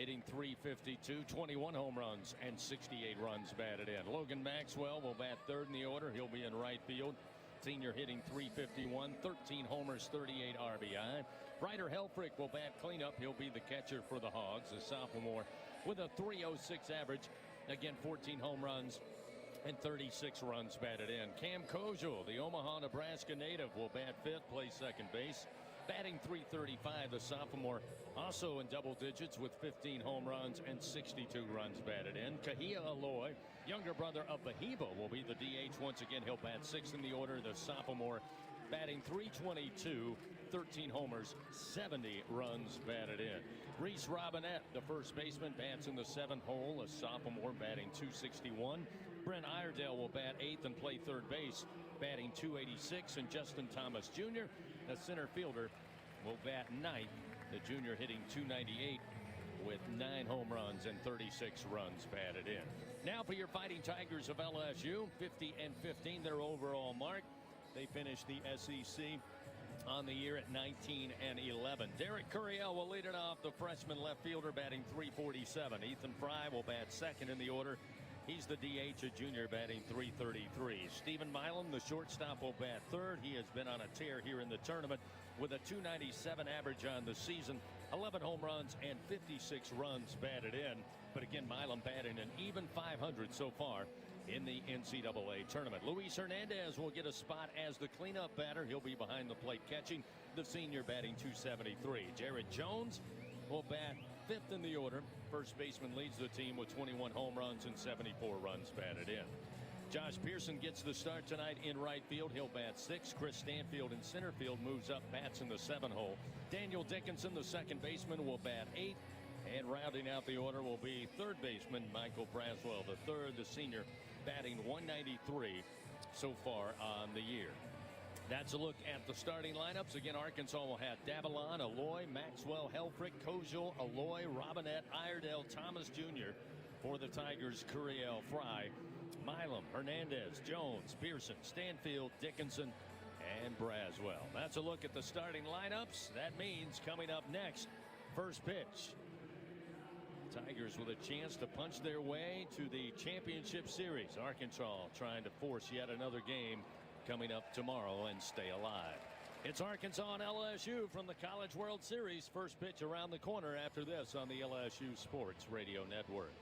hitting .352, 21 home runs and 68 runs batted in. Logan Maxwell will bat third in the order. He'll be in right field. Senior hitting .351, 13 homers, 38 RBI. Ryder Helfrich will bat cleanup. He'll be the catcher for the Hogs, a sophomore with a .306 average. Again, 14 home runs and 36 runs batted in. Cam Kozel, the Omaha, Nebraska native, will bat fifth, play second base. Batting .335, the sophomore, also in double digits with 15 home runs and 62 runs batted in. Kahia Aloy, younger brother of Vahiba, will be the DH. Once again, he'll bat sixth in the order. The sophomore batting .322, 13 homers, 70 runs batted in. Reese Robinette, the first baseman, bats in the seventh hole, a sophomore batting .261. Brent Iredale will bat eighth and play third base, batting .286. And Justin Thomas Jr., the center fielder, will bat ninth. The junior hitting .298 with 9 home runs and 36 runs batted in. Now for your Fighting Tigers of LSU, 50-15, their overall mark. They finished the SEC on the year at 19-11. Derek Curiel will lead it off, the freshman left fielder, batting .347. Ethan Fry will bat second in the order. He's the DH, a junior, batting .333. Stephen Milam, the shortstop, will bat third. He has been on a tear here in the tournament with a .297 average on the season, 11 home runs and 56 runs batted in. But again, Milam batting an even .500 so far in the NCAA tournament. Luis Hernandez will get a spot as the cleanup batter. He'll be behind the plate catching, the senior, batting .273. Jared Jones will bat fifth in the order. First baseman leads the team with 21 home runs and 74 runs batted in. Josh Pearson gets the start tonight in right field. He'll bat sixth. Chris Stanfield in center field moves up, bats in the seventh hole. Daniel Dickinson, the second baseman, will bat eighth. And rounding out the order will be third baseman Michael Braswell, the third, the senior, batting .193 so far on the year. That's a look at the starting lineups. Again, Arkansas will have Davalon, Aloy, Maxwell, Helfrich, Kozel, Aloy, Robinette, Iredale, Thomas Jr. For the Tigers, Curiel, Fry, Milam, Hernandez, Jones, Pearson, Stanfield, Dickinson, and Braswell. That's a look at the starting lineups. That means coming up next, first pitch. Tigers with a chance to punch their way to the championship series. Arkansas trying to force yet another game coming up tomorrow and stay alive. It's Arkansas and LSU from the College World Series. First pitch around the corner after this on the LSU Sports Radio Network.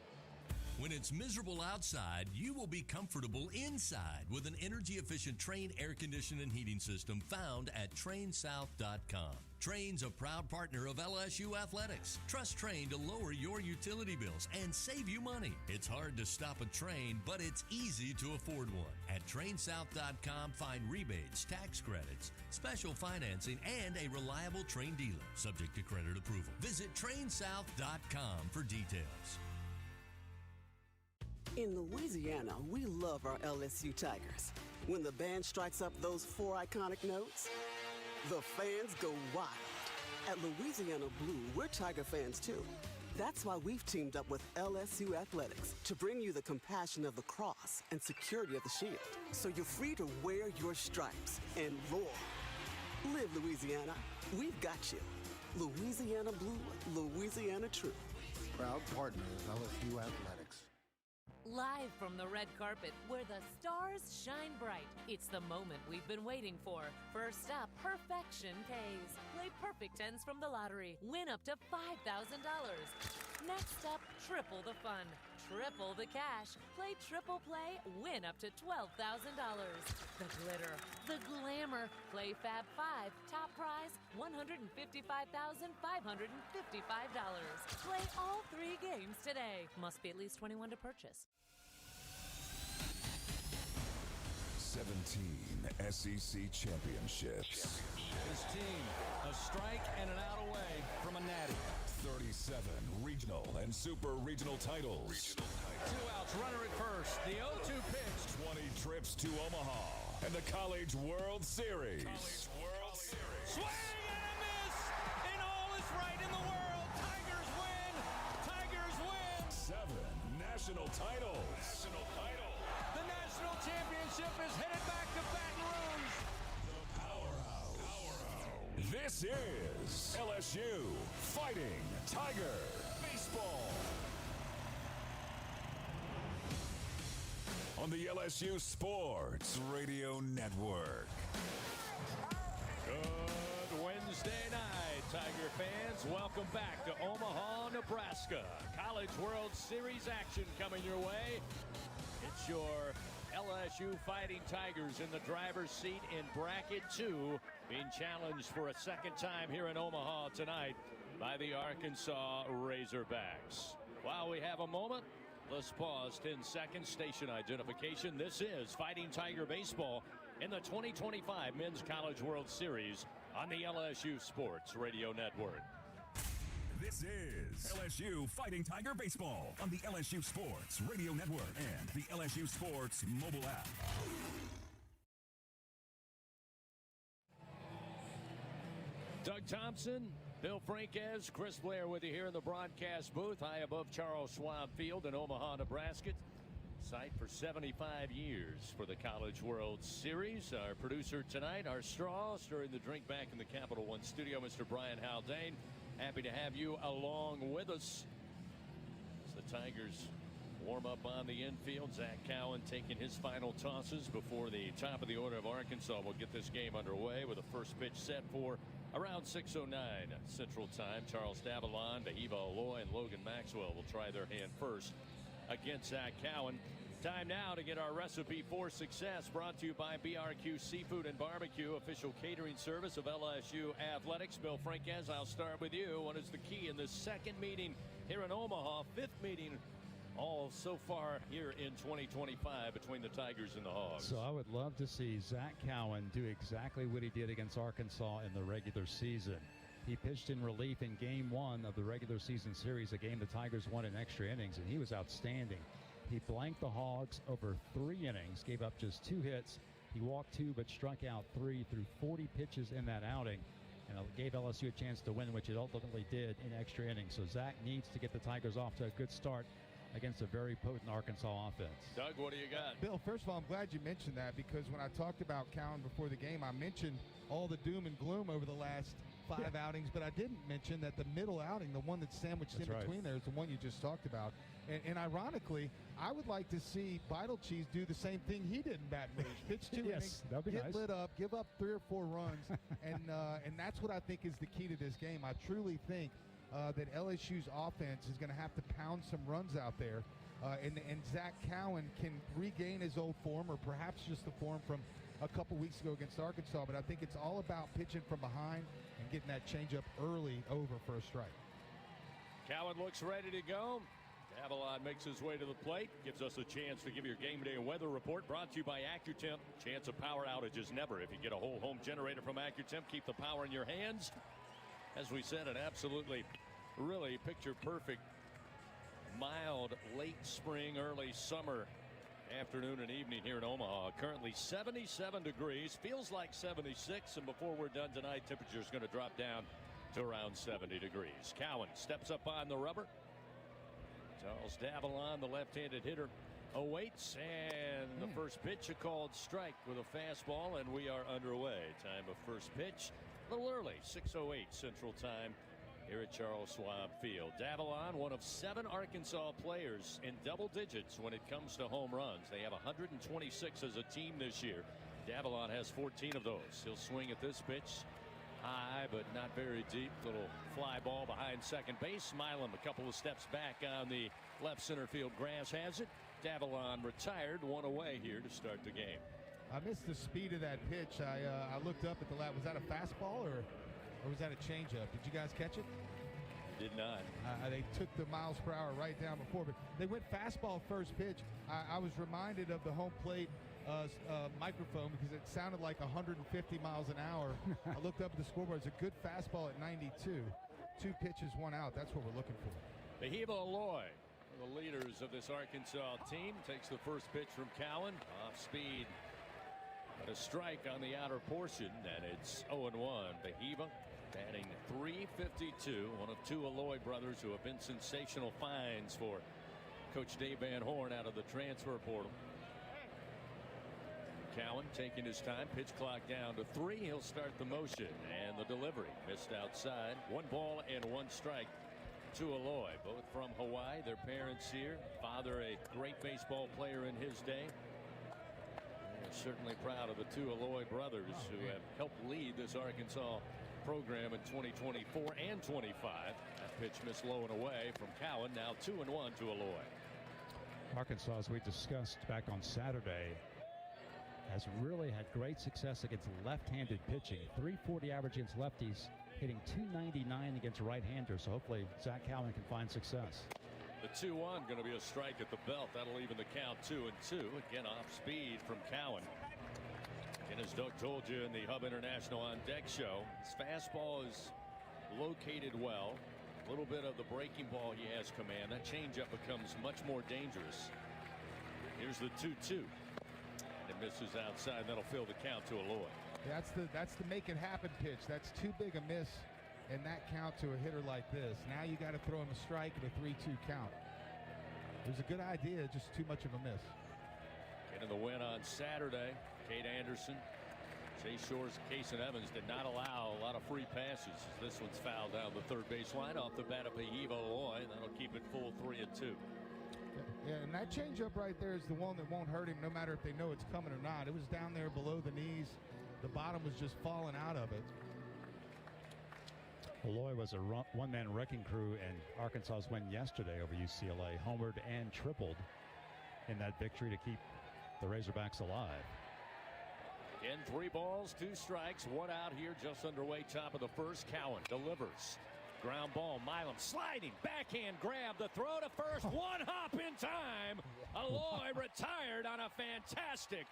When it's miserable outside, you will be comfortable inside with an energy-efficient Trane air conditioning and heating system found at TraneSouth.com. Trane's a proud partner of LSU Athletics. Trust Trane to lower your utility bills and save you money. It's hard to stop a train, but it's easy to afford one. At TraneSouth.com, find rebates, tax credits, special financing, and a reliable Trane dealer, subject to credit approval. Visit TraneSouth.com for details. In Louisiana, we love our LSU Tigers. When the band strikes up those 4 iconic notes, the fans go wild. At Louisiana Blue, we're Tiger fans too. That's why we've teamed up with LSU Athletics to bring you the compassion of the cross and security of the shield, so you're free to wear your stripes and roar. Live Louisiana. We've got you. Louisiana Blue, Louisiana True. Proud partner of LSU Athletics. Live from the red carpet where the stars shine bright. It's the moment we've been waiting for. First up, Perfection Pays. Play perfect tens from the lottery. Win up to $5,000. Next up, Triple the Fun. Triple the cash. Play Triple Play. Win up to $12,000. The glitter. The glamour. Play Fab 5. Top prize, $155,555. Play all 3 games today. Must be at least 21 to purchase. 17 SEC championships. His team, a strike and an out away from a natty. 37 regional and super regional titles. 2 outs, runner at first. The 0-2 pitch. 20 trips to Omaha and the College World Series. Swing and a miss! And all is right in the world. Tigers win! Tigers win! 7 national titles. The national championship is headed back to Baton Rouge. The Powerhouse. This is LSU Fighting Tiger Baseball. on the LSU Sports Radio Network. Good Wednesday night, Tiger fans. Welcome back to Omaha, Nebraska. College World Series action coming your way. It's your LSU Fighting Tigers in the driver's seat in Bracket 2, being challenged for a second time here in Omaha tonight by the Arkansas Razorbacks. While we have a moment, let's pause 10 seconds. Station identification. This is Fighting Tiger Baseball in the 2025 Men's College World Series on the LSU Sports Radio Network. This is LSU Fighting Tiger Baseball on the LSU Sports Radio Network and the LSU Sports mobile app. Doug Thompson, Bill Franquez, Chris Blair with you here in the broadcast booth high above Charles Schwab Field in Omaha, Nebraska. Site for 75 years for the College World Series. Our producer tonight, our straw, stirring the drink back in the Capital One studio, Mr. Brian Haldane. Happy to have you along with us as the Tigers warm up on the infield. Zach Cowan taking his final tosses before the top of the order of Arkansas will get this game underway with a first pitch set for around 6:09 Central Time. Charles Davallon, Behiva Aloy, and Logan Maxwell will try their hand first against Zach Cowan. Time now to get our recipe for success, brought to you by BRQ Seafood and Barbecue, official catering service of LSU Athletics. Bill Franquez, I'll start with you. What is the key in this second meeting here in Omaha, fifth meeting all so far here in 2025 between the Tigers and the Hogs? So I would love to see Zach Cowan do exactly what he did against Arkansas in the regular season. He pitched in relief in Game 1 of the regular season series, a game the Tigers won in extra innings, and he was outstanding. He blanked the Hogs over 3 innings, gave up just 2 hits. He walked 2 but struck out 3 through 40 pitches in that outing, and it gave LSU a chance to win, which it ultimately did in extra innings. So Zach needs to get the Tigers off to a good start against a very potent Arkansas offense. Doug, what do you got? Bill, first of all, I'm glad you mentioned that, because when I talked about Cowan before the game, I mentioned all the doom and gloom over the last 5 outings, but I didn't mention that the middle outing, the one that's sandwiched in between there, is the one you just talked about. And ironically, I would like to see Vital Cheese do the same thing he did in Baton Rouge. Pitch 2 innings, get lit up, give up 3 or 4 runs, and that's what I think is the key to this game. I truly think that LSU's offense is going to have to pound some runs out there, and Zach Cowan can regain his old form, or perhaps just the form from a couple weeks ago against Arkansas. But I think it's all about pitching from behind and getting that changeup early over for a strike. Cowan looks ready to go. Davallon makes his way to the plate, gives us a chance to give you your game day weather report, brought to you by AccuTemp. Chance of power outages never. If you get a whole home generator from AccuTemp, keep the power in your hands. As we said, an absolutely, really picture-perfect, mild, late spring, early summer afternoon and evening here in Omaha. Currently 77 degrees, feels like 76, and before we're done tonight, temperature is going to drop down to around 70 degrees. Cowan steps up on the rubber. Charles Davallon, the left-handed hitter, awaits, and the first pitch, a called strike with a fastball, and we are underway. Time of first pitch, a little early, 6:08 Central Time here at Charles Schwab Field. Davallon, one of 7 Arkansas players in double digits when it comes to home runs. They have 126 as a team this year. Davallon has 14 of those. He'll swing at this pitch. High, but not very deep. Little fly ball behind second base. Milam a couple of steps back on the left center field grass has it. Davallon retired, 1 away here to start the game. I missed the speed of that pitch. I looked up at the lab. Was that a fastball or was that a changeup? Did you guys catch it? Did not. They took the miles per hour right down before, but they went fastball first pitch. I was reminded of the home plate microphone because it sounded like 150 miles an hour. I looked up at the scoreboard. It's a good fastball at 92. 2 pitches, 1 out. That's what we're looking for. Behiva Aloy, the leaders of this Arkansas team, takes the first pitch from Cowan. Off speed, but a strike on the outer portion, and it's 0-1. Behiva batting .352, one of 2 Aloy brothers who have been sensational finds for Coach Dave Van Horn out of the transfer portal. Cowan taking his time, pitch clock down to 3. He'll start the motion, and the delivery missed outside. 1 ball and 1 strike to Aloy, both from Hawaii. Their parents here, father a great baseball player in his day, Certainly proud of the two Aloy brothers who have helped lead this Arkansas program in 2024 and 25. That pitch missed low and away from Cowan. Now 2-1 to Aloy. Arkansas, as we discussed back on Saturday, has really had great success against left-handed pitching. 340 average against lefties, hitting 299 against right-handers. So hopefully Zach Cowan can find success. The 2-1 going to be a strike at the belt. That'll even the count 2-2. Again, off speed from Cowan. And as Doug told you in the Hub International On Deck show, his fastball is located well. A little bit of the breaking ball he has command. That changeup becomes much more dangerous. Here's the 2-2. It misses outside. That'll fill the count to Aloy. That's the make it happen pitch. That's too big a miss in that count to a hitter like this. Now you got to throw him a strike at a 3-2 count. It was a good idea, just too much of a miss. Getting the win on Saturday, Kate Anderson, Jay Shores, Kaysen Evans did not allow a lot of free passes. This one's fouled down the third base line off the bat of Payiva Aloy. That'll keep it full 3-2. Yeah, and that changeup right there is the one that won't hurt him no matter if they know it's coming or not. It was down there below the knees. The bottom was just falling out of it. Aloy was a one-man wrecking crew in Arkansas's win yesterday over UCLA. Homered and tripled in that victory to keep the Razorbacks alive. Again, 3 balls, 2 strikes, 1 out here, just underway, top of the first. Cowan delivers. Ground ball, Milam sliding, backhand grab, the throw to first, 1 hop in time. Aloy retired on a fantastic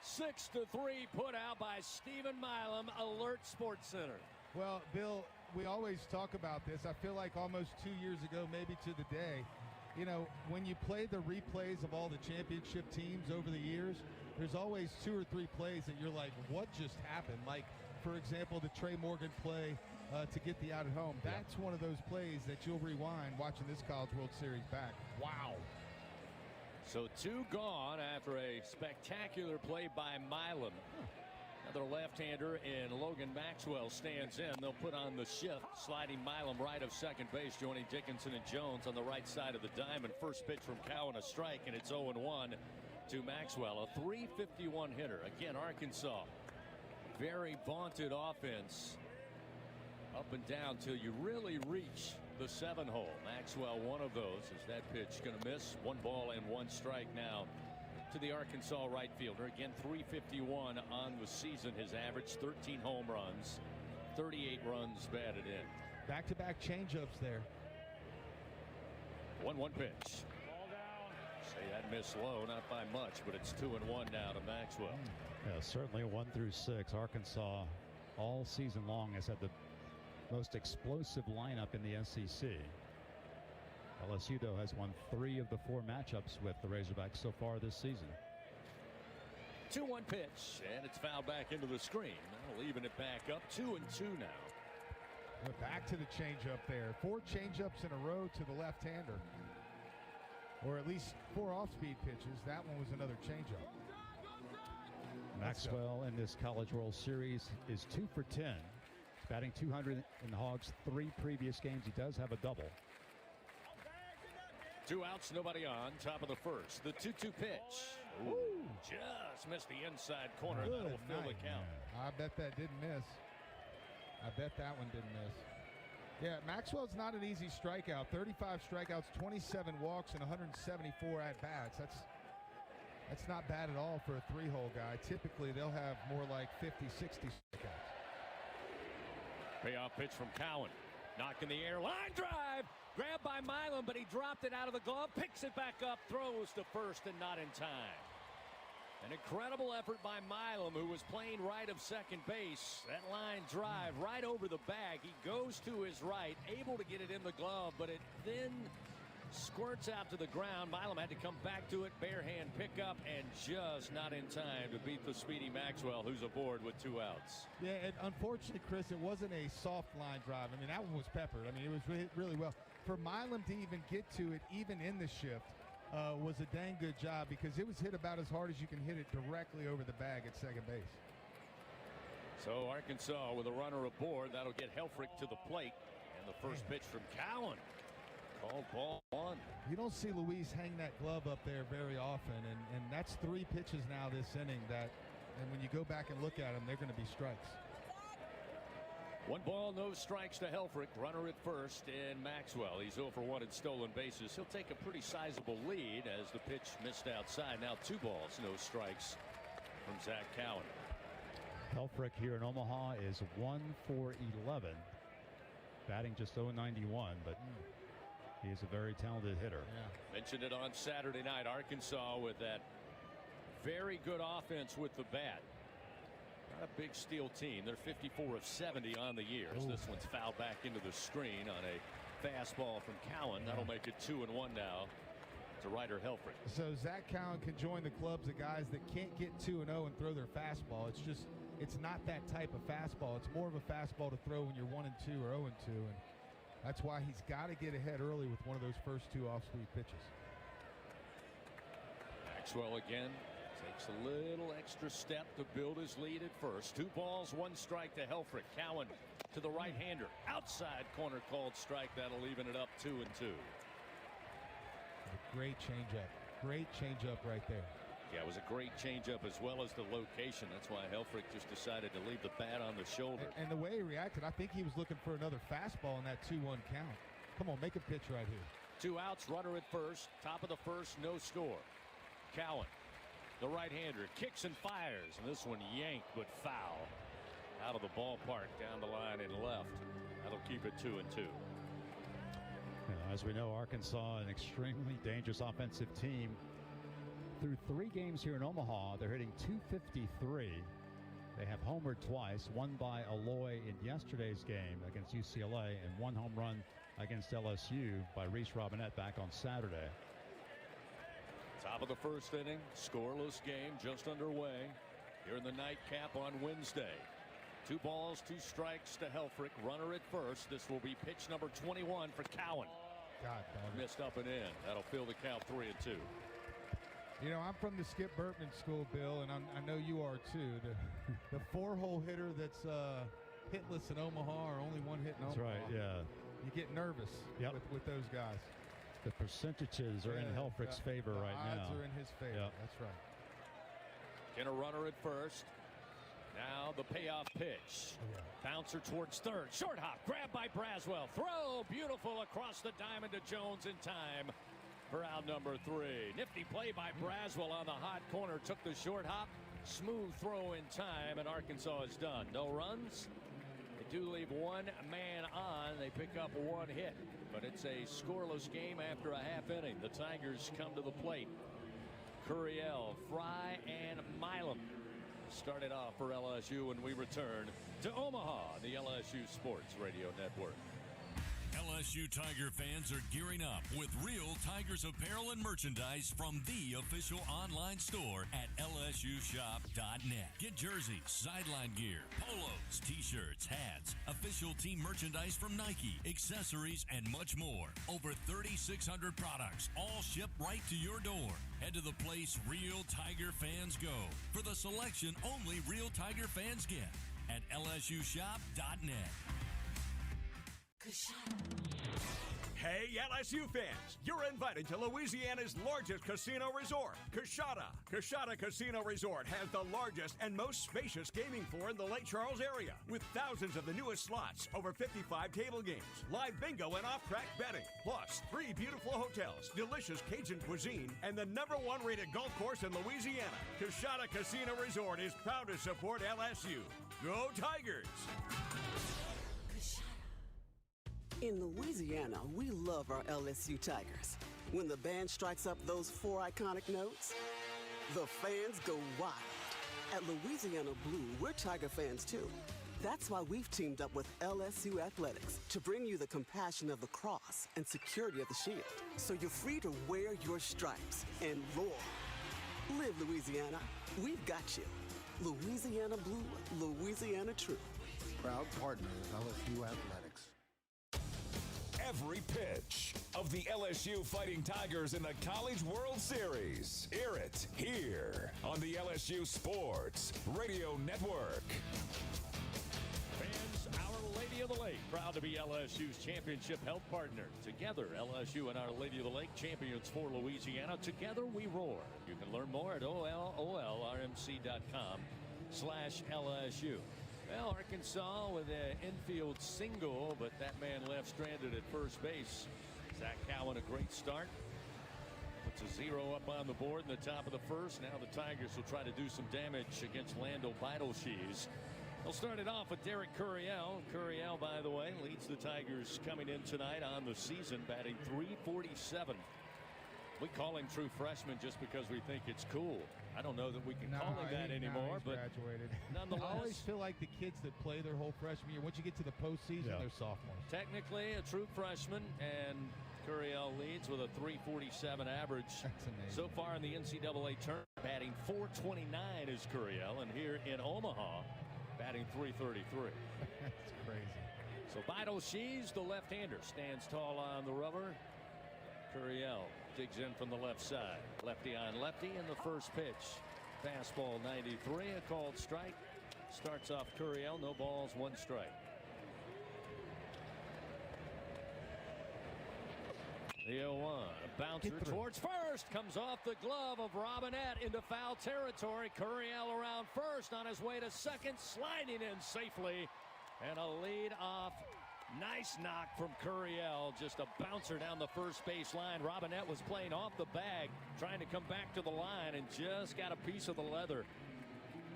6-3 put out by Stephen Milam, Alert Sports Center. Well, Bill, we always talk about this. I feel like almost 2 years ago, maybe to the day, you know, when you play the replays of all the championship teams over the years, there's always 2 or 3 plays that you're like, what just happened? Like, for example, the Trey Morgan play to get the out at home. That's one of those plays that you'll rewind watching this College World Series back. Wow. So 2 gone after a spectacular play by Milam. Another left-hander in Logan Maxwell stands in. They'll put on the shift, sliding Milam right of second base, joining Dickinson and Jones on the right side of the diamond. First pitch from Cowan, a strike, and it's 0-1 to Maxwell. A .351 hitter. Again, Arkansas, very vaunted offense. Up and down till you really reach the 7-hole. Maxwell, one of those. Is that pitch going to miss? 1 ball and 1 strike now to the Arkansas right fielder. Again, .351 on the season. His average 13 home runs, 38 runs batted in. Back-to-back changeups there. 1-1 pitch. Ball down. Say that missed low, not by much, but it's 2-1 now to Maxwell. Yeah, certainly 1 through 6. Arkansas all season long has had the most explosive lineup in the SEC. LSU, though, has won 3 of the 4 matchups with the Razorbacks so far this season. 2-1 pitch, and it's fouled back into the screen. That'll even it back up 2-2 now. We're back to the changeup there. 4 changeups in a row to the left-hander, or at least 4 off-speed pitches. That one was another changeup. Maxwell in this College World Series is 2 for 10. He's batting .200 in the Hogs' 3 previous games. He does have a double. 2 outs, nobody on. Top of the first. The 2-2 pitch. Ooh, just missed the inside corner. Good That'll fill the count. I bet that didn't miss. I bet that one didn't miss. Yeah, Maxwell's not an easy strikeout. 35 strikeouts, 27 walks, and 174 at-bats. That's not bad at all for a 3-hole guy. Typically, they'll have more like 50, 60 strikeouts. Payoff pitch from Cowan. Knocked in the air. Line drive. Grabbed by Milam, but he dropped it out of the glove. Picks it back up. Throws to first and not in time. An incredible effort by Milam, who was playing right of second base. That line drive right over the bag. He goes to his right, able to get it in the glove, but it then squirts out to the ground. Milam had to come back to it, bare hand pick up, and just not in time to beat the speedy Maxwell, who's aboard with 2 outs. Yeah, and unfortunately, Chris, it wasn't a soft line drive. I mean, that one was peppered. I mean, it was really well. For Milam to even get to it, even in the shift, was a dang good job, because it was hit about as hard as you can hit it directly over the bag at second base. So Arkansas with a runner aboard. That'll get Helfrich to the plate. And the first pitch from Cowan. Called ball 1. You don't see Luis hang that glove up there very often, and that's 3 pitches now this inning and when you go back and look at them, they're going to be strikes. 1 ball, no strikes to Helfrich. Runner at first in Maxwell. He's 0 for 1 at stolen bases. He'll take a pretty sizable lead as the pitch missed outside. Now 2 balls, no strikes from Zach Cowan. Helfrich here in Omaha is 1 for 11. Batting just 091, but he is a very talented hitter. Yeah. Mentioned it on Saturday night. Arkansas with that very good offense with the bat. Not a big steal team. They're 54 of 70 on the year. This one's fouled back into the screen on a fastball from Cowan. That'll make it 2-1 now to Ryder Helfrich. So Zach Cowan can join the clubs of guys that can't get 2-0 and throw their fastball. It's not that type of fastball. It's more of a fastball to throw when you're 1-2 or 0-2, and that's why he's got to get ahead early with one of those first 2 off-speed pitches. Maxwell again. Takes a little extra step to build his lead at first. 2 balls, 1 strike to Helfrich. Cowan to the right-hander. Outside corner called strike. That'll even it up 2-2. Great changeup. Great changeup right there. Yeah, it was a great changeup as well as the location. That's why Helfrich just decided to leave the bat on the shoulder. And the way he reacted, I think he was looking for another fastball in that 2-1 count. Come on, make a pitch right here. 2 outs, runner at first. Top of the first, no score. Cowan. The right-hander kicks and fires, and this one yanked but foul out of the ballpark down the line and left. That'll keep it 2-2. As we know, Arkansas, an extremely dangerous offensive team. Through 3 games here in Omaha, they're hitting .253. They have homered twice, one by Aloy in yesterday's game against UCLA, and 1 home run against LSU by Reese Robinette back on Saturday. Top of the first inning, scoreless game just underway here in the nightcap on Wednesday. 2 balls, 2 strikes to Helfrich. Runner at first. This will be pitch number 21 for Cowan. God, missed up and in. That'll fill the count 3-2. You know, I'm from the Skip Bertman School, Bill, and I know you are too. The 4-hole hitter that's hitless in Omaha or only 1 hit in Omaha. That's right, yeah. You get nervous with those guys. The percentages are in Helfrich's favor right now. The odds are in his favor. Yep. That's right. Get a runner at first. Now the payoff pitch. Bouncer towards third. Short hop. Grabbed by Braswell. Throw. Beautiful across the diamond to Jones in time for out number 3. Nifty play by Braswell on the hot corner. Took the short hop. Smooth throw in time, and Arkansas is done. No runs. They do leave 1 man on. They pick up 1 hit. But it's a scoreless game after a half inning. The Tigers come to the plate. Curiel, Fry, and Milam started off for LSU when we return to Omaha, the LSU Sports Radio Network. LSU Tiger fans are gearing up with real Tigers apparel and merchandise from the official online store at lsushop.net. Get jerseys, sideline gear, polos, t-shirts, hats, official team merchandise from Nike, accessories, and much more. Over 3,600 products, all shipped right to your door. Head to the place real Tiger fans go for the selection only real Tiger fans get at lsushop.net. Hey, LSU fans, you're invited to Louisiana's largest casino resort, Coushatta. Coushatta Casino Resort has the largest and most spacious gaming floor in the Lake Charles area, with thousands of the newest slots, over 55 table games, live bingo and off-track betting, plus 3 beautiful hotels, delicious Cajun cuisine, and the #1 rated golf course in Louisiana. Coushatta Casino Resort is proud to support LSU. Go Tigers! In Louisiana, we love our LSU Tigers. When the band strikes up those 4 iconic notes, the fans go wild. At Louisiana Blue, we're Tiger fans too. That's why we've teamed up with LSU Athletics to bring you the compassion of the cross and security of the shield, so you're free to wear your stripes and roar. Live Louisiana. We've got you. Louisiana Blue, Louisiana True. Proud partner of LSU Athletics. Every pitch of the LSU Fighting Tigers in the College World Series. Hear it here on the LSU Sports Radio Network. Fans, Our Lady Lady of the Lake, proud to be LSU's championship health partner. Together, LSU and Our Lady of the Lake, champions for Louisiana. Together we roar. You can learn more at olrmc.com/LSU. Well, Arkansas with an infield single, but that man left stranded at first base. Zach Cowan, a great start. Puts a 0 up on the board in the top of the first. Now the Tigers will try to do some damage against Lando Beidelshees. They'll start it off with Derek Curiel. Curiel, by the way, leads the Tigers coming in tonight on the season, batting .347. We call him true freshman just because we think it's cool. I don't know that we can call him that anymore, but graduated. Nonetheless, I always feel like the kids that play their whole freshman year, once you get to the postseason, they're sophomores. Technically a true freshman, and Curiel leads with a .347 average. That's amazing. So far in the NCAA tournament, batting .429 is Curiel, and here in Omaha, batting .333. That's crazy. So Beidelshees, the left-hander, stands tall on the rubber. Curiel digs in from the left side. Lefty on lefty in the first pitch. Fastball 93, a called strike. Starts off Curiel, no balls, 1 strike. The 0-1, a bouncer towards first, comes off the glove of Robinette into foul territory. Curiel around first, on his way to second, sliding in safely, and a lead off. Nice knock from Curiel, just a bouncer down the first base line. Robinette was playing off the bag, trying to come back to the line, and just got a piece of the leather.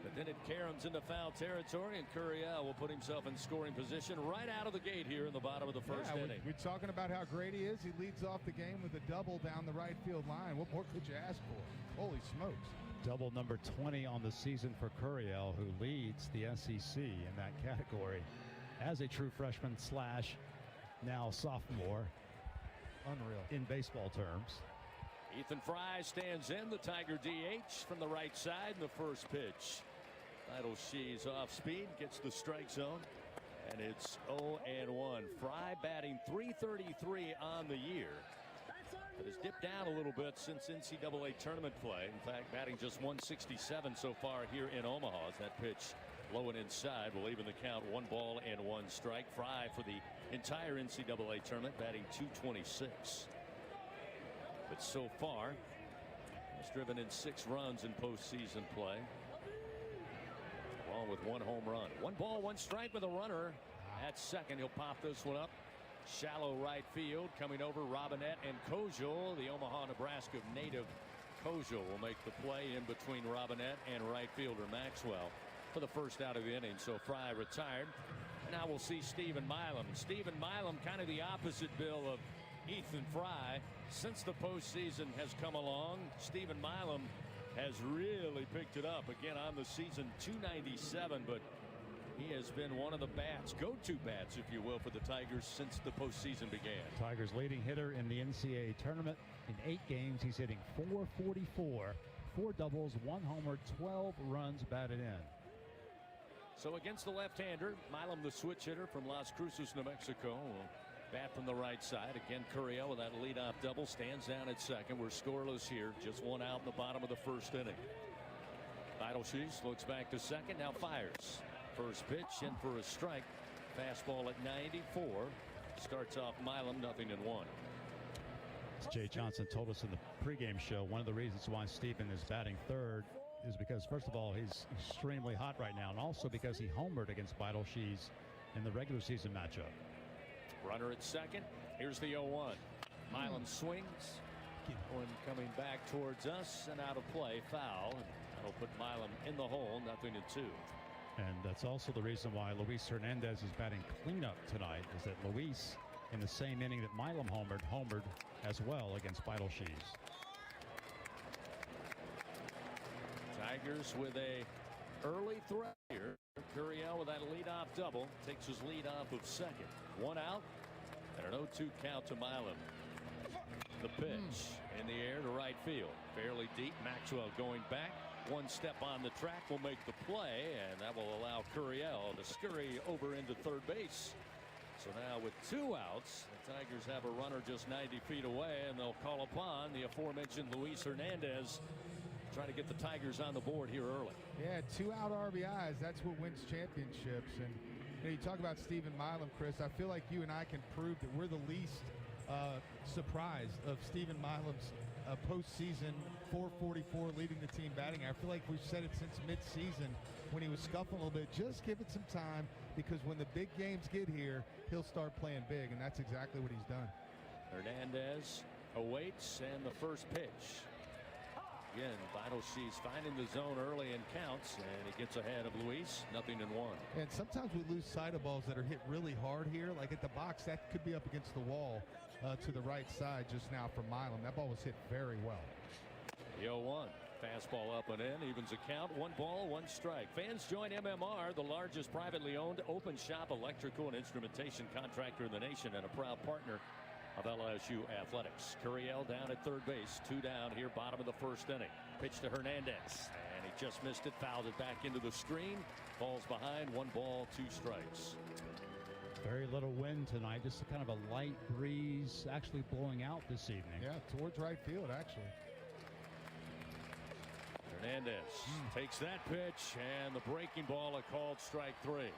But then it caroms into foul territory, and Curiel will put himself in scoring position right out of the gate here in the bottom of the first inning. We're talking about how great he is. He leads off the game with a double down the right field line. What more could you ask for? Holy smokes. Double number 20 on the season for Curiel, who leads the SEC in that category as a true freshman / now sophomore. Unreal. In baseball terms. Ethan Fry stands in, the Tiger DH from the right side in the first pitch. Beidelshees off speed, gets the strike zone, and it's 0-1. Fry batting .333 on the year, but has dipped down a little bit since NCAA tournament play. In fact, batting just .167 so far here in Omaha as that pitch low and inside will even the count. 1 ball and 1 strike. Fry for the entire NCAA tournament batting .226. But so far, he's driven in 6 runs in postseason play, along with 1 home run. 1 ball, 1 strike with a runner at second. He'll pop this one up. Shallow right field, coming over Robinette and Kojal. The Omaha, Nebraska native Kojal will make the play in between Robinette and right fielder Maxwell for the first out of the inning. So Fry retired. Now we'll see Stephen Milam. Stephen Milam, kind of the opposite bill of Ethan Fry. Since the postseason has come along, Stephen Milam has really picked it up. Again on the season, .297, but he has been one of the bats, go-to bats, if you will, for the Tigers since the postseason began. Tigers leading hitter in the NCAA tournament. In 8 games, he's hitting .444, 4 doubles, 1 homer, 12 runs batted in. So against the left-hander, Milam, the switch hitter from Las Cruces, New Mexico, will bat from the right side. Again, Curiel with that leadoff double stands down at second. We're scoreless here. Just 1 out in the bottom of the first inning. Beidelshees looks back to second, now fires. First pitch in for a strike. Fastball at 94. Starts off Milam, 0-1. As Jay Johnson told us in the pregame show, one of the reasons why Stephen is batting third is because, first of all, he's extremely hot right now, and also because he homered against Beidelshees in the regular season matchup. Runner at second. Here's the 0-1. Milam swings. One coming back towards us and out of play. Foul. And that'll put Milam in the hole. 0-2. And that's also the reason why Luis Hernandez is batting cleanup tonight, is that Luis, in the same inning that Milam homered as well against Beidelshees. Tigers with a early threat here. Curiel with that leadoff double takes his lead off of second. 1 out and an 0-2 count to Milam. The pitch in the air to right field, fairly deep. Maxwell going back. 1 step on the track will make the play, and that will allow Curiel to scurry over into third base. So now with 2 outs, the Tigers have a runner just 90 feet away, and they'll call upon the aforementioned Luis Hernandez, trying to get the Tigers on the board here early. Yeah, 2 out RBIs. That's what wins championships. And You talk about Stephen Milam, Chris. I feel like you and I can prove that we're the least surprised of Stephen Milam's postseason 444 leading the team batting. I feel like we've said it since midseason when he was scuffling a little bit. Just give it some time, because when the big games get here, he'll start playing big, and that's exactly what he's done. Hernandez awaits, and the first pitch. Again, Vital sees finding the zone early and counts, and he gets ahead of Luis, 0-1. And sometimes we lose sight of balls that are hit really hard here. Like at the box, that could be up against the wall to the right side just now from Milam. That ball was hit very well. The 0-1. Fastball up and in, evens a count, 1 ball, 1 strike. Fans join MMR, the largest privately owned open shop electrical and instrumentation contractor in the nation and a proud partner of LSU athletics. Curiel down at third base, 2 down here, bottom of the first inning. Pitch to Hernandez, and he just missed it, fouled it back into the screen. Falls behind, 1 ball, 2 strikes. Very little wind tonight, just a kind of a light breeze actually blowing out this evening. Yeah, towards right field, actually. Hernandez takes that pitch, and the breaking ball, a called strike 3.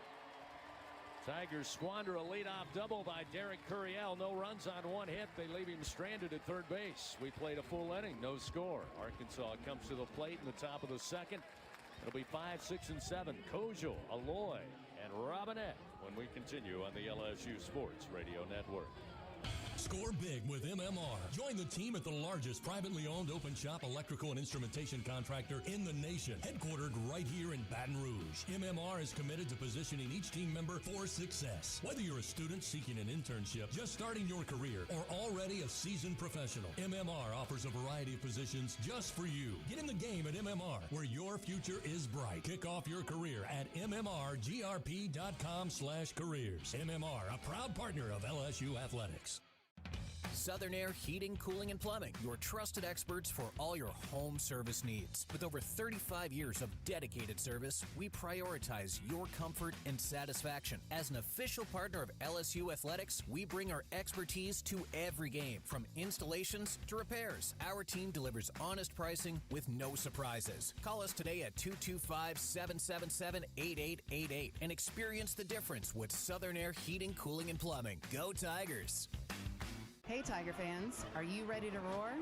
Tigers squander a leadoff double by Derek Curiel. No runs on 1 hit. They leave him stranded at third base. We played a full inning, no score. Arkansas comes to the plate in the top of the second. It'll be 5, 6, and 7. Kojal, Aloy, and Robinette when we continue on the LSU Sports Radio Network. Score big with MMR. Join the team at the largest privately owned open shop electrical and instrumentation contractor in the nation, headquartered right here in Baton Rouge. MMR is committed to positioning each team member for success. Whether you're a student seeking an internship, just starting your career, or already a seasoned professional, MMR offers a variety of positions just for you. Get in the game at MMR, where your future is bright. Kick off your career at mmrgrp.com/careers. MMR, a proud partner of LSU Athletics. Southern Air Heating, Cooling, and Plumbing, your trusted experts for all your home service needs. With over 35 years of dedicated service, we prioritize your comfort and satisfaction. As an official partner of LSU Athletics, we bring our expertise to every game, from installations to repairs. Our team delivers honest pricing with no surprises. Call us today at 225-777-8888 and experience the difference with Southern Air Heating, Cooling, and Plumbing. Go Tigers! Hey Tiger fans, are you ready to roar?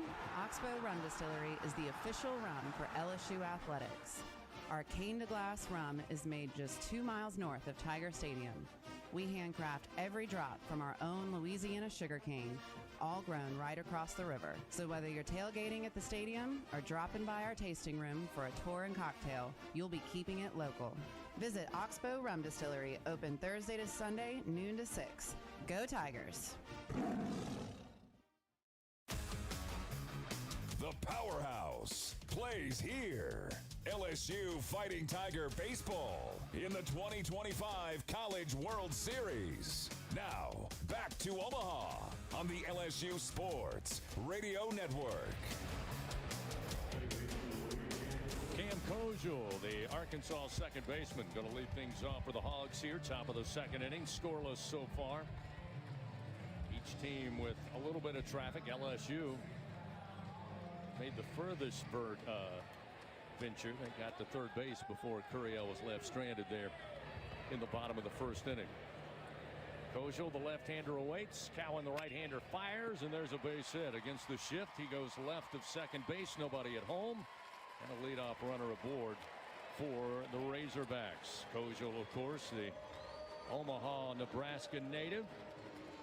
Oxbow Rum Distillery is the official rum for LSU Athletics. Our cane to glass rum is made just 2 miles north of Tiger Stadium. We handcraft every drop from our own Louisiana sugarcane, all grown right across the river. So whether you're tailgating at the stadium or dropping by our tasting room for a tour and cocktail, you'll be keeping it local. Visit Oxbow Rum Distillery, open Thursday to Sunday, noon to 6. Go Tigers! The Powerhouse plays here. LSU Fighting Tiger Baseball in the 2025 College World Series. Now, back to Omaha on the LSU Sports Radio Network. Cam Kojal, the Arkansas second baseman, going to lead things off for the Hogs here. Top of the second inning, scoreless so far. Each team with a little bit of traffic. LSU made the furthest venture. They got to third base before Curiel was left stranded there in the bottom of the first inning. Kojal, the left-hander, awaits. Cowan, the right-hander, fires, and there's a base hit. Against the shift, he goes left of second base. Nobody at home. And a leadoff runner aboard for the Razorbacks. Kojal, of course, the Omaha, Nebraska native.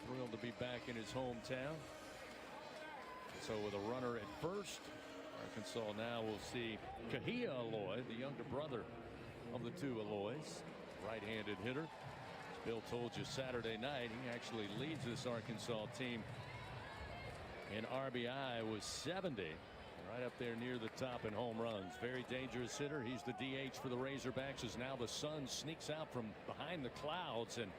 Thrilled to be back in his hometown. So with a runner at first, Arkansas now will see Kei Aloy, the younger brother of the two Aloys, right-handed hitter. As Bill told you Saturday night, he actually leads this Arkansas team in RBI with 70, right up there near the top in home runs. Very dangerous hitter. He's the DH for the Razorbacks as now the sun sneaks out from behind the clouds and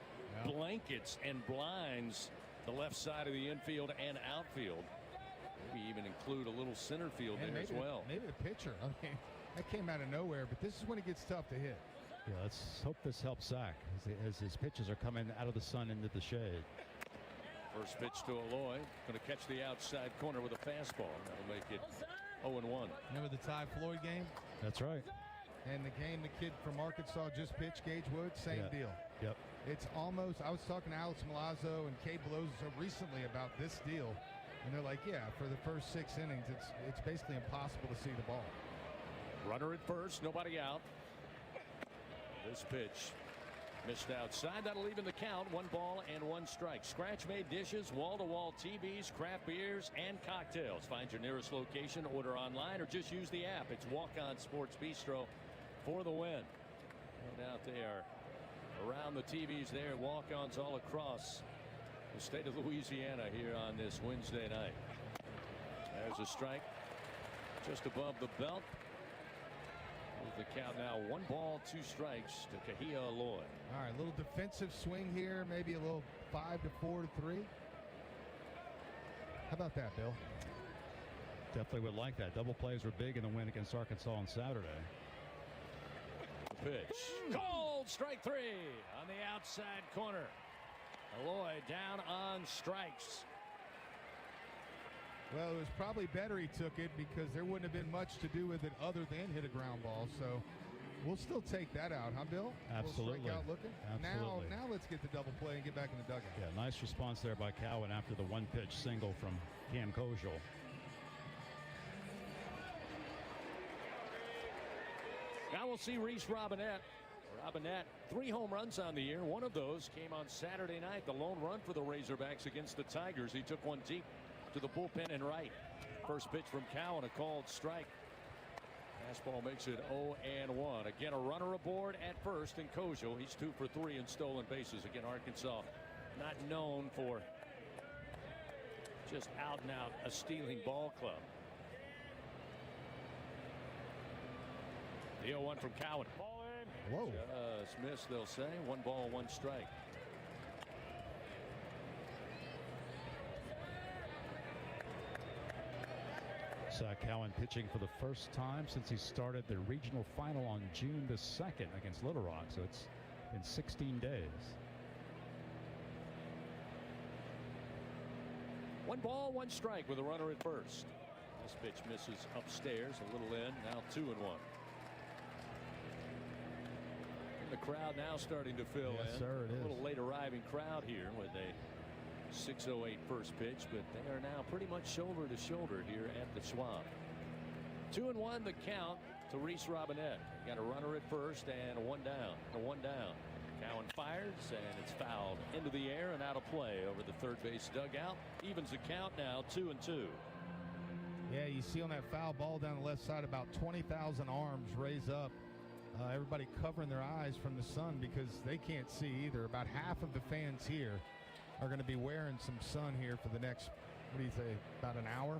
blankets and blinds the left side of the infield and outfield. Maybe even include a little center field there as well. Maybe the pitcher. I mean, that came out of nowhere, but this is when it gets tough to hit. Yeah, let's hope this helps Zach as his pitches are coming out of the sun into the shade. First pitch to Aloy. Going to catch the outside corner with a fastball. That'll make it 0-1. Remember the Ty Floyd game? That's right. And the game the kid from Arkansas just pitched, Gage Woods, same deal. Yep. It's almost, I was talking to Alex Milazzo and Kei Morimoto recently about this deal, and they're like, yeah, for the first 6 innings, it's basically impossible to see the ball. Runner at first, nobody out. This pitch missed outside. That'll even the count. 1 ball and 1 strike. Scratch-made dishes, wall-to-wall TVs, craft beers, and cocktails. Find your nearest location, order online, or just use the app. It's Walk-On Sports Bistro for the win. No doubt they are around the TVs there. Walk-ons all across the state of Louisiana here on this Wednesday night. There's a strike just above the belt. With the count now 1 ball, 2 strikes to Kahia Lloyd. All right, a little defensive swing here, maybe a little 5 to 4 to 3. How about that, Bill? Definitely would like that. Double plays were big in the win against Arkansas on Saturday. The pitch. Called strike 3 on the outside corner. Lloyd down on strikes. Well, it was probably better he took it because there wouldn't have been much to do with it other than hit a ground ball. So we'll still take that out, huh, Bill? Absolutely. We'll strike out looking. Absolutely. Now let's get the double play and get back in the dugout. Yeah, nice response there by Cowan after the 1-pitch single from Cam Kojal. Now we'll see Reese Robinette. Robinette, 3 home runs on the year. One of those came on Saturday night. The lone run for the Razorbacks against the Tigers. He took one deep to the bullpen and right. First pitch from Cowan, a called strike. Fastball makes it 0-1. Again, a runner aboard at first in Kojal. He's 2 for 3 in stolen bases. Again, Arkansas not known for just out and out a stealing ball club. The 0-1 from Cowan. Ball in. Whoa. Just missed, they'll say. 1 ball, 1 strike. Cowan pitching for the first time since he started the regional final on June the 2nd against Little Rock. So it's been 16 days. 1 ball, 1 strike with a runner at first. This pitch misses upstairs, a little in. Now 2-1. The crowd now starting to fill in. Yes, sir, it is. A little late arriving crowd here with a 6:08 first pitch, but they are now pretty much shoulder to shoulder here at the Schwab. 2-1 the count to Reese Robinette. Got a runner at first and a 1 down. Cowan fires and it's fouled into the air and out of play over the third base dugout. Evens the count now 2-2. Yeah, you see on that foul ball down the left side about 20,000 arms raise up. Everybody covering their eyes from the sun because they can't see either. About half of the fans here are going to be wearing some sun here for the next, what do you say, about an hour?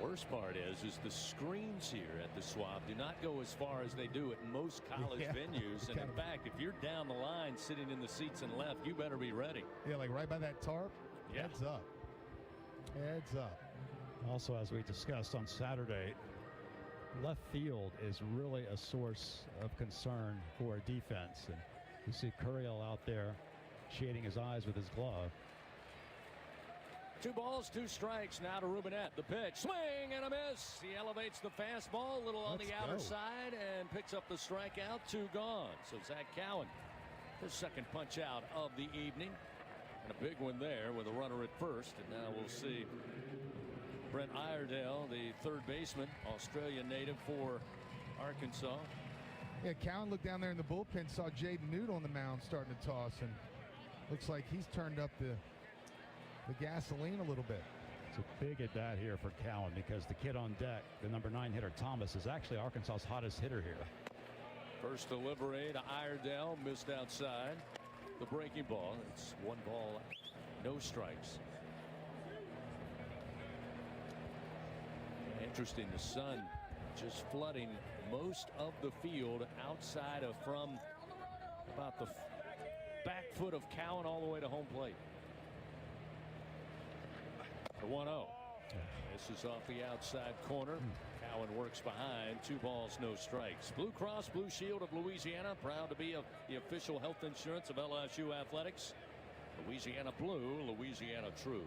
Worst part is the screens here at the Schwab do not go as far as they do at most college venues. And in fact, if you're down the line sitting in the seats and left, you better be ready. Yeah, like right by that tarp. Yeah. Heads up. Heads up. Also, as we discussed on Saturday, left field is really a source of concern for a defense. And you see Curiel out there shading his eyes with his glove. 2 balls, 2 strikes now to Robinette. The pitch, swing and a miss. He elevates the fastball a little on the outer side and picks up the strikeout. 2 gone. So Zach Cowan, his second punch out of the evening. And a big one there with a runner at first. And now we'll see Brent Iredale, the third baseman, Australian native for Arkansas. Yeah, Cowan looked down there in the bullpen, saw Jaden Newt on the mound starting to toss, and looks like he's turned up the gasoline a little bit. It's a big at bat here for Cowan because the kid on deck, the number 9 hitter Thomas, is actually Arkansas's hottest hitter here. First delivery to Iredale, missed outside. The breaking ball, it's 1 ball, no strikes. Interesting, the sun just flooding most of the field outside of from about the back foot of Cowan all the way to home plate. The 1-0. This is off the outside corner. Cowan works behind. 2 balls, no strikes. Blue Cross Blue Shield of Louisiana, proud to be the official health insurance of LSU athletics. Louisiana blue, Louisiana true.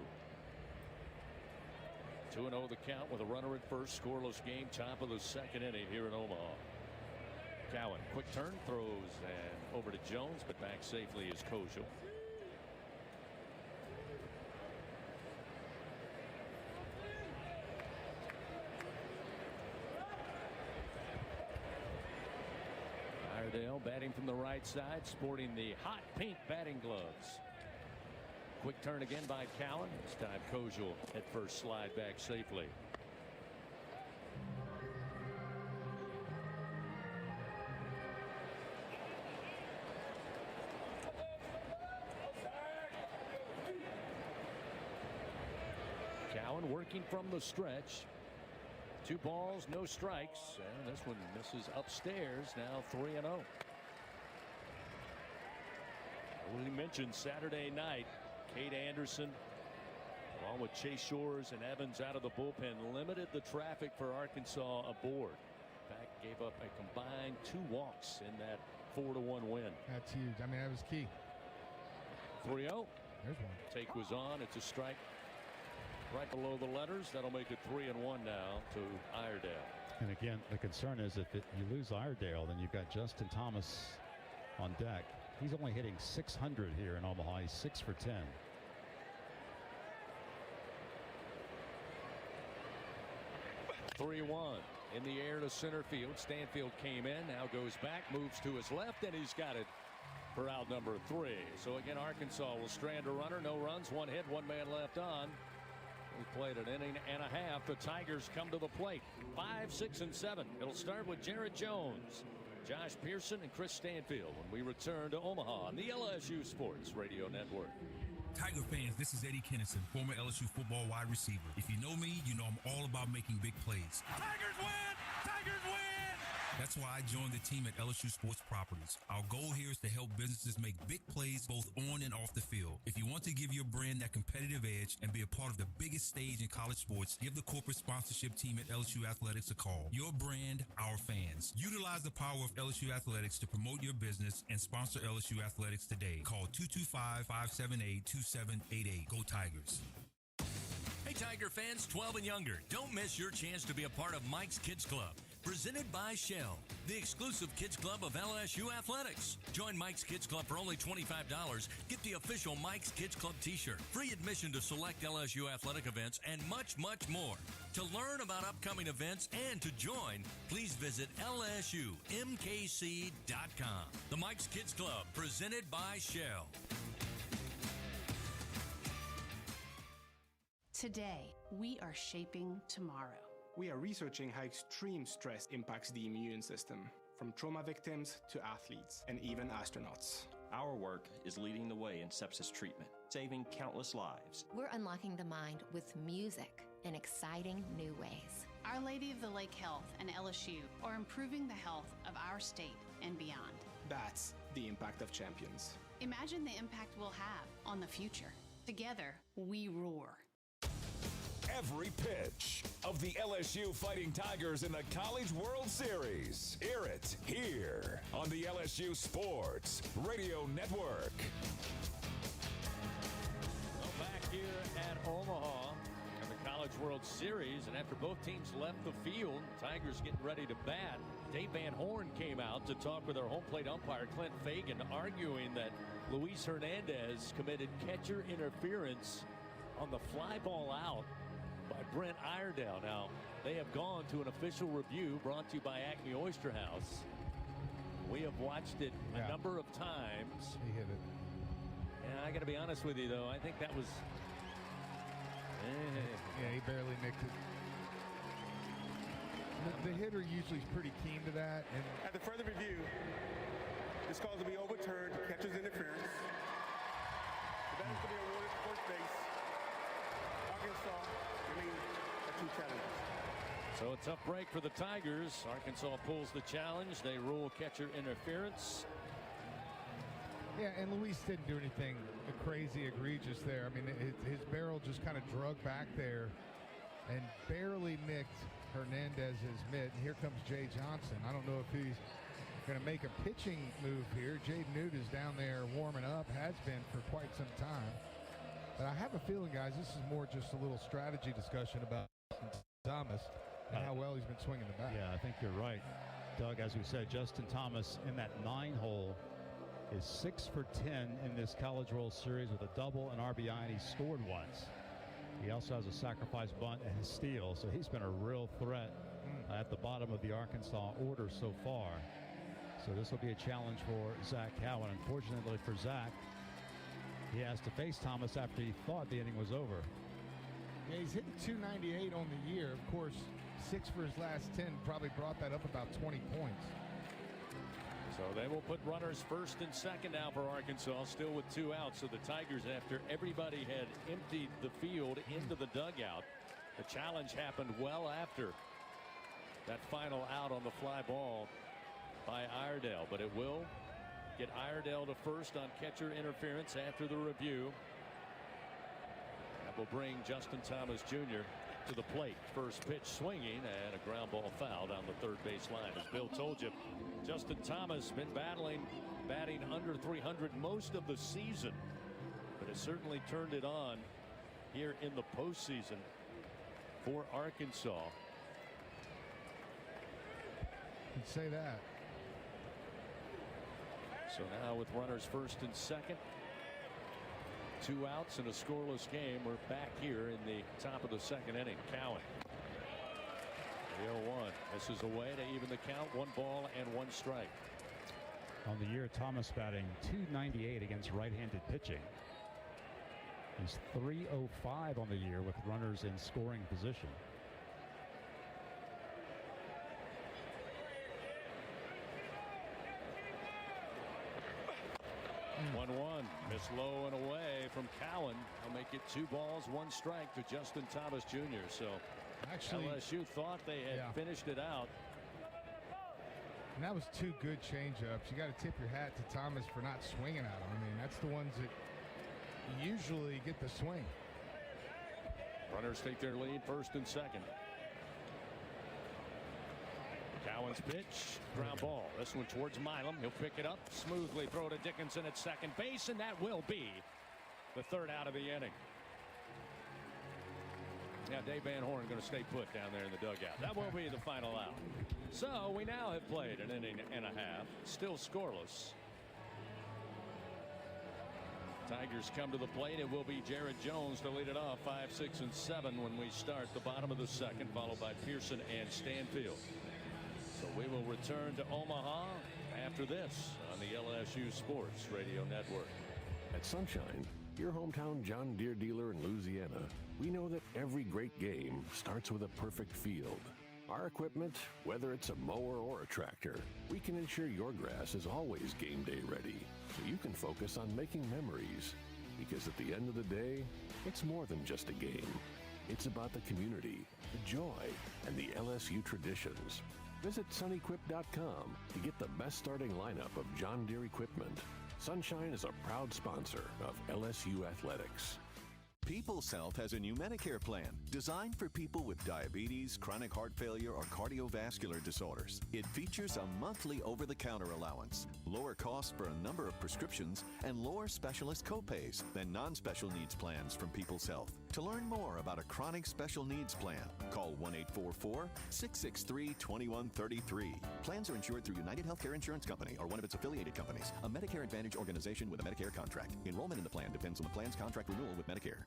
2-0 the count with a runner at first. Scoreless game, top of the 2nd inning here in Omaha. Cowan, quick turn, throws and over to Jones, but back safely is Kojal. Iredale batting from the right side, sporting the hot pink batting gloves. Quick turn again by Cowan. This time Kojal at first, slide back safely. Cowan working from the stretch. 2 balls, no strikes, and this one misses upstairs. Now 3-0. We mentioned Saturday night, Kate Anderson, along with Chase Shores and Evans out of the bullpen, limited the traffic for Arkansas aboard. In fact, gave up a combined 2 walks in that 4-1 win. That's huge. I mean, that was key. 3-0. There's one. Take was on. It's a strike right below the letters. That'll make it 3-1 now to Iredale. And again, the concern is if you lose Iredale, then you've got Justin Thomas on deck. He's only hitting .600 here in Omaha. He's 6 for 10. In the air to center field. Stanfield came in, now goes back, moves to his left, and he's got it for out number 3. So again, Arkansas will strand a runner. No runs, 1 hit, 1 man left on. We played an inning and a half. The Tigers come to the plate. 5, 6, and 7. It'll start with Jared Jones, Josh Pearson, and Chris Stanfield when we return to Omaha on the LSU Sports Radio Network. Tiger fans, this is Eddie Kennison, former LSU football wide receiver. If you know me, you know I'm all about making big plays. Tigers win! Tigers win! That's why I joined the team at LSU Sports Properties. Our goal here is to help businesses make big plays both on and off the field. If you want to give your brand that competitive edge and be a part of the biggest stage in college sports, give the corporate sponsorship team at LSU Athletics a call. Your brand, our fans. Utilize the power of LSU Athletics to promote your business and sponsor LSU Athletics today. Call 225-578-2788. Go Tigers. Hey Tiger fans 12 and younger, don't miss your chance to be a part of Mike's Kids Club. Presented by Shell, the exclusive kids club of LSU Athletics. Join Mike's Kids Club for only $25. Get the official Mike's Kids Club t-shirt, free admission to select LSU athletic events, and much, much more. To learn about upcoming events and to join, please visit LSUMKC.com. The Mike's Kids Club, presented by Shell. Today, we are shaping tomorrow. We are researching how extreme stress impacts the immune system, from trauma victims to athletes and even astronauts. Our work is leading the way in sepsis treatment, saving countless lives. We're unlocking the mind with music in exciting new ways. Our Lady of the Lake Health and LSU are improving the health of our state and beyond. That's the impact of champions. Imagine the impact we'll have on the future. Together, we roar. Every pitch of the LSU Fighting Tigers in the College World Series. Hear it here on the LSU Sports Radio Network. Well, back here at Omaha in the College World Series, and after both teams left the field, Tigers getting ready to bat. Dave Van Horn came out to talk with our home plate umpire, Clint Fagan, arguing that Luis Hernandez committed catcher interference on the fly ball out by Brent Iredale. Now, they have gone to an official review brought to you by Acme Oyster House. We have watched it a number of times. He hit it. And I got to be honest with you, though. I think that was... Yeah, he barely nicked it. The hitter usually is pretty keen to that. And at the further review, this call will be overturned. Catcher's interference. The bat is to be awarded to first base. Arkansas remains at 2 challenges. So a tough break for the Tigers. Arkansas pulls the challenge. They rule catcher interference. Yeah, and Luis didn't do anything crazy, egregious there. I mean, his barrel just kind of drug back there and barely nicked Hernandez's mitt. And here comes Jay Johnson. I don't know if he's going to make a pitching move here. Jade Newt is down there warming up, has been for quite some time. But I have a feeling, guys, this is more just a little strategy discussion about Thomas and how well he's been swinging the bat. Yeah, I think you're right. Doug, as we said, Justin Thomas in that 9-hole is 6 for 10 in this College World Series with a double, an RBI, and he scored once. He also has a sacrifice bunt and a steal, so he's been a real threat at the bottom of the Arkansas order so far. So this will be a challenge for Zach Cowan. Unfortunately for Zach, he has to face Thomas after he thought the inning was over. Yeah, he's hitting 298 on the year. Of course, 6 for his last 10 probably brought that up about 20 points. So they will put runners first and second now for Arkansas, still with 2 outs. So the Tigers, after everybody had emptied the field into the dugout, the challenge happened well after that final out on the fly ball by Iredale. But it will get Iredale to first on catcher interference after the review. That will bring Justin Thomas Jr. to the plate. First pitch swinging and a ground ball foul down the third base line. As Bill told you, Justin Thomas been batting under 300 most of the season, but has certainly turned it on here in the postseason for Arkansas. You'd say that. So now with runners first and second, 2 outs and a scoreless game, we're back here in the top of the second inning. Cowan. The 0-1. This is a way to even the count. 1 ball and 1 strike. On the year, Thomas batting .298 against right-handed pitching. He's .305 on the year with runners in scoring position. One miss low and away from Cowan. I'll make it 2 balls, 1 strike to Justin Thomas Jr. So actually, LSU thought they had finished it out. And that was 2 good changeups. You got to tip your hat to Thomas for not swinging at them. I mean, that's the ones that usually get the swing. Runners take their lead first and second. Cowan's pitch, ground ball. This one towards Milam. He'll pick it up, smoothly throw to Dickinson at second base, and that will be the 3rd out of the inning. Now Dave Van Horn going to stay put down there in the dugout. That will be the final out. So we now have played an inning and a half, still scoreless. Tigers come to the plate. It will be Jared Jones to lead it off, 5, 6, and 7 when we start the bottom of the second, followed by Pearson and Stanfield. So we will return to Omaha after this on the LSU Sports Radio Network. At Sunshine, your hometown John Deere dealer in Louisiana, we know that every great game starts with a perfect field. Our equipment, whether it's a mower or a tractor, we can ensure your grass is always game day ready, so you can focus on making memories. Because at the end of the day, it's more than just a game. It's about the community, the joy, and the LSU traditions. Visit sunequip.com to get the best starting lineup of John Deere equipment. Sunshine is a proud sponsor of LSU Athletics. People's Health has a new Medicare plan designed for people with diabetes, chronic heart failure, or cardiovascular disorders. It features a monthly over-the-counter allowance, lower costs for a number of prescriptions, and lower specialist copays than non-special needs plans from People's Health. To learn more about a chronic special needs plan, call 1-844-663-2133. Plans are insured through United Healthcare Insurance Company or one of its affiliated companies, a Medicare Advantage organization with a Medicare contract. Enrollment in the plan depends on the plan's contract renewal with Medicare.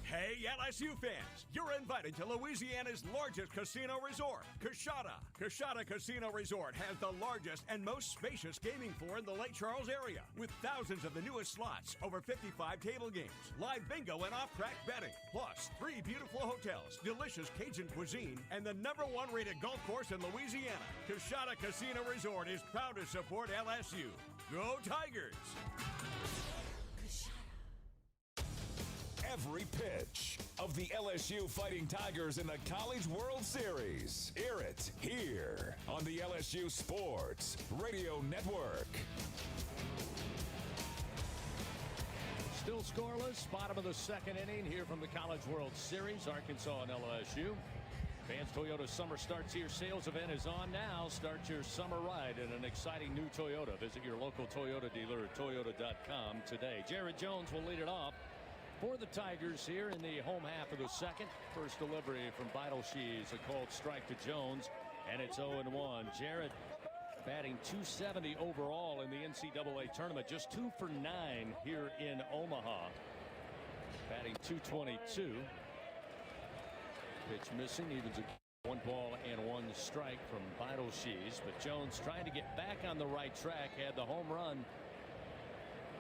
Hey, LSU fans, you're invited to Louisiana's largest casino resort, Coshada. Coshada Casino Resort has the largest and most spacious gaming floor in the Lake Charles area, with thousands of the newest slots, over 55 table games, live bingo and off-track betting, plus 3 beautiful hotels, delicious Cajun cuisine, and the #1 rated golf course in Louisiana. Coshada Casino Resort is proud to support LSU. Go Tigers! Every pitch of the LSU Fighting Tigers in the College World Series. Hear it here on the LSU Sports Radio Network. Still scoreless, bottom of the second inning here from the College World Series, Arkansas and LSU. Vance Toyota Summer Starts Here sales event is on now. Start your summer ride in an exciting new Toyota. Visit your local Toyota dealer at Toyota.com today. Jared Jones will lead it off for the Tigers here in the home half of the second. First delivery from Beidel. She's a called strike to Jones. And it's 0-1. Jarrett batting .270 overall in the NCAA tournament. Just 2 for 9 here in Omaha. Batting .222. Pitch missing. Evens a 1 ball and 1 strike from Beidelshees. But Jones trying to get back on the right track. Had the home run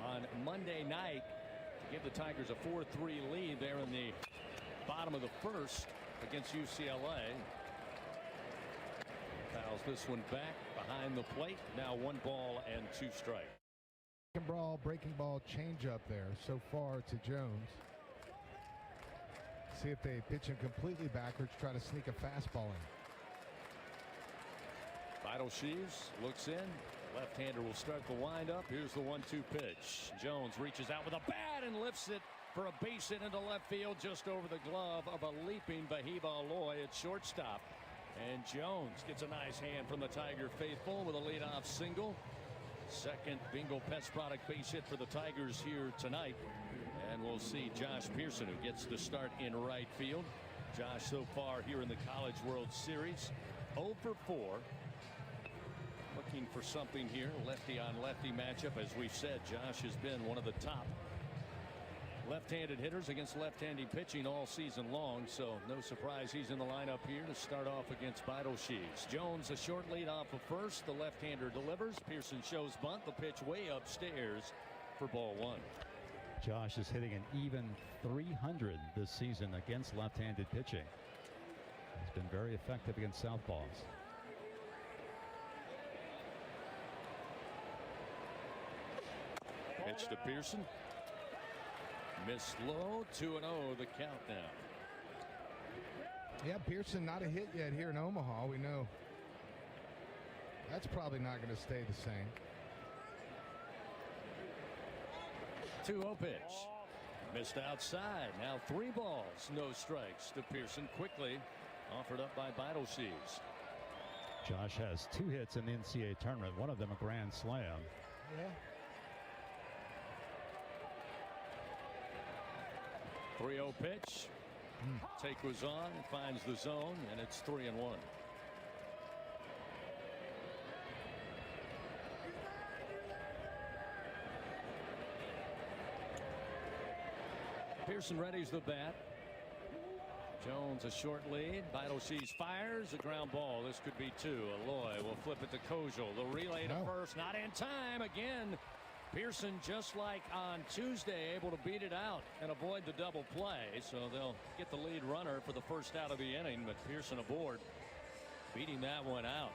on Monday night to give the Tigers a 4-3 lead there in the bottom of the first against UCLA. Fouls this one back behind the plate. Now 1 ball and 2 strikes. Breaking ball changeup there so far to Jones. See if they pitch him completely backwards, try to sneak a fastball in. Beidelshees looks in. Left-hander will start the windup. Here's the 1-2 pitch. Jones reaches out with a bat and lifts it for a base hit into left field, just over the glove of a leaping Bahiba Aloy at shortstop. And Jones gets a nice hand from the Tiger faithful with a leadoff single. Second Bingo Pest Product base hit for the Tigers here tonight. And we'll see Josh Pearson, who gets the start in right field. Josh so far here in the College World Series, 0 for 4. Looking for something here. Lefty on lefty matchup. As we've said, Josh has been one of the top left-handed hitters against left-handed pitching all season long, so no surprise he's in the lineup here to start off against Beidelshees. Jones a short lead off of first. The left-hander delivers. Pearson shows bunt. The pitch way upstairs for ball 1. Josh is hitting an even .300 this season against left-handed pitching. He's been very effective against southpaws. Pitch to Pearson. Missed low. 2-0 the count now. Yeah, Pearson not a hit yet here in Omaha. We know that's probably not going to stay the same. 2-0 pitch. Missed outside. Now 3 balls, no strikes to Pearson. Quickly offered up by Beidelshees. Josh has 2 hits in the NCAA tournament. One of them a grand slam. Yeah. 3-0 pitch. Take was on, finds the zone, and it's 3-1. Pearson readies the bat. Jones a short lead. Beidelshees fires a ground ball. This could be 2. Aloy will flip it to Kojal. The relay to first, not in time again. Pearson, just like on Tuesday, able to beat it out and avoid the double play. So they'll get the lead runner for the first out of the inning, but Pearson aboard, beating that one out.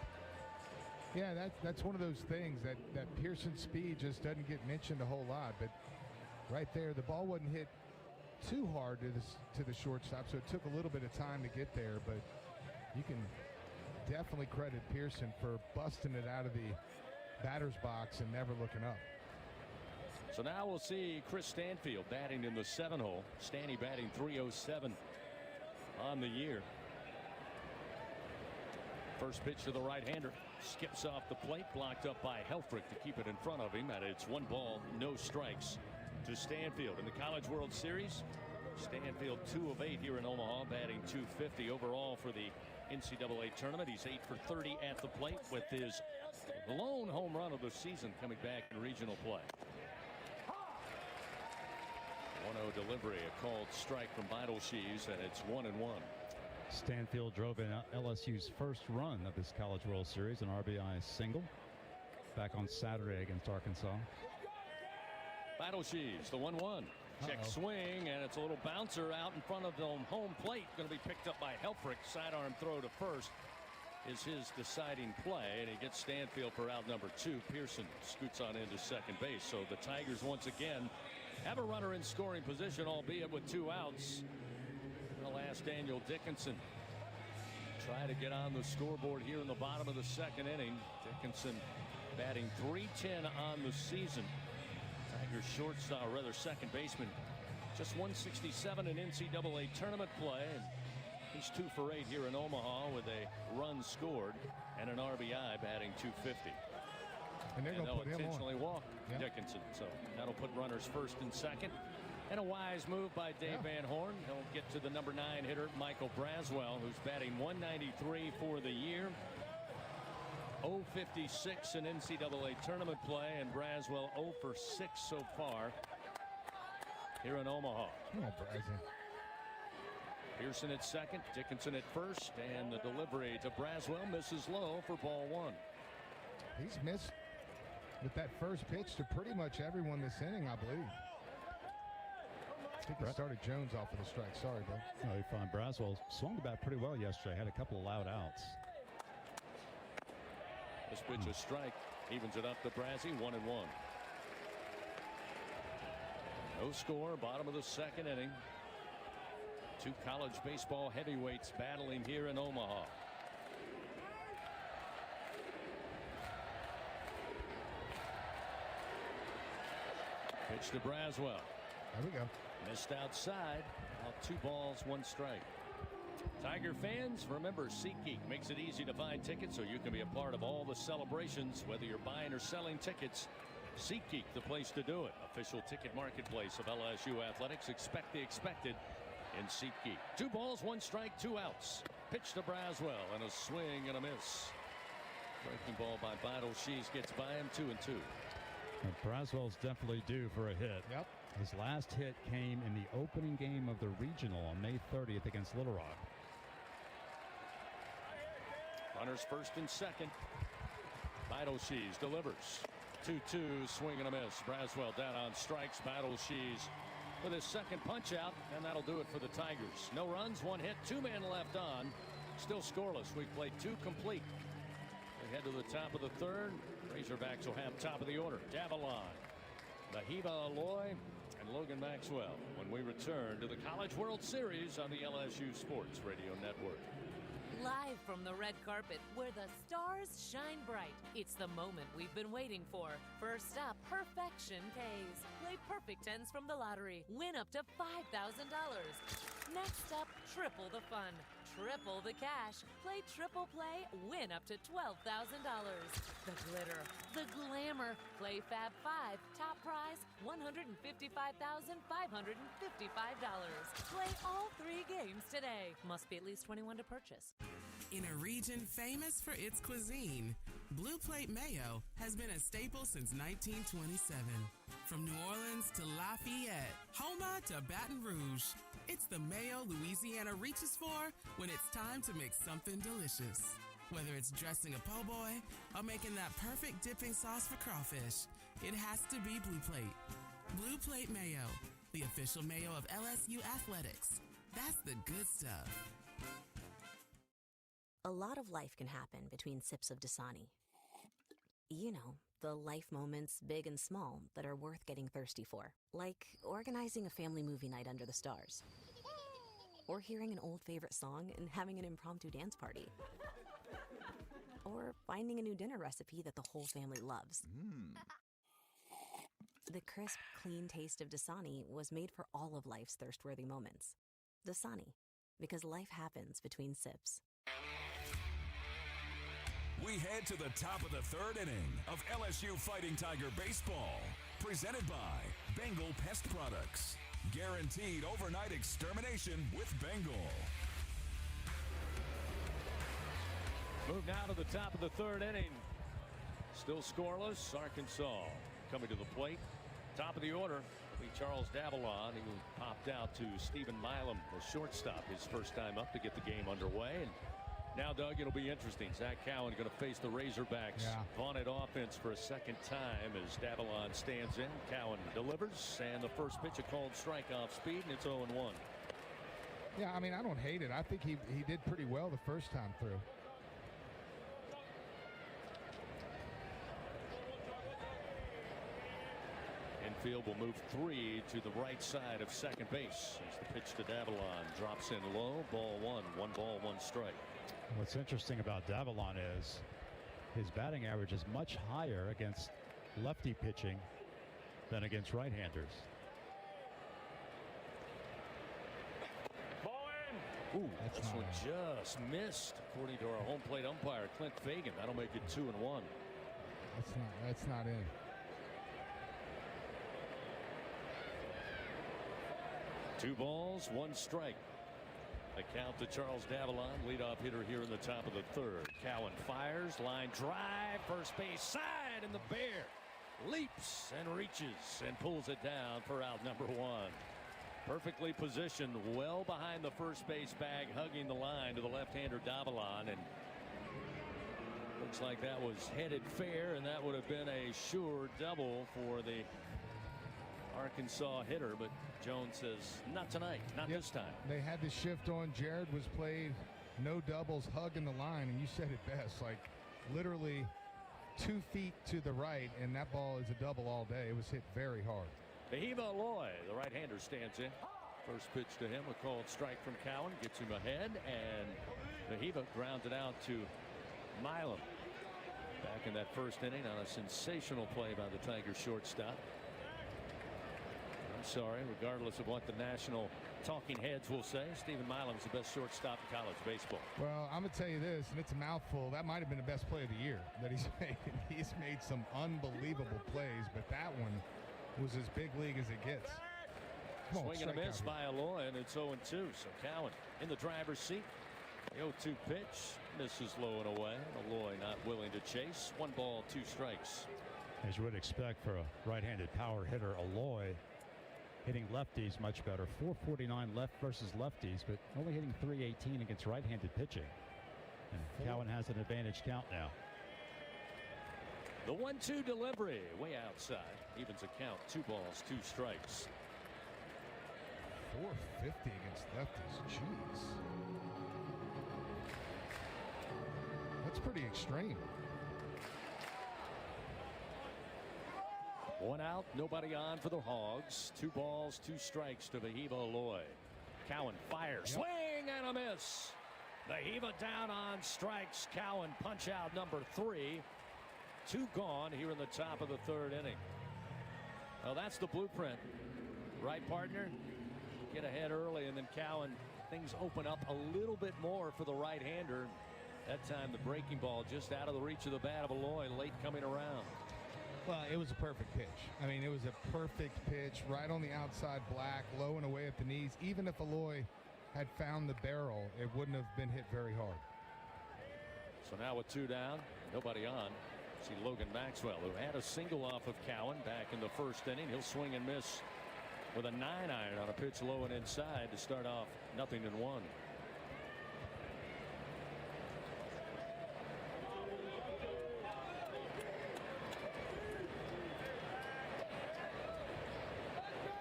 Yeah, that's one of those things that Pearson's speed just doesn't get mentioned a whole lot. But right there, the ball wasn't hit too hard to the shortstop, so it took a little bit of time to get there. But you can definitely credit Pearson for busting it out of the batter's box and never looking up. So now we'll see Chris Stanfield batting in the 7 hole. Stanny batting .307 on the year. First pitch to the right-hander. Skips off the plate, blocked up by Helfrich to keep it in front of him. And it's 1 ball, no strikes to Stanfield. In the College World Series, Stanfield 2 of 8 here in Omaha, batting .250 overall for the NCAA tournament. He's 8 for 30 at the plate with his lone home run of the season coming back in regional play. 1-0 delivery, a called strike from Beidelshees, and it's 1-1. Stanfield drove in LSU's first run of this College World Series, an RBI single back on Saturday against Arkansas. Beidelshees, the 1-1. Check swing, and it's a little bouncer out in front of the home plate. Going to be picked up by Helfrich. Sidearm throw to first is his deciding play, and he gets Stanfield for out number 2. Pearson scoots on into second base. So the Tigers once again have a runner in scoring position, albeit with 2 outs. They'll ask Daniel Dickinson try to get on the scoreboard here in the bottom of the 2nd inning. Dickinson batting .310 on the season. Tigers shortstop, or rather second baseman, just 167 in NCAA tournament play. And he's 2 for 8 here in Omaha with a run scored and an RBI, batting .250. And they'll intentionally put him on. walk Dickinson. So that'll put runners first and second. And a wise move by Dave Van Horn. He'll get to the number 9 hitter, Michael Braswell, who's batting 193 for the year. 0-56 in NCAA tournament play, and Braswell 0 for 6 so far here in Omaha. Pearson at second, Dickinson at first, and the delivery to Braswell misses low for ball 1. He's missed with that first pitch to pretty much everyone this inning, I believe. I think he started Jones off with a strike. Sorry, Bill. No, you find Braswell swung the bat pretty well yesterday. Had a couple of loud outs. This pitch a strike, evens it up to Brassy, 1-1. No score, bottom of the second inning. Two college baseball heavyweights battling here in Omaha. Pitch to Braswell. There we go. Missed outside. Out 2 balls, 1 strike. Tiger fans, remember SeatGeek makes it easy to find tickets so you can be a part of all the celebrations, whether you're buying or selling tickets. SeatGeek, the place to do it. Official ticket marketplace of LSU athletics. Expect the expected in SeatGeek. 2 balls, 1 strike, 2 outs. Pitch to Braswell and a swing and a miss. Breaking ball by Vital Shees gets by him, 2-2. And Braswell's definitely due for a hit. Yep. His last hit came in the opening game of the regional on May 30th against Little Rock. Runners first and second. Vital Shees delivers. 2-2, swing and a miss. Braswell down on strikes. Vital Shees with his second punch out, and that'll do it for the Tigers. No runs, 1 hit, 2 men left on. Still scoreless. We've played 2 complete. We head to the top of the third. Razorbacks will have top of the order. Davalon, Mahiva Aloy, and Logan Maxwell when we return to the College World Series on the LSU Sports Radio Network. Live from the red carpet where the stars shine bright. It's the moment we've been waiting for. First up, Perfection Pays. Play perfect tens from the lottery. Win up to $5,000. Next up, triple the fun. Triple the cash. Play triple play. Win up to $12,000. The glitter. The glamour. Play Fab 5. Top prize, $155,555. Play all 3 games today. Must be at least 21 to purchase. In a region famous for its cuisine, Blue Plate Mayo has been a staple since 1927. From New Orleans to Lafayette, Houma to Baton Rouge, it's the mayo Louisiana reaches for when it's time to make something delicious. Whether it's dressing a po' boy or making that perfect dipping sauce for crawfish, it has to be Blue Plate. Blue Plate Mayo, the official mayo of LSU athletics. That's the good stuff. A lot of life can happen between sips of Dasani. You know, the life moments, big and small, that are worth getting thirsty for. Like organizing a family movie night under the stars. Or hearing an old favorite song and having an impromptu dance party. Or finding a new dinner recipe that the whole family loves. The crisp, clean taste of Dasani was made for all of life's thirst-worthy moments. Dasani, because life happens between sips. We head to the top of the third inning of LSU Fighting Tiger Baseball. Presented by Bengal Pest Products. Guaranteed overnight extermination with Bengal. Move now to the top of the third inning. Still scoreless. Arkansas coming to the plate. Top of the order will be Charles Davalon, who popped out to Stephen Milam, the shortstop, his first time up to get the game underway. And now, Doug, it'll be interesting. Zach Cowan going to face the Razorbacks' vaunted offense for a second time as Davalon stands in. Cowan delivers, and the first pitch a called strike off speed, and it's 0-1. Yeah, I mean, I don't hate it. I think he did pretty well the first time through. Infield will move 3 to the right side of second base as the pitch to Davalon drops in low. Ball 1. 1 ball, 1 strike. What's interesting about Davalon is his batting average is much higher against lefty pitching than against right-handers. Ooh, this one just missed, according to our home plate umpire, Clint Fagan. That'll make it 2-1. That's not in. 2 balls, 1 strike. The count to Charles Davalon, leadoff hitter here in the top of the 3rd. Cowan fires, line drive, first base side, and the Bear leaps and reaches and pulls it down for out number 1. Perfectly positioned, well behind the first base bag, hugging the line to the left-hander Davalon, and looks like that was headed fair, and that would have been a sure double for the Arkansas hitter, but Jones says not tonight, not this time. They had the shift on. Jared was played, no doubles, hugging the line, and you said it best, like literally 2 feet to the right, and that ball is a double all day. It was hit very hard. Behiva Aloy, the right-hander, stands in. First pitch to him, a called strike from Cowan, gets him ahead, and Behiva grounds it out to Milam. Back in that first inning on a sensational play by the Tigers shortstop. I'm sorry, regardless of what the national talking heads will say, Stephen Milam's the best shortstop in college baseball. Well, I'm going to tell you this, and it's a mouthful. That might have been the best play of the year that he's made. He's made some unbelievable plays, but that one was as big league as it gets. Swing and a miss by Aloy, and it's 0-2. So Cowan in the driver's seat. The 0-2 pitch misses low and away. Aloy not willing to chase. 1 ball, 2 strikes. As you would expect for a right-handed power hitter, Aloy hitting lefties much better. 449 left versus lefties, but only hitting 318 against right-handed pitching. And Cowan has an advantage count now. The 1-2 delivery way outside. Evens a count. 2 balls, 2 strikes. 450 against lefties. Jeez. That's pretty extreme. 1 out, nobody on for the Hogs. 2 balls, 2 strikes to Behiva Aloy. Cowan fires. Swing and a miss. Behiva down on strikes. Cowan punch out number 3. 2 gone here in the top of the 3rd inning. Well, that's the blueprint. Right, partner? Get ahead early, and then Cowan, things open up a little bit more for the right-hander. That time the breaking ball just out of the reach of the bat of Aloy, late coming around. Well, it was a perfect pitch. I mean, it was a perfect pitch right on the outside black, low and away at the knees. Even if Aloy had found the barrel, it wouldn't have been hit very hard. So now with 2 down, nobody on. See Logan Maxwell, who had a single off of Cowan back in the first inning. He'll swing and miss with a 9-iron on a pitch low and inside to start off 0-1.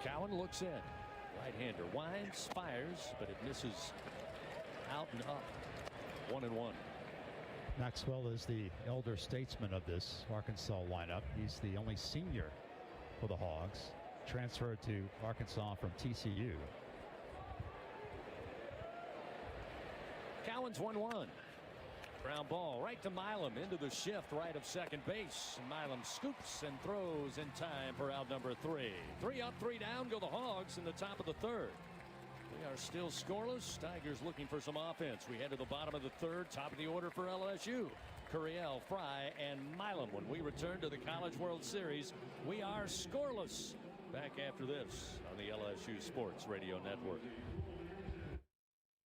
Cowan looks in. Right-hander winds, fires, but it misses out and up. 1-1. Maxwell is the elder statesman of this Arkansas lineup. He's the only senior for the Hogs. Transferred to Arkansas from TCU. Cowan's 1-1. Ground ball right to Milam into the shift right of second base. Milam scoops and throws in time for out number 3. 3 up, 3 down go the Hogs in the top of the 3rd. We are still scoreless. Tigers looking for some offense. We head to the bottom of the 3rd, top of the order for LSU. Curiel, Fry, and Milam. When we return to the College World Series, we are scoreless. Back after this on the LSU Sports Radio Network.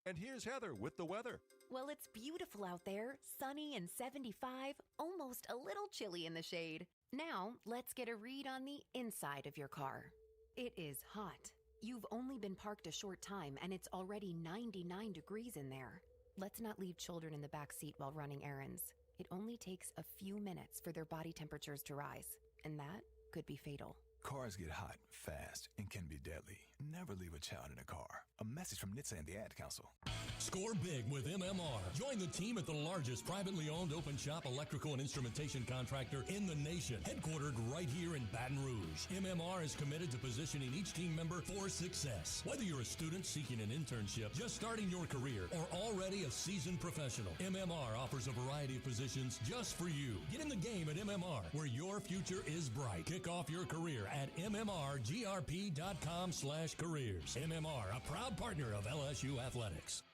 And here's Heather with the weather. Well, it's beautiful out there, sunny and 75, almost a little chilly in the shade. Now, let's get a read on the inside of your car. It is hot. You've only been parked a short time and it's already 99 degrees in there. Let's not leave children in the back seat while running errands. It only takes a few minutes for their body temperatures to rise, and that could be fatal. Cars get hot, fast, and can be deadly. Never leave a child in a car. A message from NHTSA and the Ad Council. Score big with MMR. Join the team at the largest privately owned open shop electrical and instrumentation contractor in the nation, headquartered right here in Baton Rouge. MMR is committed to positioning each team member for success. Whether you're a student seeking an internship, just starting your career, or already a seasoned professional, MMR offers a variety of positions just for you. Get in the game at MMR, where your future is bright. Kick off your career at mmrgrp.com/careers. MMR, a proud partner of LSU Athletics.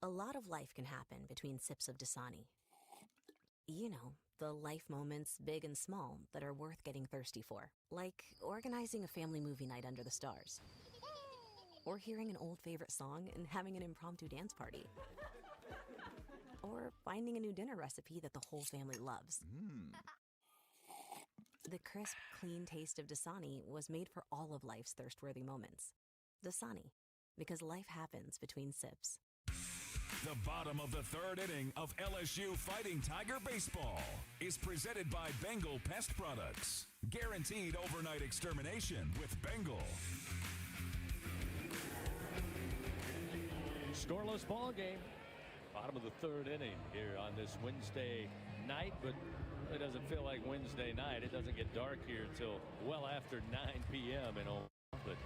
A lot of life can happen between sips of Dasani. You know, the life moments, big and small, that are worth getting thirsty for. Like organizing a family movie night under the stars. or hearing an old favorite song and having an impromptu dance party, or finding a new dinner recipe that the whole family loves. The crisp, clean taste of Dasani was made for all of life's thirst-worthy moments. Dasani, because life happens between sips. The bottom of the third inning of LSU Fighting Tiger Baseball is presented by Bengal Pest Products. Guaranteed overnight extermination with Bengal. Scoreless ball game. Bottom of the third inning here on this Wednesday night, but it doesn't feel like Wednesday night. It doesn't get dark here until well after 9 p.m. in Omaha, but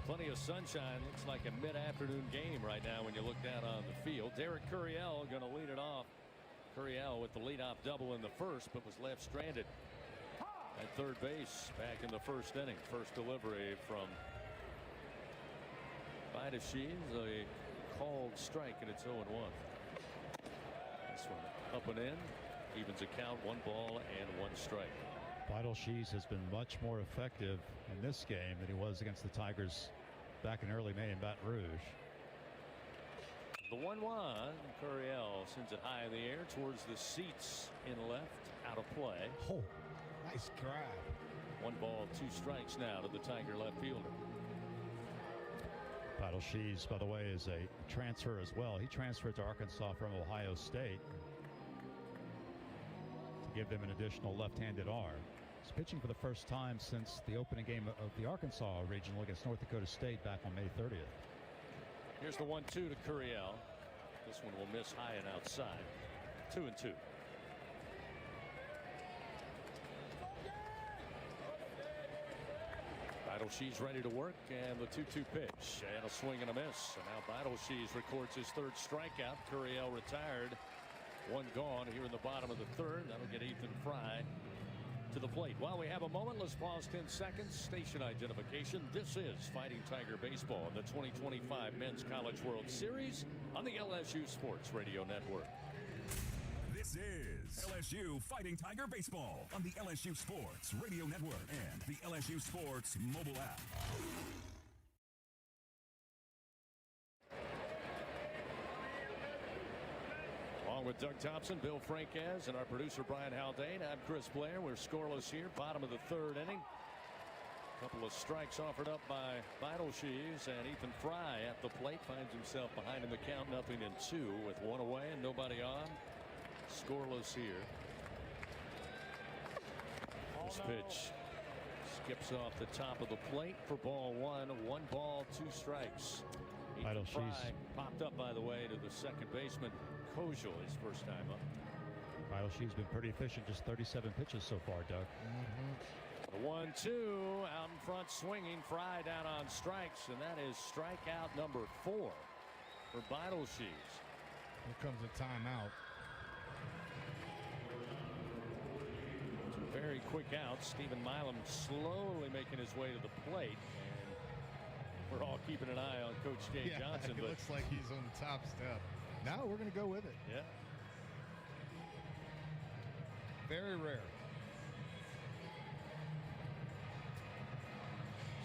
plenty of sunshine. Looks like a mid-afternoon game right now when you look down on the field. Derek Curiel going to lead it off. Curiel with the leadoff double in the first, but was left stranded at third base back in the first inning. First delivery from Bidashees, a called strike, and it's 0-1. This one up and in. Evens a count, 1 ball and 1 strike. Bidashees has been much more effective in this game than he was against the Tigers back in early May in Baton Rouge. The 1-1. Curiel sends it high in the air towards the seats in left, out of play. Oh, nice grab. 1 ball, 2 strikes now to the Tiger left fielder. Bidashees, by the way, is a transfer as well. He transferred to Arkansas from Ohio State to give them an additional left-handed arm. He's pitching for the first time since the opening game of the Arkansas Regional against North Dakota State back on May 30th. Here's the 1-2 to Curiel. This one will miss high and outside. 2-2. Bidashees ready to work, and the 2-2 pitch, and a swing and a miss. And now Bidashees records his third strikeout. Curiel retired. 1 gone here in the bottom of the third. That'll get Ethan Fry to the plate. While we have a moment, let's pause 10 seconds. Station identification. This is Fighting Tiger Baseball in the 2025 Men's College World Series on the LSU Sports Radio Network. This is LSU Fighting Tiger Baseball on the LSU Sports Radio Network and the LSU Sports mobile app. Along with Doug Thompson, Bill Franquez, and our producer Brian Haldane, I'm Chris Blair. We're scoreless here, bottom of the third inning. A couple of strikes offered up by Bidashees, and Ethan Fry at the plate finds himself behind in the count, 0-2 with 1 away and nobody on. Scoreless here. This pitch skips off the top of the plate for ball 1. 1 ball, 2 strikes. Ethan Fry popped up, by the way, to the second baseman, Kojal, his first time up. Bidashees been pretty efficient, just 37 pitches so far, Doug. The 1-2 out in front swinging. Fry down on strikes, and that is strikeout number 4 for Bidashees. Here comes a timeout. Very quick out. Stephen Milam slowly making his way to the plate. And we're all keeping an eye on Coach Jay Johnson. It looks like he's on the top step. Now we're going to go with it. Yeah. Very rare.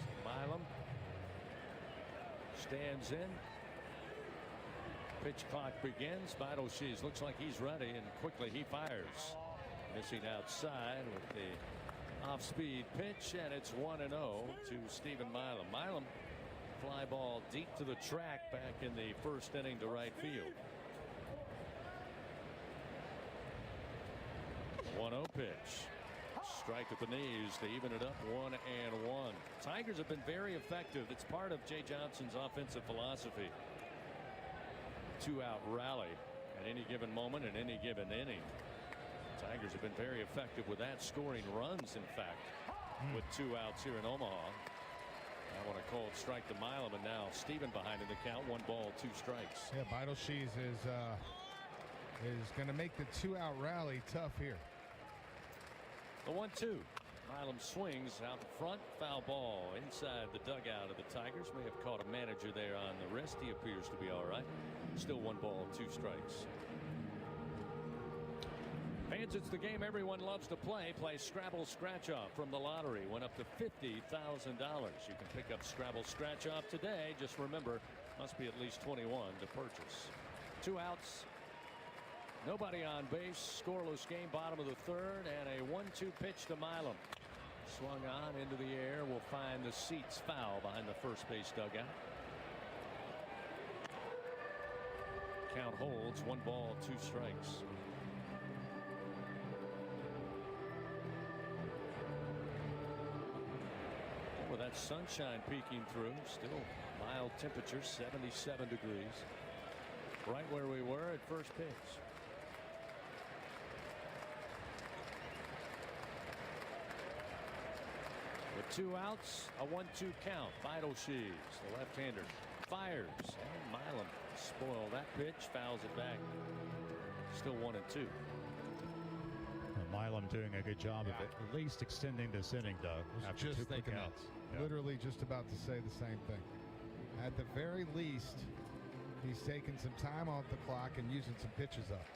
So Milam stands in. Pitch clock begins. Bidashees looks like he's ready, and quickly he fires. Missing outside with the off-speed pitch, and it's 1-0 to Stephen Milam. Milam, fly ball deep to the track back in the first inning to right field. 1-0 pitch. Strike at the knees to even it up 1-1. Tigers have been very effective. It's part of Jay Johnson's offensive philosophy. 2-out rally at any given moment in any given inning. Tigers have been very effective with that, scoring runs, in fact, with 2 outs here in Omaha. I want to call it strike to Milam, and now Stephen behind in the count. 1 ball, 2 strikes. Yeah, Bidashees is going to make the 2-out rally tough here. The 1-2. Milam swings out in front. Foul ball inside the dugout of the Tigers. May have caught a manager there on the wrist. He appears to be all right. Still 1 ball, 2 strikes. Fans, it's the game everyone loves to play. Play Scrabble Scratch Off from the lottery. Went up to $50,000. You can pick up Scrabble Scratch Off today. Just remember, must be at least 21 to purchase. 2 outs. Nobody on base. Scoreless game, bottom of the third, and a 1-2 pitch to Milam. Swung on into the air. Will find the seats foul behind the first base dugout. Count holds. 1 ball, 2 strikes. With that sunshine peeking through, still mild temperature, 77 degrees. Right where we were at first pitch. With 2 outs, a 1-2 count. Vital Sheaves, the left-hander, fires, and Milam spoiled that pitch, fouls it back. Still 1-2. Milam doing a good job of it, at least extending this inning, Doug. After Just 2 quick thinking outs. Literally just about to say the same thing. At the very least, he's taking some time off the clock and using some pitches up.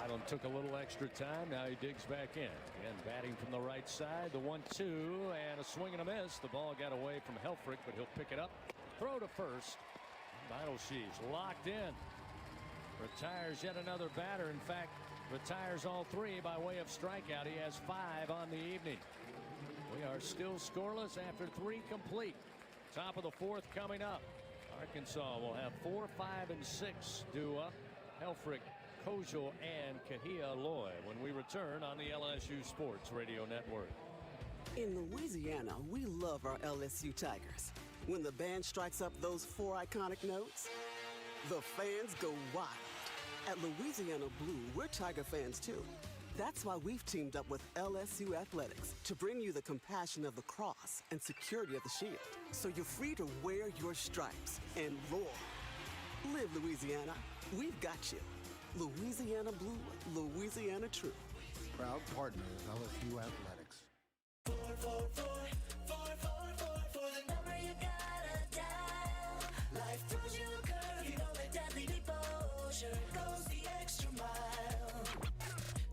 Milam took a little extra time. Now he digs back in. Again, batting from the right side. The 1-2 and a swing and a miss. The ball got away from Helfrich, but he'll pick it up. Throw to first. Vital Sheaves locked in. Retires yet another batter. In fact, retires all 3 by way of strikeout. He has 5 on the evening. We are still scoreless after 3 complete. Top of the 4th coming up. Arkansas will have 4, 5, and 6 due up. Helfrich, Kojal, and Kahia Loy when we return on the LSU Sports Radio Network. In Louisiana, we love our LSU Tigers. When the band strikes up those 4 iconic notes, the fans go wild. At Louisiana Blue, we're Tiger fans too. That's why we've teamed up with LSU Athletics to bring you the compassion of the cross and security of the shield, so you're free to wear your stripes and roar. Live Louisiana. We've got you. Louisiana Blue, Louisiana True. Proud partner of LSU Athletics. 4, 4, 4, 4, 4, 4, for the number you gotta dial. Life throws you a curve, you know that deadly devotion goes the extra mile.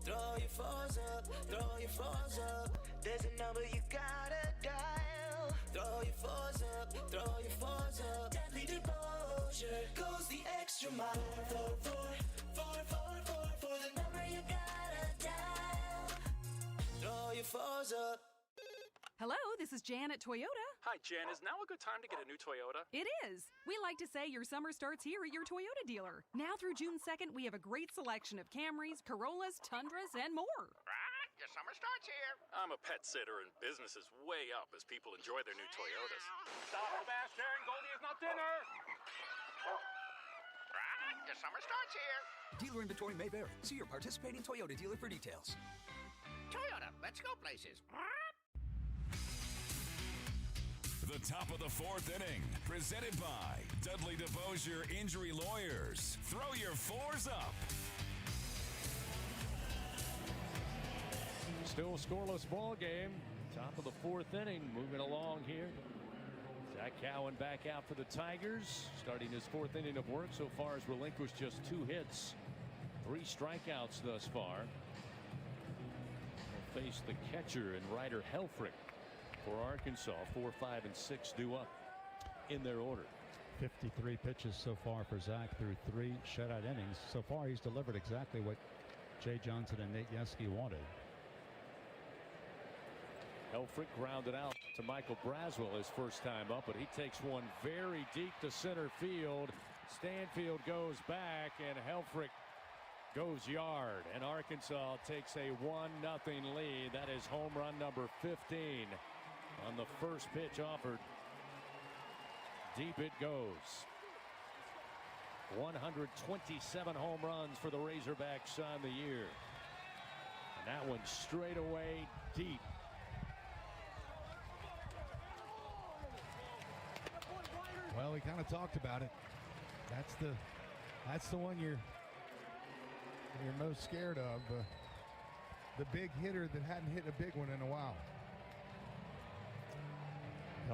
Throw your fours up, throw your fours up. There's a number you gotta dial. Throw your fours up, throw your fours up. Deadly devotion goes the extra mile. 4, 4, 4, 4, 4, for the number you gotta dial. Throw your fours up. Hello, this is Jan at Toyota. Hi, Jan. Is now a good time to get a new Toyota? It is. We like to say your summer starts here at your Toyota dealer. Now through June 2nd, we have a great selection of Camrys, Corollas, Tundras, and more. Right, your summer starts here. I'm a pet sitter, and business is way up as people enjoy their new Toyotas. Stop, Sebastian. Goldie is not dinner. Right, your summer starts here. Dealer inventory may vary. See your participating Toyota dealer for details. Toyota, let's go places. The top of the 4th inning, presented by Dudley DeBosier Injury Lawyers. Throw your 4s up. Still a scoreless ball game. Top of the 4th inning, moving along here. Zach Cowan back out for the Tigers, starting his 4th inning of work. So far has relinquished just 2 hits, 3 strikeouts thus far. Will face the catcher and Ryder Helfrich for Arkansas. 4, 5, and 6 due up in their order. 53 pitches so far for Zach through 3 shutout innings. So far, he's delivered exactly what Jay Johnson and Nate Yeske wanted. Helfrich grounded out to Michael Braswell his first time up, but he takes one very deep to center field. Stanfield goes back, and Helfrich goes yard, and Arkansas takes a 1-0 lead. That is home run number 15 on the first pitch offered. Deep it goes. 127 home runs for the Razorbacks on the year. And that one straight away deep. Well, we kind of talked about it. That's the one you're most scared of. The big hitter that hadn't hit a big one in a while.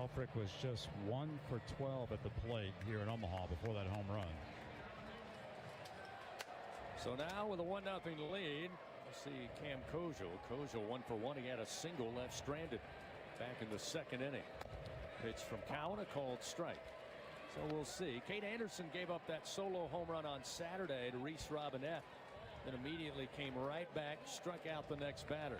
Helfrich was just 1 for 12 at the plate here in Omaha before that home run. So now with a 1-0 lead, we'll see Cam Kojal. Kojal 1 for 1. He had a single left stranded back in the second inning. Pitch from Cowan, a called strike. So we'll see. Kate Anderson gave up that solo home run on Saturday to Reese Robinette, then immediately came right back, struck out the next batter.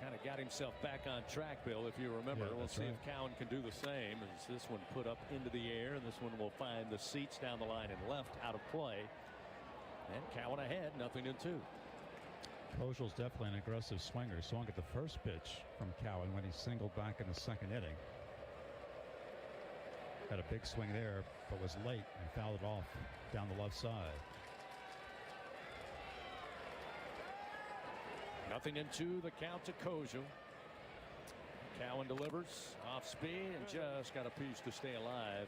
Kind of got himself back on track, Bill, if you remember. Yeah, we'll see right. if Cowan can do the same, as this one put up into the air, and this one will find the seats down the line and left out of play. And Cowan ahead, 0-2. Kojal's definitely an aggressive swinger. Swung at the first pitch from Cowan when he singled back in the second inning. Had a big swing there, but was late and fouled it off down the left side. 0-2, the count to Kojal. Cowan delivers off speed and just got a piece to stay alive.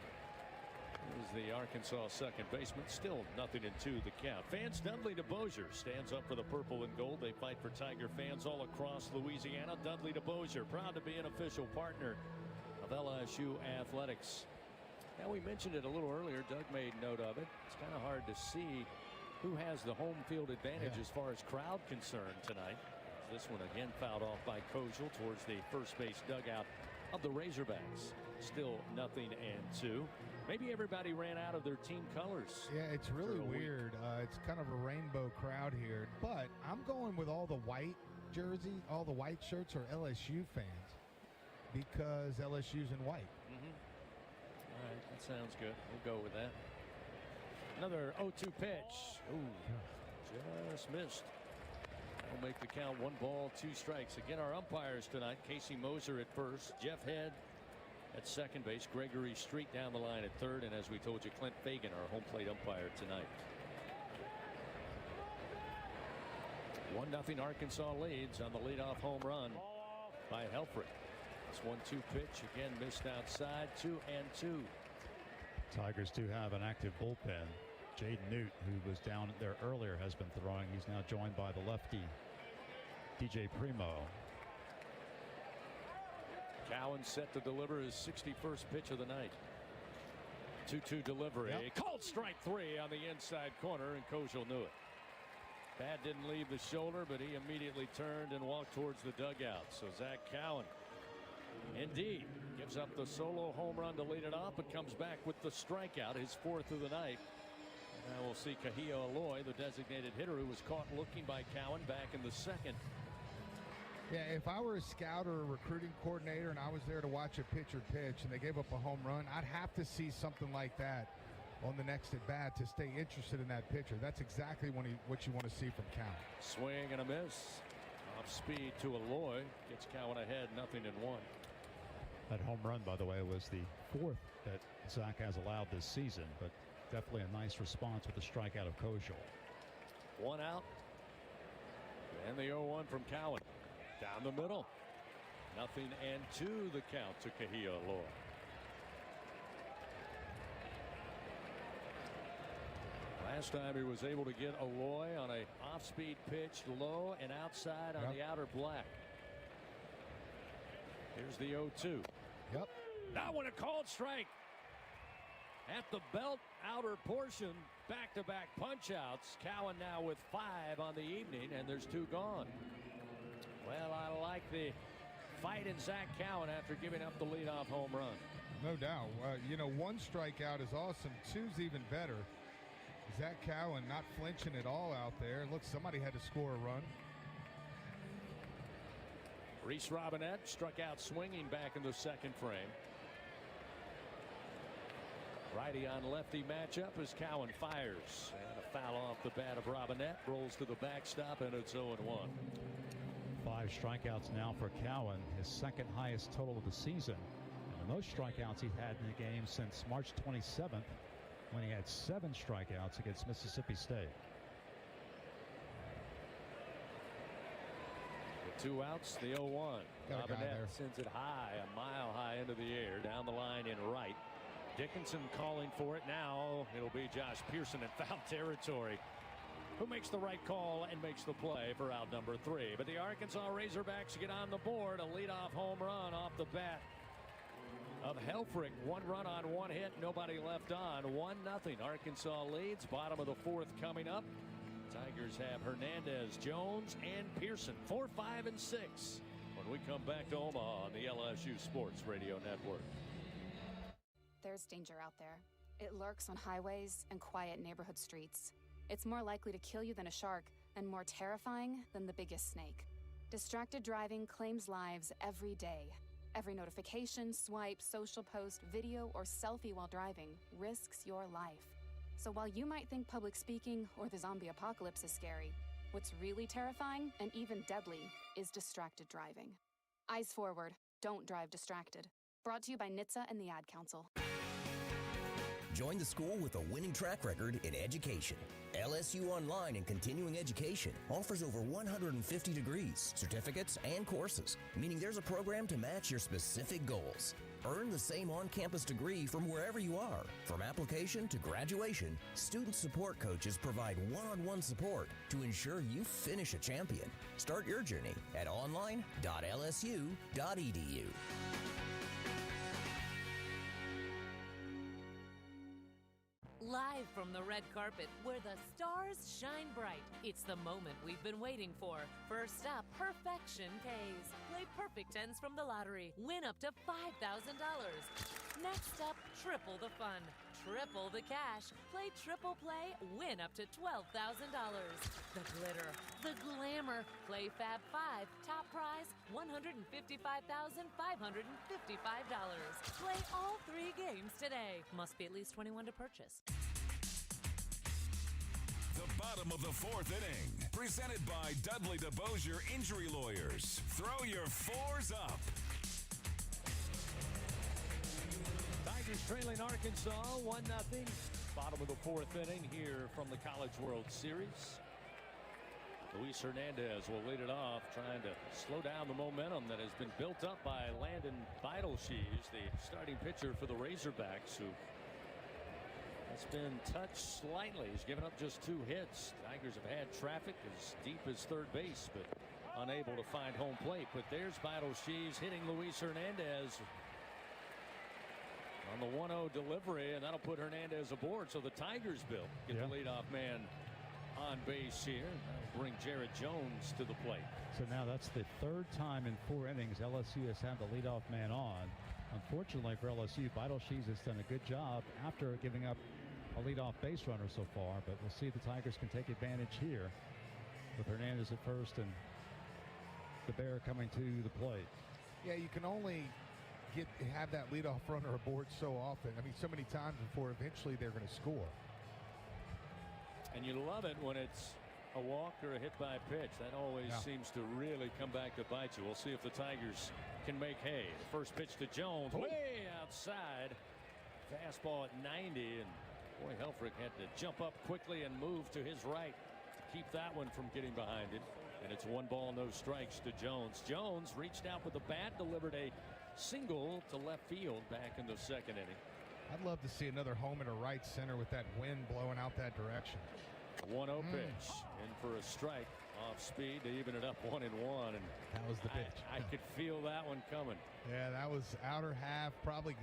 Is the Arkansas second baseman. Still 0-2 the count. Fans Dudley DeBosier stands up for the purple and gold. They fight for Tiger fans all across Louisiana. Dudley DeBosier, proud to be an official partner of LSU athletics. Now, we mentioned it a little earlier. Doug made note of it. It's kind of hard to see who has the home field advantage as far as crowd concerned tonight. This one again fouled off by Kojal towards the first base dugout of the Razorbacks. Still 0-2. Maybe everybody ran out of their team colors. Yeah, it's really weird. It's kind of a rainbow crowd here, but I'm going with all the white jerseys, all the white shirts are LSU fans because LSU's in white. All right, that sounds good. We'll go with that. Another 0-2 pitch. Ooh, just missed. That'll make the count 1 ball, 2 strikes. Again, our umpires tonight, Casey Moser at first, Jeff Head at second base, Gregory Street down the line at third, and as we told you, Clint Fagan, our home plate umpire tonight. 1-0 Arkansas leads on the leadoff home run by Helfrich. This 1-2 pitch again missed outside. 2-2. Tigers do have an active bullpen. Jaden Newt, who was down there earlier, has been throwing. He's now joined by the lefty DJ Primo. Cowan set to deliver his 61st pitch of the night. 2-2 delivery. Called strike 3 on the inside corner, and Kojal knew it. Bat didn't leave the shoulder, but he immediately turned and walked towards the dugout. So Zach Cowan, indeed, gives up the solo home run to lead it off, but comes back with the strikeout, his 4th of the night. Now we'll see Kahia Aloy, the designated hitter, who was caught looking by Cowan back in the second. Yeah, if I were a scout or a recruiting coordinator and I was there to watch a pitcher pitch and they gave up a home run, I'd have to see something like that on the next at bat to stay interested in that pitcher. That's exactly what you want to see from Cowan. Swing and a miss. Off speed to Aloy. Gets Cowan ahead, 0-1. That home run, by the way, was the 4th that Zach has allowed this season, but definitely a nice response with the strikeout of Kojal. 1 out. And the 0-1 from Cowan. Down the middle. 0-2 the count to Kahia Aloy. Last time he was able to get Aloy on a off-speed pitch low and outside on the outer black. Here's the 0-2. Yep. That one a called strike. At the belt outer portion, back-to-back punch-outs. Cowan now with 5 on the evening, and there's 2 gone. Well, I like the fight in Zach Cowan after giving up the leadoff home run. No doubt. 1 strikeout is awesome. 2's even better. Zach Cowan not flinching at all out there. Look, somebody had to score a run. Reese Robinette struck out swinging back in the second frame. Righty on lefty matchup as Cowan fires. And a foul off the bat of Robinette. Rolls to the backstop, and it's 0-1. 5 strikeouts now for Cowan, his 2nd highest total of the season. And the most strikeouts he's had in the game since March 27th, when he had 7 strikeouts against Mississippi State. The 2 outs, the 0-1. Robinette sends it high, a mile high into the air, down the line in right. Dickinson calling for it now. It'll be Josh Pearson in foul territory, who makes the right call and makes the play for out number 3. But the Arkansas Razorbacks get on the board. A leadoff home run off the bat of Helfrich. 1 run on 1 hit, nobody left on. 1-0. Arkansas leads. Bottom of the 4th coming up. Tigers have Hernandez, Jones, and Pearson. 4, 5, and 6. When we come back to Omaha on the LSU Sports Radio Network. There's danger out there. It lurks on highways and quiet neighborhood streets. It's more likely to kill you than a shark, and more terrifying than the biggest snake. Distracted driving claims lives every day. Every notification, swipe, social post, video, or selfie while driving risks your life. So while you might think public speaking or the zombie apocalypse is scary, what's really terrifying and even deadly is distracted driving. Eyes forward, don't drive distracted. Brought to you by NHTSA and the Ad Council. Join the school with a winning track record in education. LSU Online and Continuing Education offers over 150 degrees, certificates, and courses, meaning there's a program to match your specific goals. Earn the same on-campus degree from wherever you are. From application to graduation, student support coaches provide one-on-one support to ensure you finish a champion. Start your journey at online.lsu.edu. Live from the red carpet, where the stars shine bright. It's the moment we've been waiting for. First up, Perfection K's. Play perfect tens from the lottery. Win up to $5,000. Next up, triple the fun. Triple the cash. Play triple play. Win up to $12,000. The glitter. The glamour. Play Fab 5. Top prize, $155,555. Play all 3 games today. Must be at least 21 to purchase. The bottom of the 4th inning. Presented by Dudley DeBosier Injury Lawyers. Throw your 4s up. Tigers trailing Arkansas 1-0. Bottom of the 4th inning here from the College World Series. Luis Hernandez will lead it off, trying to slow down the momentum that has been built up by Landon Vitalshees, the starting pitcher for the Razorbacks, who has been touched slightly. He's given up just 2 hits. Tigers have had traffic as deep as third base, but unable to find home plate. But there's Vitalshees hitting Luis Hernandez on the 1-0 delivery, and that'll put Hernandez aboard. So the Tigers, Bill, get the leadoff man on base here. That'll bring Jared Jones to the plate. So now that's the 3rd time in 4 innings LSU has had the leadoff man on. Unfortunately for LSU, Vitalshees has done a good job after giving up a leadoff base runner so far, but we'll see if the Tigers can take advantage here with Hernandez at first and the Bear coming to the plate. Yeah, you can only have that leadoff runner aboard so often. I mean, so many times before eventually they're going to score. And you love it when it's a walk or a hit by pitch. That always seems to really come back to bite you. We'll see if the Tigers can make hay. The first pitch to Jones, way outside. Fastball at 90, and boy, Helfrich had to jump up quickly and move to his right to keep that one from getting behind it. And it's 1 ball, no strikes to Jones. Jones reached out with the bat, delivered a single to left field back in the 2nd inning. I'd love to see another home and a right center with that wind blowing out that direction. 1-0 pitch, in for a strike, off speed to even it up 1-1, and that was the pitch. I could feel that one coming. Yeah, that was outer half, probably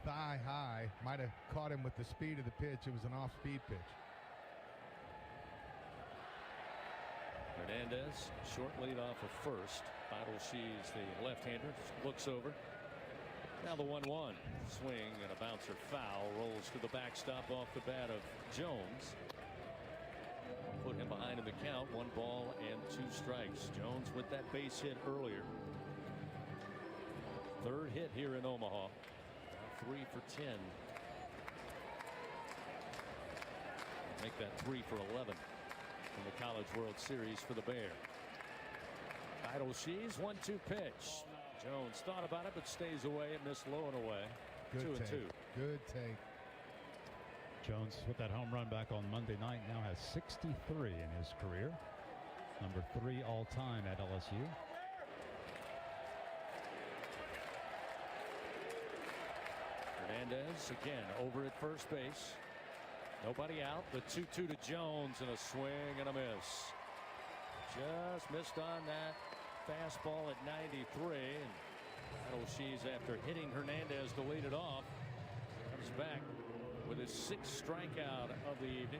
thigh high. Might have caught him with the speed of the pitch. It was an off-speed pitch. Hernandez, short lead off of first. Vitalshees, the left-hander, looks over. Now the 1-1 swing and a bouncer foul rolls to the backstop off the bat of Jones. Put him behind in the count. 1 ball and 2 strikes. Jones with that base hit earlier. 3rd hit here in Omaha. Now 3 for 10. Make that 3 for 11 in the College World Series for the Bear. Vitalshees, 1-2 pitch. Jones thought about it, but stays away. It missed low and away. Good 2-2. Good take. Jones with that home run back on Monday night now has 63 in his career. Number 3 all time at LSU. Hernandez again over at first base. Nobody out. The 2-2 to Jones and a swing and a miss. Just missed on that fastball at 93. And She's, after hitting Hernandez to lead it off, comes back with his 6th strikeout of the evening.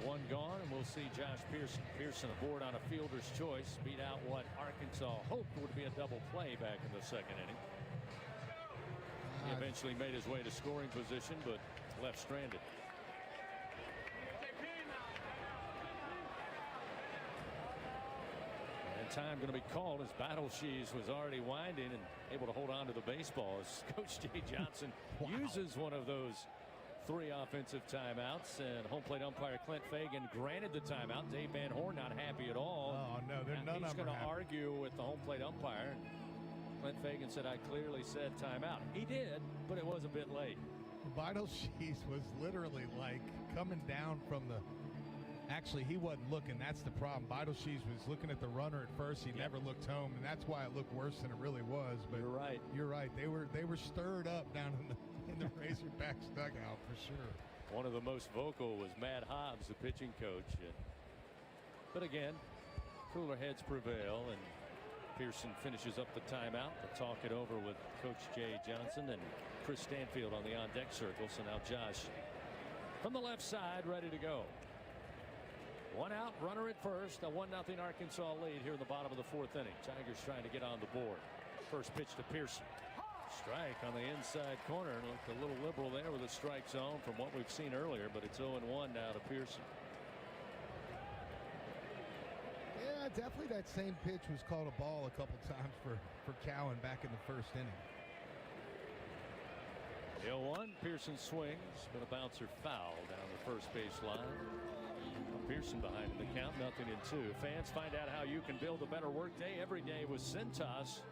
1 gone, and we'll see Josh Pearson aboard on a fielder's choice, beat out what Arkansas hoped would be a double play back in the 2nd inning. He eventually made his way to scoring position, but left stranded. Time going to be called as Battleshees was already winding and able to hold on to the baseball as Coach Jay Johnson uses one of those 3 offensive timeouts, and home plate umpire Clint Fagan granted the timeout. Dave Van Horn not happy at all. Oh no, none he's of them going to argue with the home plate umpire. Clint Fagan said, "I clearly said timeout." He did, but it was a bit late. Battleshees was literally like coming down from the. Actually, he wasn't looking. That's the problem. Battleshees was looking at the runner at first. He never looked home, and that's why it looked worse than it really was. But you're right. You're right. They were stirred up down in the Razorbacks dugout for sure. One of the most vocal was Matt Hobbs, the pitching coach. But again, cooler heads prevail, and Pearson finishes up the timeout to talk it over with Coach Jay Johnson and Chris Stanfield on the on-deck circle. So now Josh from the left side, ready to go. 1 out, runner at first. A 1-0 Arkansas lead here in the bottom of the 4th inning. Tigers trying to get on the board. First pitch to Pearson. Strike on the inside corner. Looked a little liberal there with a strike zone from what we've seen earlier, but it's 0-1 now to Pearson. Yeah, definitely that same pitch was called a ball a couple times for Cowan back in the 1st inning. 0-1. Pearson swings, but a bouncer foul down the first base line. Pearson behind in the count, 0-2. Fans, find out how you can build a better workday every day with Cintas.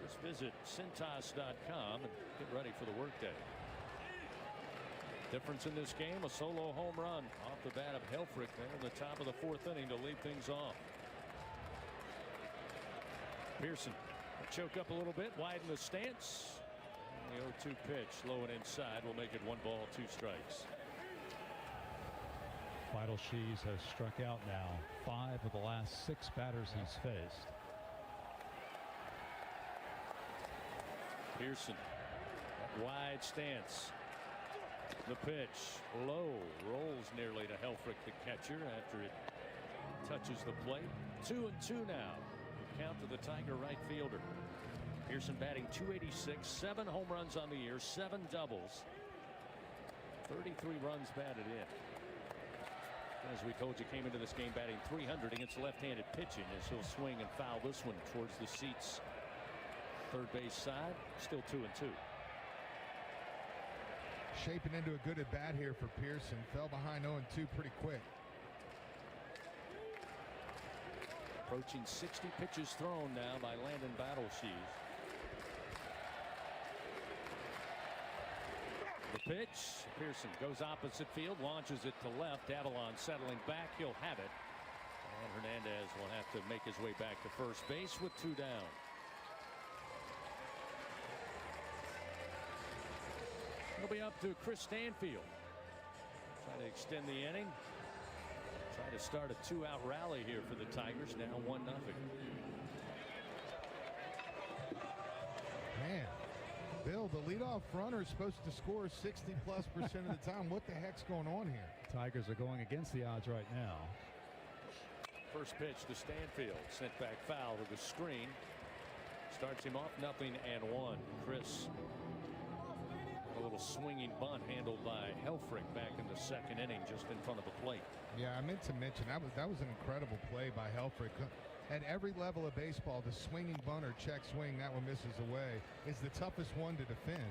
Just visit Cintas.com and get ready for the workday. Difference in this game, a solo home run off the bat of Helfrich there in the top of the 4th inning to lead things off. Pearson choke up a little bit, widen the stance. The 0-2 pitch, low and inside, will make it 1 ball, 2 strikes. Battleshees has struck out now 5 of the last 6 batters he's faced. Pearson, that wide stance. The pitch, low, rolls nearly to Helfrich, the catcher, after it touches the plate. 2-2 now. The count to the Tiger right fielder. Pearson batting .286, 7 home runs on the year, 7 doubles, 33 runs batted in. As we told you, came into this game batting .300 against left-handed pitching, as he'll swing and foul this one towards the seats. 3rd base side, still 2-2. Shaping into a good at-bat here for Pearson. Fell behind 0-2 pretty quick. Approaching 60 pitches thrown now by Landon Battleshees. The pitch, Pearson goes opposite field, launches it to left. Avalon settling back, he'll have it. And Hernandez will have to make his way back to first base with 2 down. It'll be up to Chris Stanfield. Try to extend the inning. Try to start a 2-out rally here for the Tigers. Now 1-0. Man, Bill, the leadoff runner is supposed to score 60+% of the time. What the heck's going on here? Tigers are going against the odds right now. First pitch to Stanfield, sent back foul to the screen. Starts him off 0-1. Chris, a little swinging bunt handled by Helfrich back in the 2nd inning, just in front of the plate. Yeah, I meant to mention that was an incredible play by Helfrich. At every level of baseball, the swinging bunt or check swing, that one misses away, is the toughest one to defend.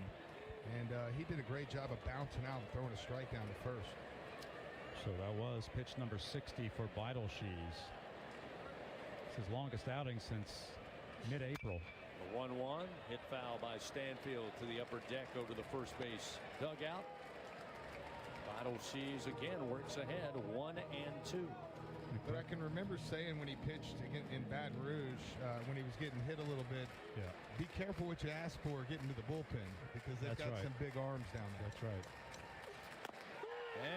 And he did a great job of bouncing out and throwing a strike down to first. So that was pitch number 60 for Battleshees. It's his longest outing since mid-April. The 1-1 hit foul by Stanfield to the upper deck over the first base dugout. Battleshees again works ahead, 1-2. But I can remember saying when he pitched in Baton Rouge, when he was getting hit a little bit, be careful what you ask for getting to the bullpen, because they've got some big arms down there. That's right.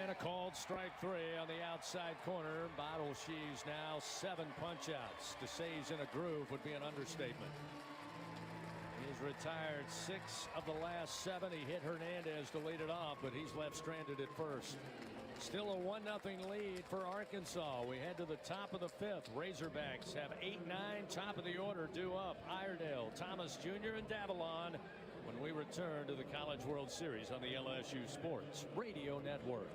And a called strike 3 on the outside corner. Battleshees now 7 punch-outs. To say he's in a groove would be an understatement. retired 6 of the last 7. He hit Hernandez to lead it off, but he's left stranded at first. Still a 1-0 lead for Arkansas. We head to the top of the 5th. Razorbacks have 8-9. Top of the order due up. Iredale, Thomas Jr., and Davalon when we return to the College World Series on the LSU Sports Radio Network.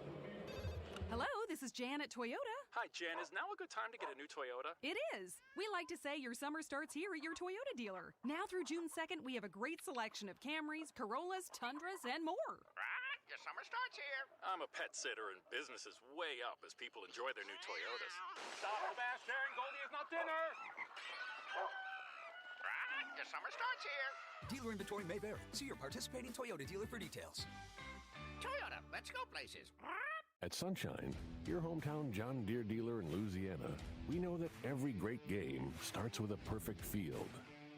Hello, this is Jan at Toyota. Hi, Jan. Is now a good time to get a new Toyota? It is. We like to say your summer starts here at your Toyota dealer. Now through June 2nd, we have a great selection of Camrys, Corollas, Tundras, and more. Right, your summer starts here. I'm a pet sitter, and business is way up as people enjoy their new Toyotas. Stop, Sebastian. Goldie is not dinner. Right, your summer starts here. Dealer inventory may vary. See your participating Toyota dealer for details. Toyota, let's go places. At Sunshine, your hometown John Deere dealer in Louisiana, we know that every great game starts with a perfect field.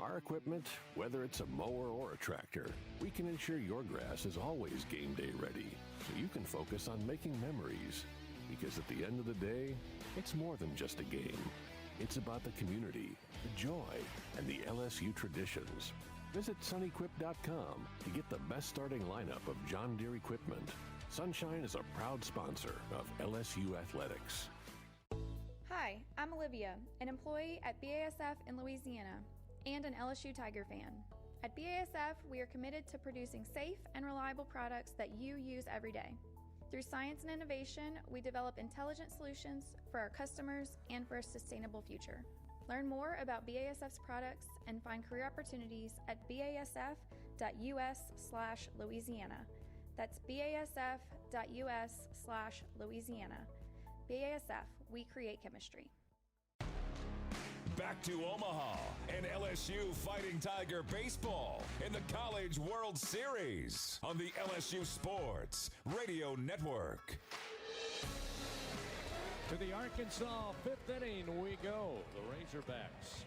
Our equipment, whether it's a mower or a tractor, we can ensure your grass is always game day ready, so you can focus on making memories. Because at the end of the day, it's more than just a game. It's about the community, the joy, and the LSU traditions. Visit sunequip.com to get the best starting lineup of John Deere equipment. Sunshine is a proud sponsor of LSU Athletics. Hi, I'm Olivia, an employee at BASF in Louisiana and an LSU Tiger fan. At BASF, we are committed to producing safe and reliable products that you use every day. Through science and innovation, we develop intelligent solutions for our customers and for a sustainable future. Learn more about BASF's products and find career opportunities at basf.us/Louisiana. That's basf.us/Louisiana. BASF, we create chemistry. Back to Omaha and LSU Fighting Tiger baseball in the College World Series on the LSU Sports Radio Network. To the Arkansas 5th inning we go. The Razorbacks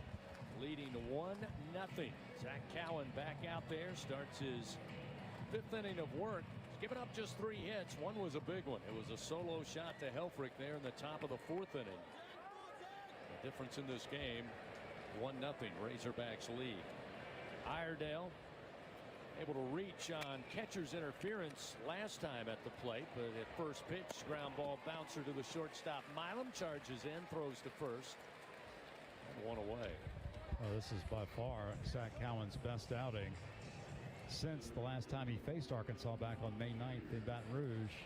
leading 1-0. Zach Cowan back out there, starts his 5th inning of work. He's given up just 3 hits. One was a big one. It was a solo shot to Helfrich there in the top of the 4th inning. The difference in this game, 1-0 Razorbacks lead. Iredale able to reach on catcher's interference last time at the plate, but at first pitch, ground ball bouncer to the shortstop. Milam charges in, throws to first, and 1 away. Well, this is by far Zach Cowan's best outing since the last time he faced Arkansas back on May 9th in Baton Rouge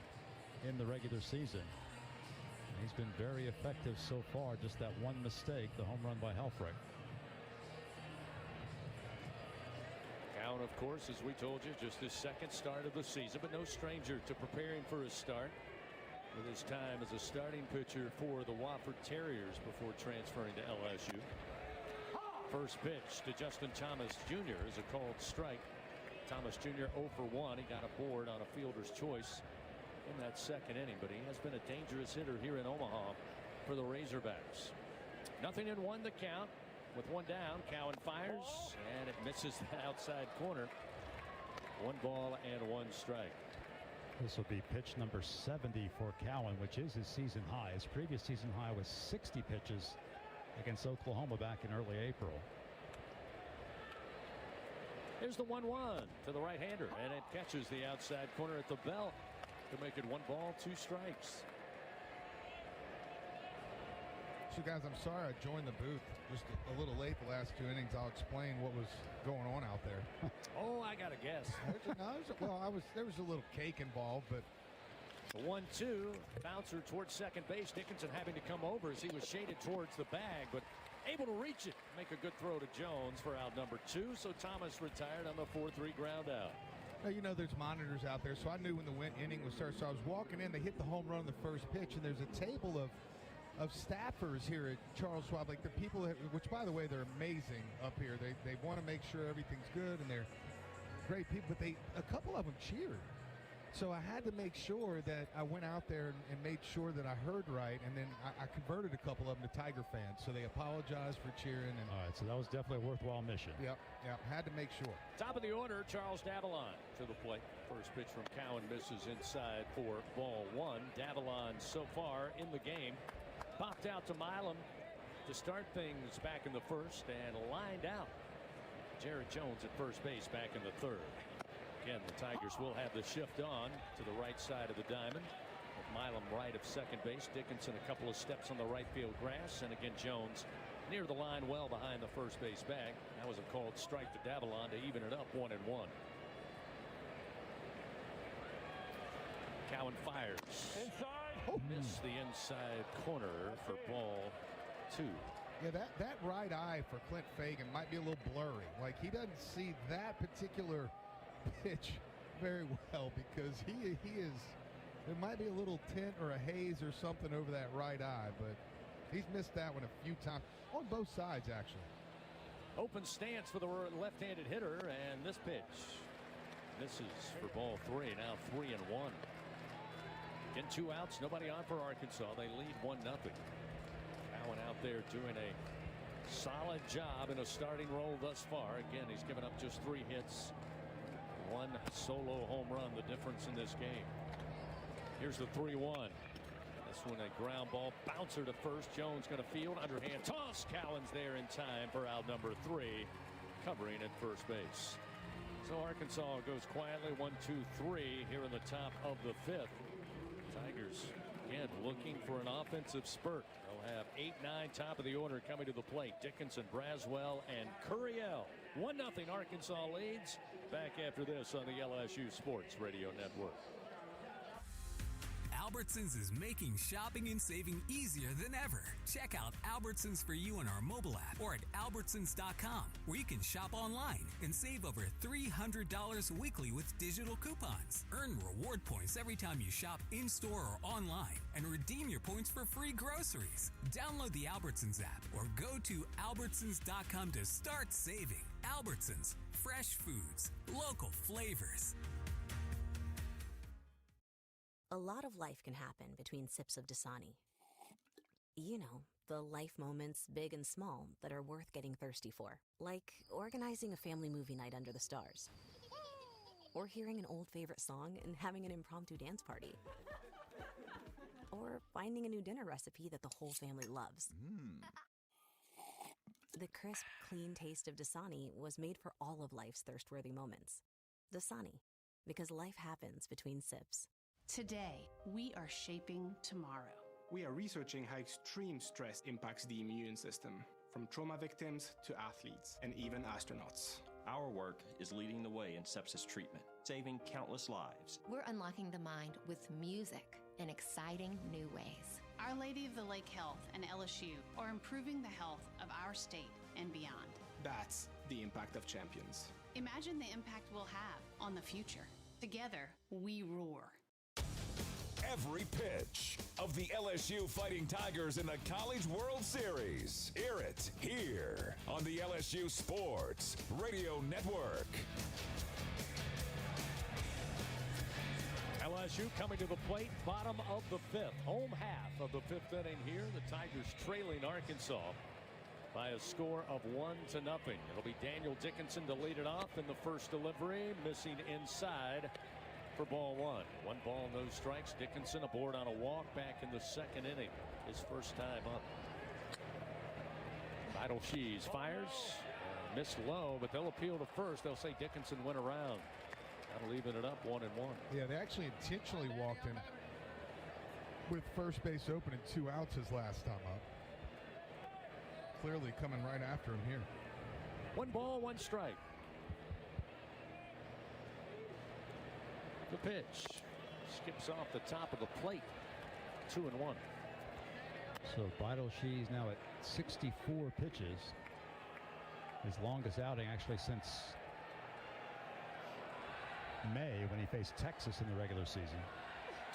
in the regular season. And he's been very effective so far. Just that one mistake, the home run by Helfrich. Cowan, of course, as we told you, just his 2nd start of the season, but no stranger to preparing for his start with his time as a starting pitcher for the Wofford Terriers before transferring to LSU. First pitch to Justin Thomas Jr. is a called strike. Thomas Jr. 0 for 1. He got a board on a fielder's choice in that 2nd inning, but he has been a dangerous hitter here in Omaha for the Razorbacks. 0-1 the count. With 1 down, Cowan fires, and it misses the outside corner. 1 ball and 1 strike. This will be pitch number 70 for Cowan, which is his season high. His previous season high was 60 pitches against Oklahoma back in early April. Here's the 1-1 to the right-hander, and it catches the outside corner at the belt to make it 1 ball, 2 strikes. So guys, I'm sorry I joined the booth just a little late the last 2 innings. I'll explain what was going on out there. Oh, I got to guess. There was a little cake involved, but. The 1-2 bouncer towards second base. Dickinson having to come over as he was shaded towards the bag, but able to reach it. Make a good throw to Jones for out number 2. So Thomas retired on the 4-3 ground out. Now, you know, there's monitors out there, so I knew when the inning was started. So I was walking in, they hit the home run on the first pitch, and there's a table of staffers here at Charles Schwab, like the people that, which by the way, they're amazing up here. They want to make sure everything's good, and they're great people, but a couple of them cheered. So I had to make sure that I went out there and made sure that I heard right, and then I converted a couple of them to Tiger fans. So they apologized for cheering. And all right, so that was definitely a worthwhile mission. Yep, had to make sure. Top of the order, Charles Davalon to the plate. First pitch from Cowan misses inside for ball 1. Davalon so far in the game. Popped out to Milam to start things back in the first and lined out Jared Jones at first base back in the third. Again, the Tigers will have the shift on to the right side of the diamond. With Milam right of second base. Dickinson a couple of steps on the right field grass. And again, Jones near the line well behind the first base bag. That was a called strike to Davalon to even it up 1-1. Cowan fires. Inside. Missed the inside corner for ball 2. Yeah, that right eye for Clint Fagan might be a little blurry. Like, he doesn't see that particular pitch very well because he is, there might be a little tint or a haze or something over that right eye, but he's missed that one a few times on both sides, actually. Open stance for the left-handed hitter, and this pitch misses for ball 3. Now 3-1. Again, 2 outs, nobody on for Arkansas. They lead 1-0. Cowan out there doing a solid job in a starting role thus far. Again, he's given up just 3 hits, 1 solo home run, the difference in this game. Here's the 3-1. This one a ground ball bouncer to first. Jones going to field, underhand toss. Cowan's there in time for out number 3, covering at first base. So Arkansas goes quietly 1-2-3 here in the top of the 5th. Tigers again looking for an offensive spurt. They'll have 8-9 top of the order coming to the plate. Dickinson, Braswell, and Curiel. 1-0 Arkansas leads. Back after this on the LSU Sports Radio Network. Albertsons is making shopping and saving easier than ever. Check out Albertsons for you on our mobile app or at Albertsons.com, where you can shop online and save over $300 weekly with digital coupons. Earn reward points every time you shop in-store or online and redeem your points for free groceries. Download the Albertsons app or go to Albertsons.com to start saving. Albertsons, fresh foods, local flavors. A lot of life can happen between sips of Dasani. You know, the life moments, big and small, that are worth getting thirsty for. Like organizing a family movie night under the stars. Or hearing an old favorite song and having an impromptu dance party. Or finding a new dinner recipe that the whole family loves. The crisp, clean taste of Dasani was made for all of life's thirst-worthy moments. Dasani, because life happens between sips. Today, we are shaping tomorrow. We are researching how extreme stress impacts the immune system, from trauma victims to athletes and even astronauts. Our work is leading the way in sepsis treatment, saving countless lives. We're unlocking the mind with music in exciting new ways. Our Lady of the Lake Health and LSU are improving the health of our state and beyond. That's the impact of champions. Imagine the impact we'll have on the future. Together, we roar. Every pitch of the LSU Fighting Tigers in the College World Series. Hear it here on the LSU Sports Radio Network. LSU coming to the plate, bottom of the 5th. Home half of the 5th inning here. The Tigers trailing Arkansas by a score of 1-0. It'll be Daniel Dickinson to lead it off in the first delivery, missing inside for ball 1. 1 ball, no strikes. Dickinson aboard on a walk back in the 2nd inning. His first time up. Vital Shees fires. Missed low, but they'll appeal to first. They'll say Dickinson went around. That'll even it up 1-1. Yeah, they actually intentionally walked him with first base open and 2 outs his last time up. Clearly coming right after him here. 1 ball, 1 strike. The pitch skips off the top of the plate. 2-1. So Vital Shees now at 64 pitches. His longest outing actually since May when he faced Texas in the regular season.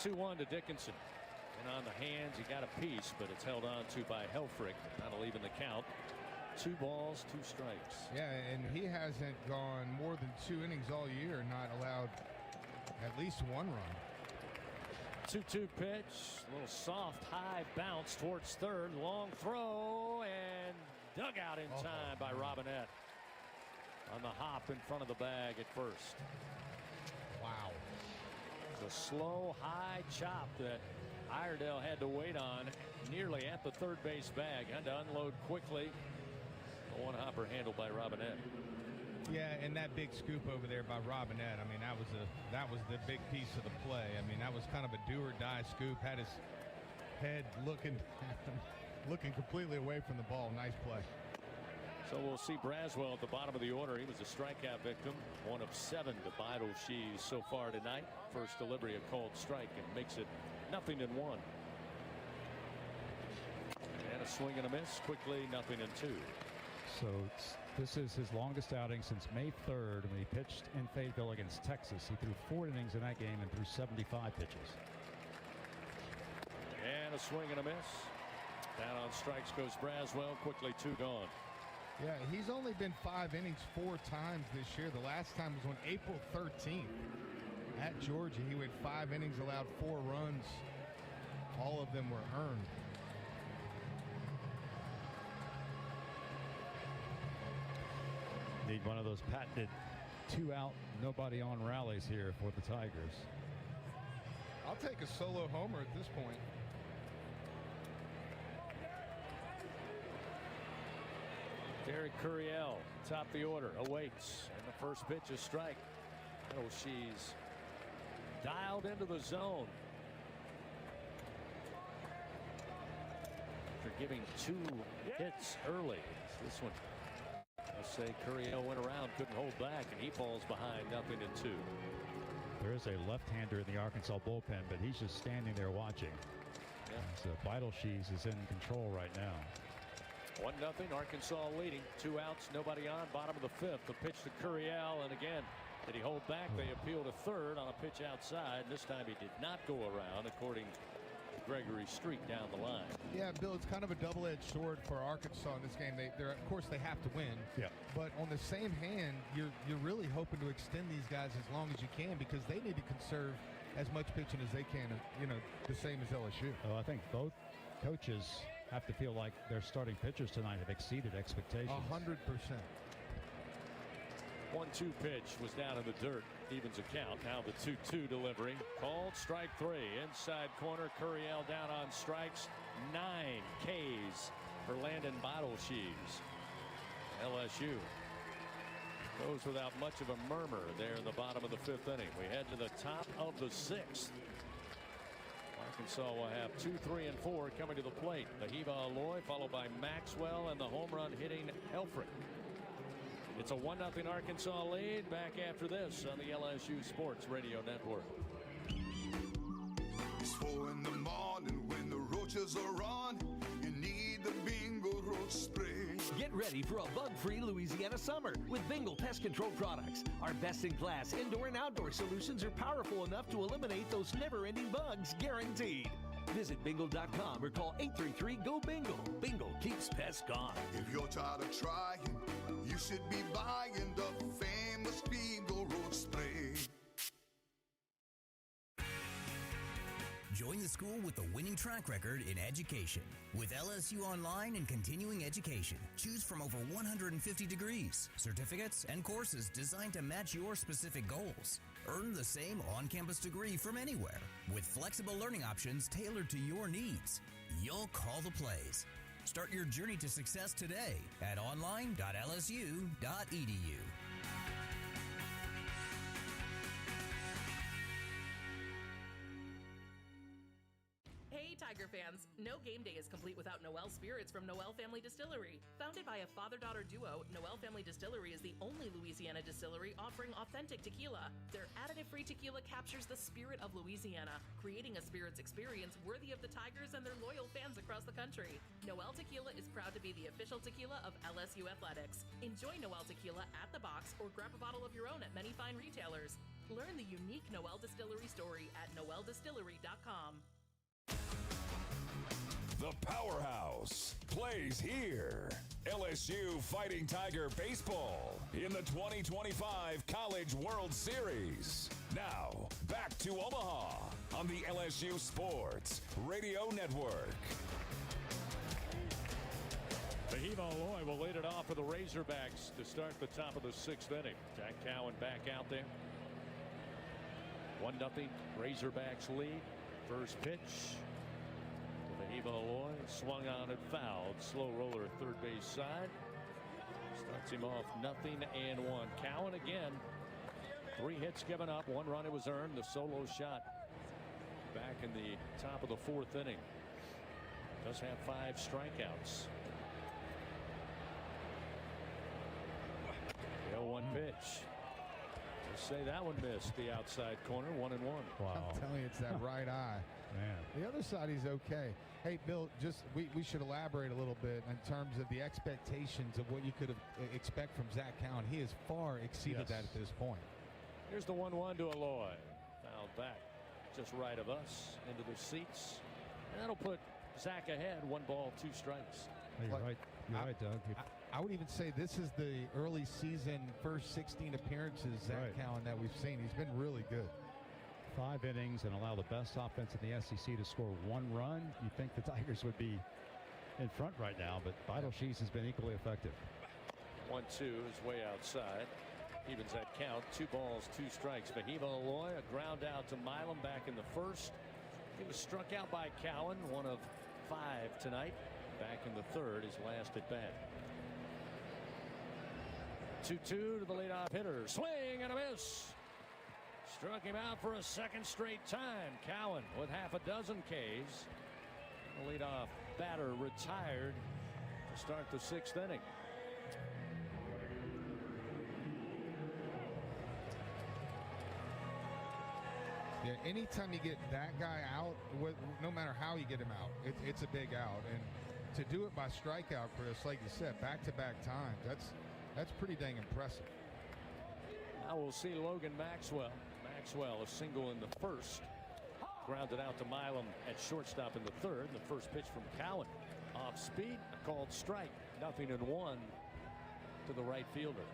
2-1 to Dickinson. And on the hands, he got a piece, but it's held on to by Helfrich. That'll even the count. 2 balls, 2 strikes. Yeah, and he hasn't gone more than 2 innings all year, not allowed at least 1 run. 2-2 pitch. A little soft, high bounce towards third. Long throw and dug out in time by Robinette. On the hop in front of the bag at first. Wow. The slow, high chop that Iredale had to wait on nearly at the third base bag. Had to unload quickly. The one hopper handled by Robinette. Yeah, and that big scoop over there by Robinette, I mean, that was the big piece of the play. I mean, that was kind of a do-or-die scoop. Had his head looking completely away from the ball. Nice play. So we'll see Braswell at the bottom of the order. He was a strikeout victim, 1 of 7 to Shees so far tonight. First delivery, a called strike, and makes it 0-1. And a swing and a miss, quickly 0-2. So this is his longest outing since May 3rd when he pitched in Fayetteville against Texas. He threw 4 innings in that game and threw 75 pitches. And a swing and a miss. Down on strikes goes Braswell, quickly 2 gone. Yeah, he's only been 5 innings 4 times this year. The last time was on April 13th at Georgia. He went 5 innings, allowed 4 runs. All of them were earned. Need one of those patented 2-out, nobody on rallies here for the Tigers. I'll take a solo homer at this point. Derek Curiel, top the order, awaits, and the first pitch is strike. She's dialed into the zone. After giving 2 hits early, this one, let's say Curiel went around, couldn't hold back, and he falls behind 0-2. There is a left-hander in the Arkansas bullpen, but he's just standing there watching. Yeah. So Shees is in control right now. 1-0, Arkansas leading. 2 outs, nobody on. Bottom of the 5th. The pitch to Curiel, and again, did he hold back? They appeal to third on a pitch outside. This time he did not go around, according to Gregory Street down the line. Yeah, Bill, it's kind of a double-edged sword for Arkansas in this game. They're of course, they have to win. Yeah. But on the same hand, you're really hoping to extend these guys as long as you can because they need to conserve as much pitching as they can. The same as LSU. Oh, I think both coaches have to feel like their starting pitchers tonight have exceeded expectations. 100%. 1-2 pitch was down in the dirt, evens a count. Now the 2-2 delivery, called strike 3. Inside corner, Curiel down on strikes. 9 Ks for Landon Shees. LSU goes without much of a murmur there in the bottom of the 5th inning. We head to the top of the 6th. Arkansas will have 2, 3, and 4 coming to the plate. Nahiva Aloy followed by Maxwell and the home run hitting Helfrich. It's a 1-0 Arkansas lead. Back after this on the LSU Sports Radio Network. It's 4 in the morning when the roaches are on. You need the Bingo Roach Spray. Get ready for a bug-free Louisiana summer with Bingo Pest Control products. Our best-in-class indoor and outdoor solutions are powerful enough to eliminate those never-ending bugs, guaranteed. Visit bingo.com or call 833-GO-BINGO. Bingo keeps pests gone. If you're tired of trying, you should be buying the famous Bingo Roach Spray. Join the school with a winning track record in education. With LSU Online and Continuing Education, choose from over 150 degrees, certificates, and courses designed to match your specific goals. Earn the same on-campus degree from anywhere with flexible learning options tailored to your needs. You'll call the plays. Start your journey to success today at online.lsu.edu. Tiger fans, no game day is complete without Noel Spirits from Noel Family Distillery. Founded by a father-daughter duo, Noel Family Distillery is the only Louisiana distillery offering authentic tequila. Their additive-free tequila captures the spirit of Louisiana, creating a spirits experience worthy of the Tigers and their loyal fans across the country. Noel Tequila is proud to be the official tequila of LSU Athletics. Enjoy Noel Tequila at the box or grab a bottle of your own at many fine retailers. Learn the unique Noel Distillery story at noeldistillery.com. The Powerhouse plays here. LSU Fighting Tiger Baseball in the 2025 College World Series. Now, back to Omaha on the LSU Sports Radio Network. Nahiva Aloy will lead it off for the Razorbacks to start the top of the 6th inning. Jack Cowan back out there. 1-0 Razorbacks lead. First pitch. Nahiva Aloy swung on and fouled. Slow roller third base side. Starts him off 0-1. Cowan again. 3 hits given up. 1 run it was earned. The solo shot back in the top of the 4th inning. Does have 5 strikeouts. The 0-1 pitch. Just say that one missed the outside corner. 1-1. Wow. I'm telling you, it's that right eye. Man. The other side, he's okay. Hey, Bill, just we should elaborate a little bit in terms of the expectations of what you could expect from Zach Cowan. He has far exceeded that at this point. Here's the 1-1 to Aloy. Fouled back just right of us into the seats. And that'll put Zach ahead. 1 ball, 2 strikes. You're right. You're right, Doug. I would even say this is the early season first 16 appearances, Zach Cowan, that we've seen. He's been really good. 5 innings and allow the best offense in the SEC to score 1 run. You think the Tigers would be in front right now, but Vital Sheets has been equally effective. 1-2 is way outside. Evens that count. 2 balls, 2 strikes. Fahiba Aloy, a ground out to Milam back in the 1st. He was struck out by Cowan, 1 of 5 tonight. Back in the 3rd, his last at bat. 2-2 to the leadoff hitter. Swing and a miss. Struck him out for a 2nd straight time. Cowan with half a dozen Ks. The leadoff batter retired to start the 6th inning. Yeah, anytime you get that guy out, no matter how you get him out, it's a big out. And to do it by strikeout, Chris, like you said, back-to-back times, that's pretty dang impressive. Now we'll see Logan Maxwell. Maxwell, a single in the 1st. Grounded out to Milam at shortstop in the 3rd. The first pitch from Cowan. Off speed, a called strike. 0-1 to the right fielder.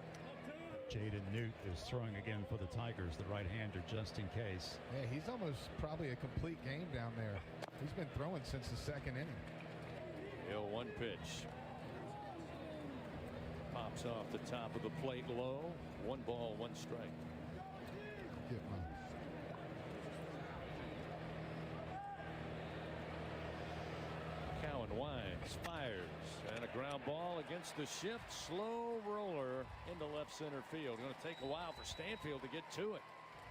Jaden Newt is throwing again for the Tigers, the right-hander, just in case. Yeah, he's almost probably a complete game down there. He's been throwing since the 2nd inning. The 0-1 pitch. Pops off the top of the plate low. 1 ball, 1 strike. Get mine. Cowan winds, fires, and a ground ball against the shift. Slow roller into left center field. Going to take a while for Stanfield to get to it.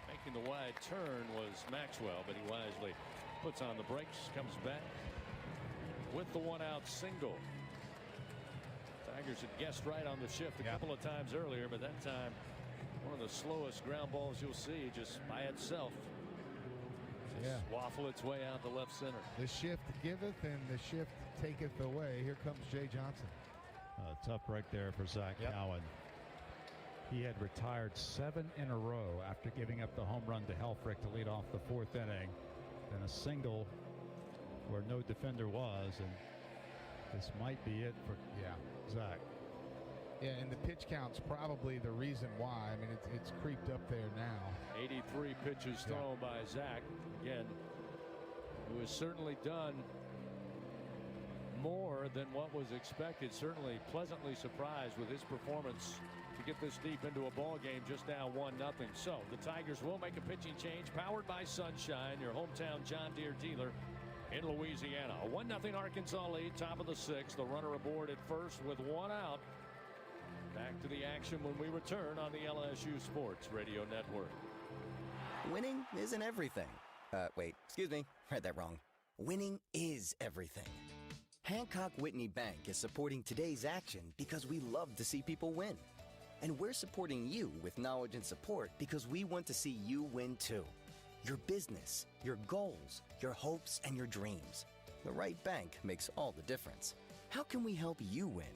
Making the wide turn was Maxwell, but he wisely puts on the brakes, comes back with the 1-out single. Tigers had guessed right on the shift a couple of times earlier, but that time one of the slowest ground balls you'll see just by itself. Just waffle its way out to left center. The shift giveth and the shift taketh away. Here comes Jay Johnson. Tough break there for Zach Cowan. He had retired 7 in a row after giving up the home run to Helfrich to lead off the 4th inning. Then a single where no defender was, and this might be it for Zach. Yeah, and the pitch count's probably the reason why. I mean, it's creeped up there now. 83 pitches thrown by Zach. Again, who has certainly done more than what was expected. Certainly pleasantly surprised with his performance to get this deep into a ball game, just now 1-0. So the Tigers will make a pitching change, powered by Sunshine, your hometown John Deere dealer in Louisiana. A 1-0 Arkansas lead, top of the 6th. The runner aboard at first with 1 out. Back to the action when we return on the LSU Sports Radio Network. Winning isn't everything. Wait, excuse me, read that wrong. Winning is everything. Hancock Whitney Bank is supporting today's action because we love to see people win. And we're supporting you with knowledge and support because we want to see you win too. Your business, your goals, your hopes, and your dreams. The right bank makes all the difference. How can we help you win?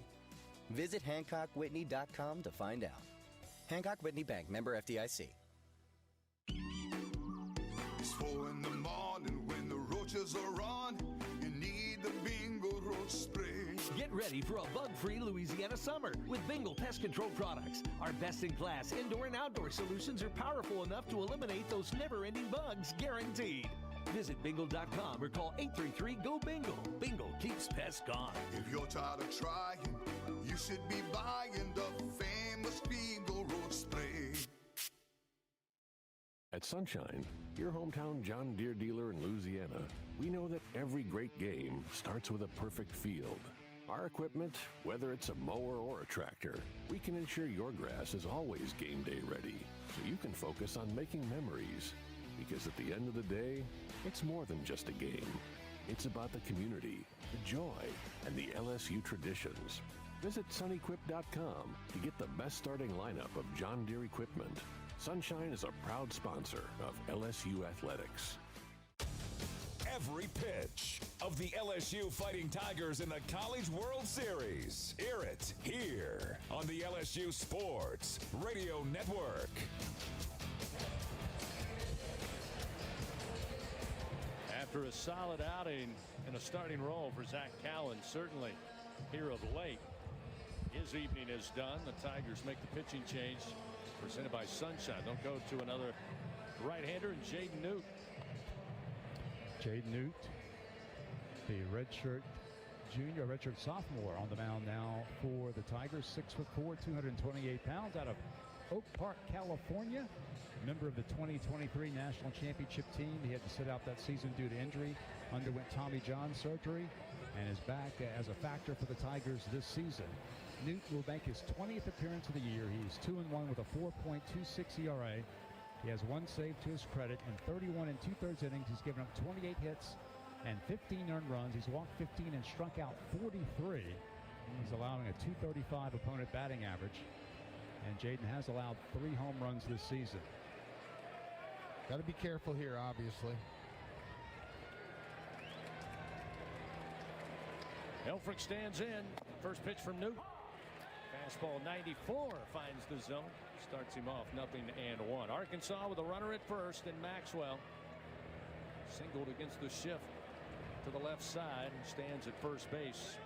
Visit HancockWhitney.com to find out. Hancock Whitney Bank, member FDIC. It's 4 in the morning when the roaches are on. You need the Bingo Roach Spray. Get ready for a bug-free Louisiana summer with Bingo Pest Control products. Our best-in-class indoor and outdoor solutions are powerful enough to eliminate those never-ending bugs, guaranteed. Visit bingo.com or call 833-GO-BINGO. Bingo keeps pests gone. If you're tired of trying, you should be buying the famous Bingo Roach Spray. At Sunshine, your hometown John Deere dealer in Louisiana, we know that every great game starts with a perfect field. Our equipment, whether it's a mower or a tractor, we can ensure your grass is always game day ready, so you can focus on making memories. Because at the end of the day, it's more than just a game. It's about the community, the joy, and the LSU traditions. Visit sunequip.com to get the best starting lineup of John Deere equipment. Sunshine is a proud sponsor of LSU Athletics. Every pitch of the LSU Fighting Tigers in the College World Series. Hear it here on the LSU Sports Radio Network. After a solid outing and a starting role for Zach Cowan, certainly here of late, his evening is done. The Tigers make the pitching change presented by Sunshine. They'll go to another right-hander, and Jaden Newt. Jaden Newt, the redshirt junior, redshirt sophomore on the mound now for the Tigers. 6'4", 228 pounds, out of Oak Park, California. Member of the 2023 National Championship team. He had to sit out that season due to injury. Underwent Tommy John surgery and is back as a factor for the Tigers this season. Newt will make his 20th appearance of the year. He's 2-1 with a 4.26 ERA. He has one save to his credit. In 31 2/3 innings, he's given up 28 hits and 15 earned runs. He's walked 15 and struck out 43. He's allowing a .235 opponent batting average. And Jaden has allowed 3 home runs this season. Got to be careful here, obviously. Elfrick stands in. First pitch from Newt. Fastball 94 finds the zone. Starts him off 0-1. Arkansas with a runner at first, and Maxwell singled against the shift to the left side and stands at first base.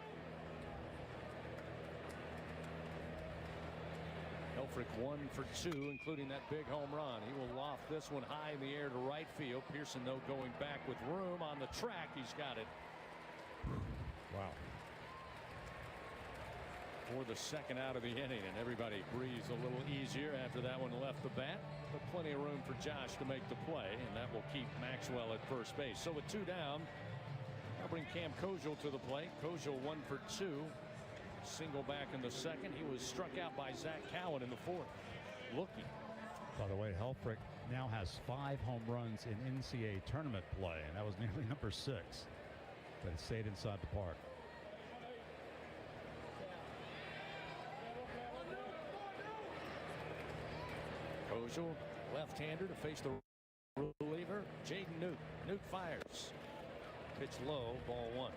Elfrick 1 for 2, including that big home run. He will loft this one high in the air to right field. Pearson, though, going back with room on the track. He's got it. Wow. For the second out of the inning, and everybody breathes a little easier after that one left the bat. But plenty of room for Josh to make the play, and that will keep Maxwell at first base. So with 2 down, I'll bring Cam Kojal to the plate. Kojal 1 for 2. Single back in the second. He was struck out by Zach Cowan in the 4th. Looking. By the way, Helfrich now has 5 home runs in NCAA tournament play, and that was nearly number 6. But it stayed inside the park. Kojal, left-hander to face the reliever, Jaden Newt. Newt fires. Pitch low, ball 1.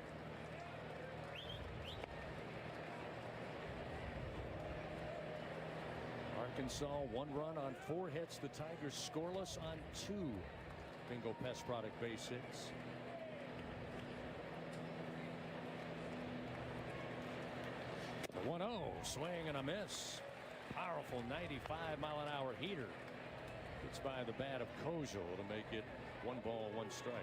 Arkansas 1 run on 4 hits. The Tigers scoreless on 2 Bingo Pest Product base hits. The 1-0 swing and a miss. Powerful 95-mile-an-hour heater. Hits by the bat of Kojal to make it 1 ball, 1 strike.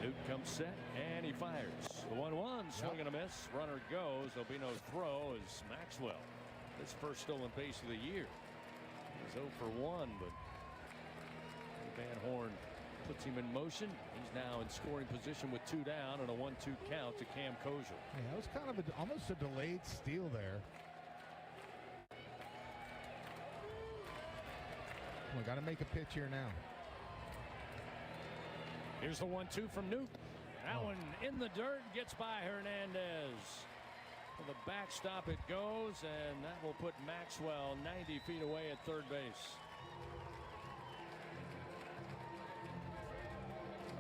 Newt comes set and he fires. The 1-1 swing and a miss. Runner goes. There'll be no throw as Maxwell, his first stolen base of the year. He's 0 for 1, but Van Horn puts him in motion. He's now in scoring position with 2 down and a 1-2 count to Cam Kojal. Yeah, that was kind of almost a delayed steal there. We got to make a pitch here now. Here's the 1-2 from Newt. That one in the dirt, gets by Hernandez. To the backstop it goes, and that will put Maxwell 90 feet away at third base.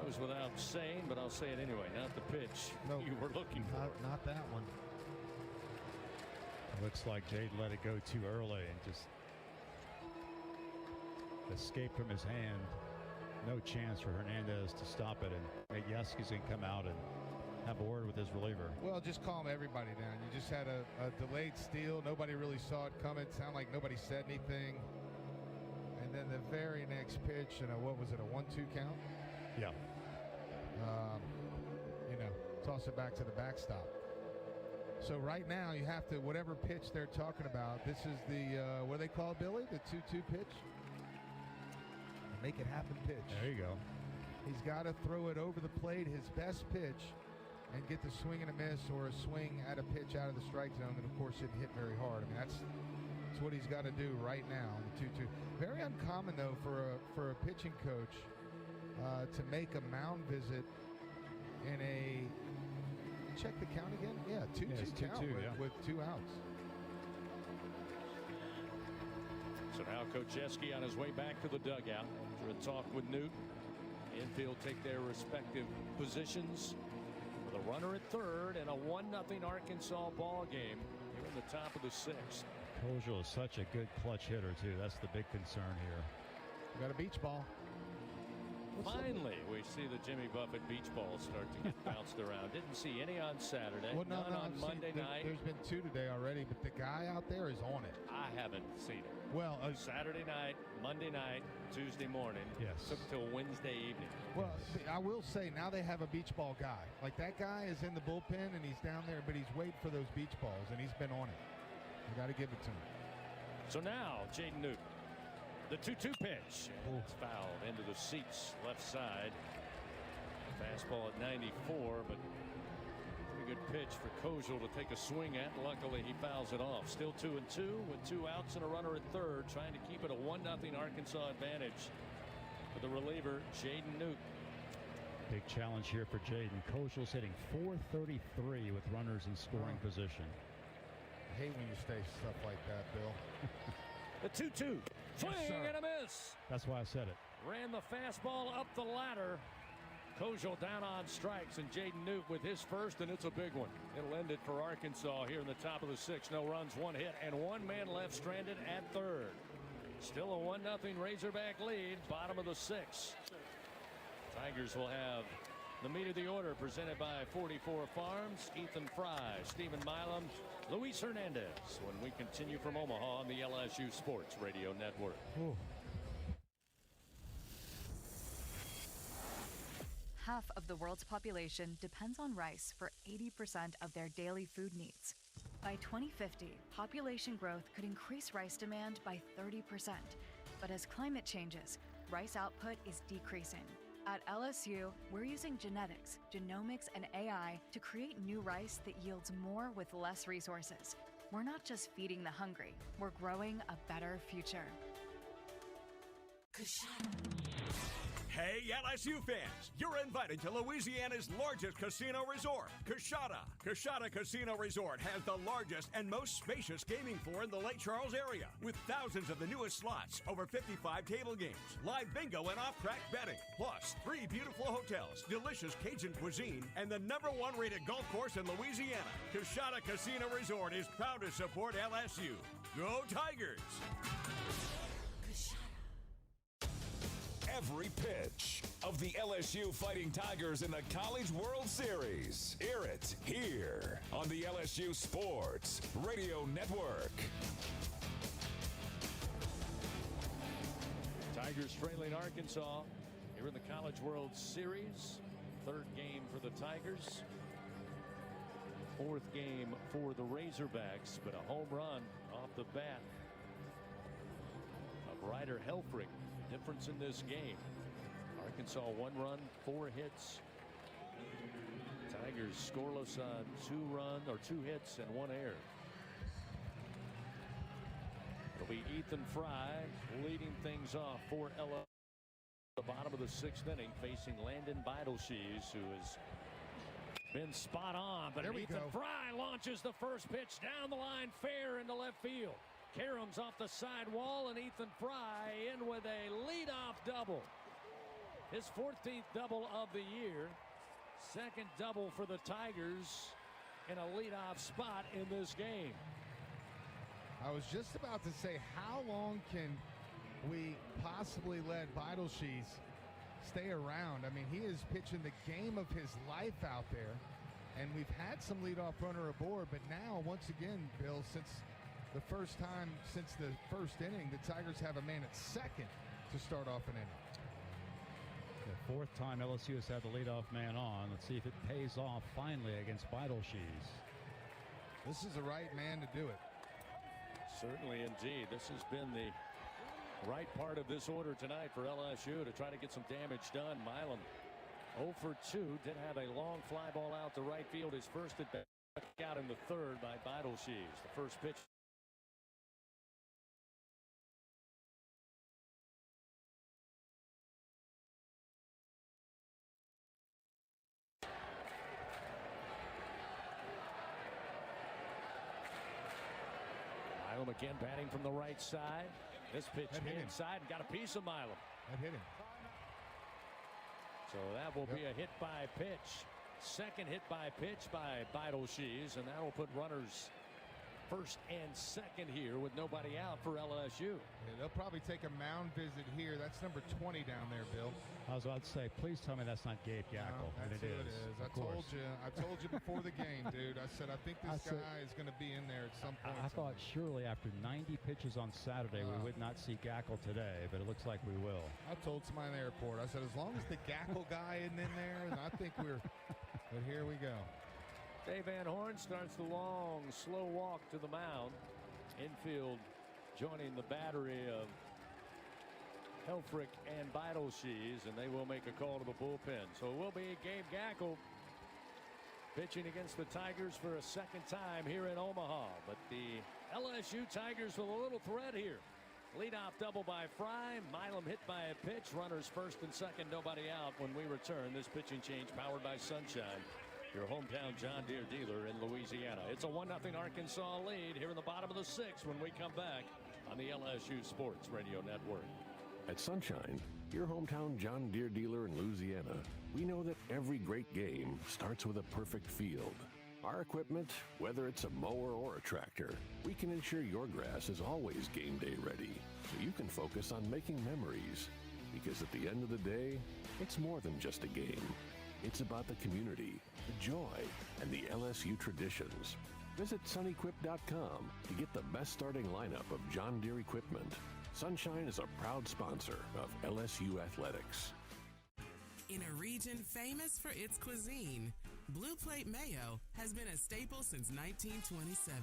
Goes without saying, but I'll say it anyway. Not the pitch you were looking for. Not that one. It looks like Jade let it go too early and just escaped from his hand. No chance for Hernandez to stop it, and Yaski's going to come out and have a word with his reliever. Well, just calm everybody down. You just had a delayed steal. Nobody really saw it coming. It sounded like nobody said anything. And then the very next pitch, what was it, a 1-2 count? Yeah. Toss it back to the backstop. So right now you have to, whatever pitch they're talking about, this is the, what do they call it, Billy? The 2-2 pitch? make it happen pitch. There you go. He's got to throw it over the plate, his best pitch, and get the swing and a miss or a swing at a pitch out of the strike zone that, of course, didn't hit very hard. I mean, that's what he's got to do right now in the 2-2. Very uncommon, though, for a pitching coach to make a mound visit in a – check the count again? Yeah, 2-2 count with 2 outs. So now Coach Eski on his way back to the dugout after a talk with Newt. Infield take their respective positions with a runner at third and a 1-0 Arkansas ball game here in the top of the 6th. Kojal is such a good clutch hitter, too. That's the big concern here. We got a beach ball. Finally, we see the Jimmy Buffett beach balls start to get bounced around. Didn't see any on Saturday. Well, none on Monday night. There's been 2 today already, but the guy out there is on it. I haven't seen it. Well, Saturday night, Monday night, Tuesday morning. Yes. Took till Wednesday evening. Well, I will say now they have a beach ball guy. Like that guy is in the bullpen and he's down there, but he's waiting for those beach balls and he's been on it. You got to give it to him. So now, Jaden Newton. The 2-2 pitch. It's fouled into the seats left side. Fastball at 94, but pretty good pitch for Kojal to take a swing at. Luckily, he fouls it off. Still 2-2 with 2 outs and a runner at third, trying to keep it a 1-0 Arkansas advantage for the reliever, Jaden Newton. Big challenge here for Jaden. Kojal's hitting .433 with runners in scoring position. I hate when you say stuff like that, Bill. The 2-2. Swing and a miss. That's why I said it. Ran the fastball up the ladder. Kojal down on strikes, and Jaden Newt with his first, and it's a big one. It'll end it for Arkansas here in the top of the 6th. No runs, 1 hit, and 1 man left stranded at third. Still a 1-0 Razorback lead, bottom of the 6th. Tigers will have the meat of the order presented by 44 Farms, Ethan Fry, Stephen Milam, Luis Hernandez, when we continue from Omaha on the LSU Sports Radio Network. Ooh. Half of the world's population depends on rice for 80% of their daily food needs. By 2050, population growth could increase rice demand by 30%. But as climate changes, rice output is decreasing. At LSU, we're using genetics, genomics, and AI to create new rice that yields more with less resources. We're not just feeding the hungry, we're growing a better future. Hey, LSU fans, you're invited to Louisiana's largest casino resort, Coushatta. Coushatta Casino Resort has the largest and most spacious gaming floor in the Lake Charles area, with thousands of the newest slots, over 55 table games, live bingo and off-track betting, plus 3 beautiful hotels, delicious Cajun cuisine, and the #1 rated golf course in Louisiana. Coushatta Casino Resort is proud to support LSU. Go Tigers! Every pitch of the LSU Fighting Tigers in the College World Series. Hear it here on the LSU Sports Radio Network. Tigers trailing Arkansas here in the College World Series. 3rd game for the Tigers. 4th game for the Razorbacks, but a home run off the bat of Ryder Helfrich. Difference in this game. Arkansas 1 run, 4 hits. Tigers scoreless on 2 hits and 1 error. It'll be Ethan Fry leading things off for LSU. The bottom of the 6th inning, facing Landon Beidelshees, who has been spot on. But Ethan Fry launches the first pitch down the line, fair into left field. Karams off the side wall, and Ethan Fry in with a leadoff double. His 14th double of the year. 2nd double for the Tigers in a leadoff spot in this game. I was just about to say, how long can we possibly let Beidelshees stay around? I mean, he is pitching the game of his life out there, and we've had some leadoff runner aboard, but now, once again, Bill, since the first time since the 1st inning, the Tigers have a man at 2nd to start off an inning. The 4th time LSU has had the leadoff man on. Let's see if it pays off finally against Beidelshees. This is the right man to do it. Certainly indeed. This has been the right part of this order tonight for LSU to try to get some damage done. Milam 0 for 2. Did have a long fly ball out to right field. His first at bat out in the third by Beidelshees. The first pitch. Milam again batting from the right side. This pitch inside and got a piece of Milam. That hit him. So that will be a hit by pitch. Second hit by pitch by Beidelshees, and that will put runners first and second here with nobody out for LSU. Yeah, they'll probably take a mound visit here. That's number 20 down there, Bill. I was about to say, please tell me that's not Gabe Gackel. No, that's who it is. I told you before the game, dude. I said I think this guy is going to be in there at some point. I thought surely after 90 pitches on Saturday we would not see Gackel today, but it looks like we will. I told somebody in the airport, I said as long as the Gackel guy isn't in there, and I think we're. But here we go. Dave Van Horn starts the long, slow walk to the mound. Infield joining the battery of Helfrich and Beidelshees, and they will make a call to the bullpen. So it will be Gabe Gackel pitching against the Tigers for a second time here in Omaha. But the LSU Tigers with a little threat here. Leadoff double by Fry. Milam hit by a pitch. Runners first and second, nobody out when we return. This pitching change powered by Sunshine, your hometown John Deere dealer in Louisiana. It's a 1-0 Arkansas lead here in the bottom of the sixth when we come back on the LSU Sports Radio Network. At Sunshine, your hometown John Deere dealer in Louisiana, we know that every great game starts with a perfect field. Our equipment, whether it's a mower or a tractor, we can ensure your grass is always game day ready, so you can focus on making memories. Because at the end of the day, it's more than just a game. It's about the community, the joy, and the LSU traditions. Visit sunequip.com to get the best starting lineup of John Deere equipment. Sunshine is a proud sponsor of LSU Athletics. In a region famous for its cuisine, Blue Plate Mayo has been a staple since 1927.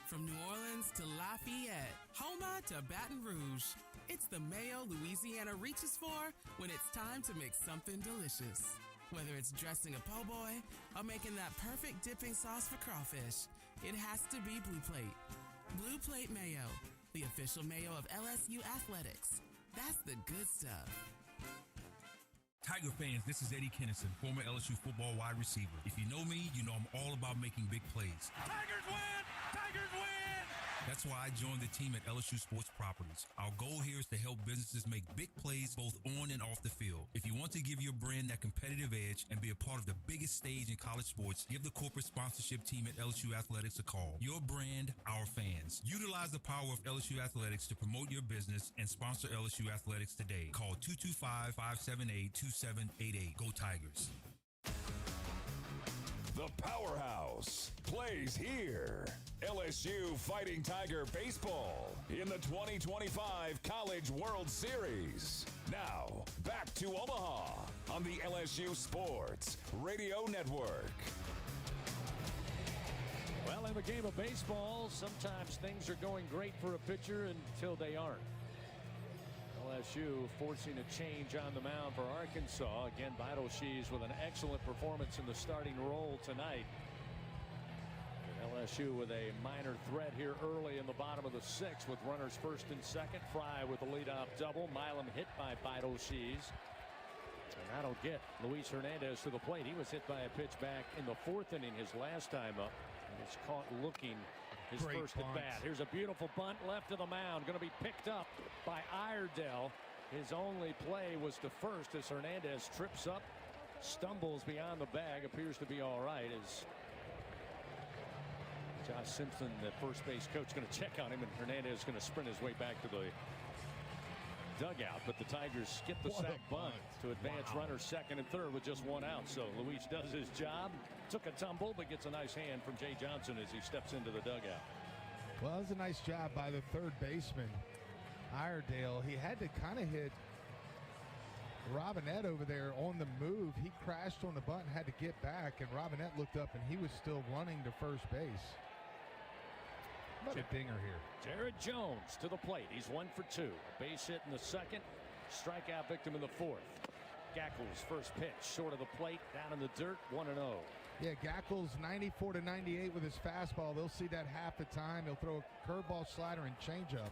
From New Orleans to Lafayette, Houma to Baton Rouge, it's the mayo Louisiana reaches for when it's time to make something delicious. Whether it's dressing a po' boy or making that perfect dipping sauce for crawfish, it has to be Blue Plate. Blue Plate Mayo, the official mayo of LSU Athletics. That's the good stuff. Tiger fans, this is Eddie Kennison, former LSU football wide receiver. If you know me, you know I'm all about making big plays. Tigers win! Tigers win! That's why I joined the team at LSU Sports Properties. Our goal here is to help businesses make big plays both on and off the field. If you want to give your brand that competitive edge and be a part of the biggest stage in college sports, give the corporate sponsorship team at LSU Athletics a call. Your brand, our fans. Utilize the power of LSU Athletics to promote your business and sponsor LSU Athletics today. Call 225-578-2788. Go Tigers. The Powerhouse plays here. LSU Fighting Tiger Baseball in the 2025 College World Series. Now, back to Omaha on the LSU Sports Radio Network. Well, in the game of baseball, sometimes things are going great for a pitcher until they aren't. LSU forcing a change on the mound for Arkansas. Again, Beidelshees with an excellent performance in the starting role tonight. And LSU with a minor threat here early in the bottom of the sixth with runners first and second. Fry with a leadoff double. Milam hit by Beidelshees. And that'll get Luis Hernandez to the plate. He was hit by a pitch back in the fourth inning his last time up. And it's caught looking his first at bat. Here's a beautiful bunt left of the mound. Going to be picked up by Iredell. His only play was to first as Hernandez trips up, stumbles beyond the bag, appears to be all right as Josh Simpson, the first base coach, going to check on him, and Hernandez is going to sprint his way back to the dugout. But the Tigers skip the sac bunt to advance runners second and third with just one out. So Luis does his job, took a tumble, but gets a nice hand from Jay Johnson as he steps into the dugout. Well, that was a nice job by the third baseman, Iredale. He had to kind of hit Robinette over there on the move. He crashed on the bunt and had to get back, and Robinette looked up, and he was still running to first base. Another dinger here. Jared Jones to the plate. He's 1 for 2. A base hit in the second. Strikeout victim in the fourth. Gackel's first pitch short of the plate, down in the dirt, 1-0. Yeah, Gackel's 94 to 98 with his fastball. They'll see that half the time. He'll throw a curveball, slider, and changeup.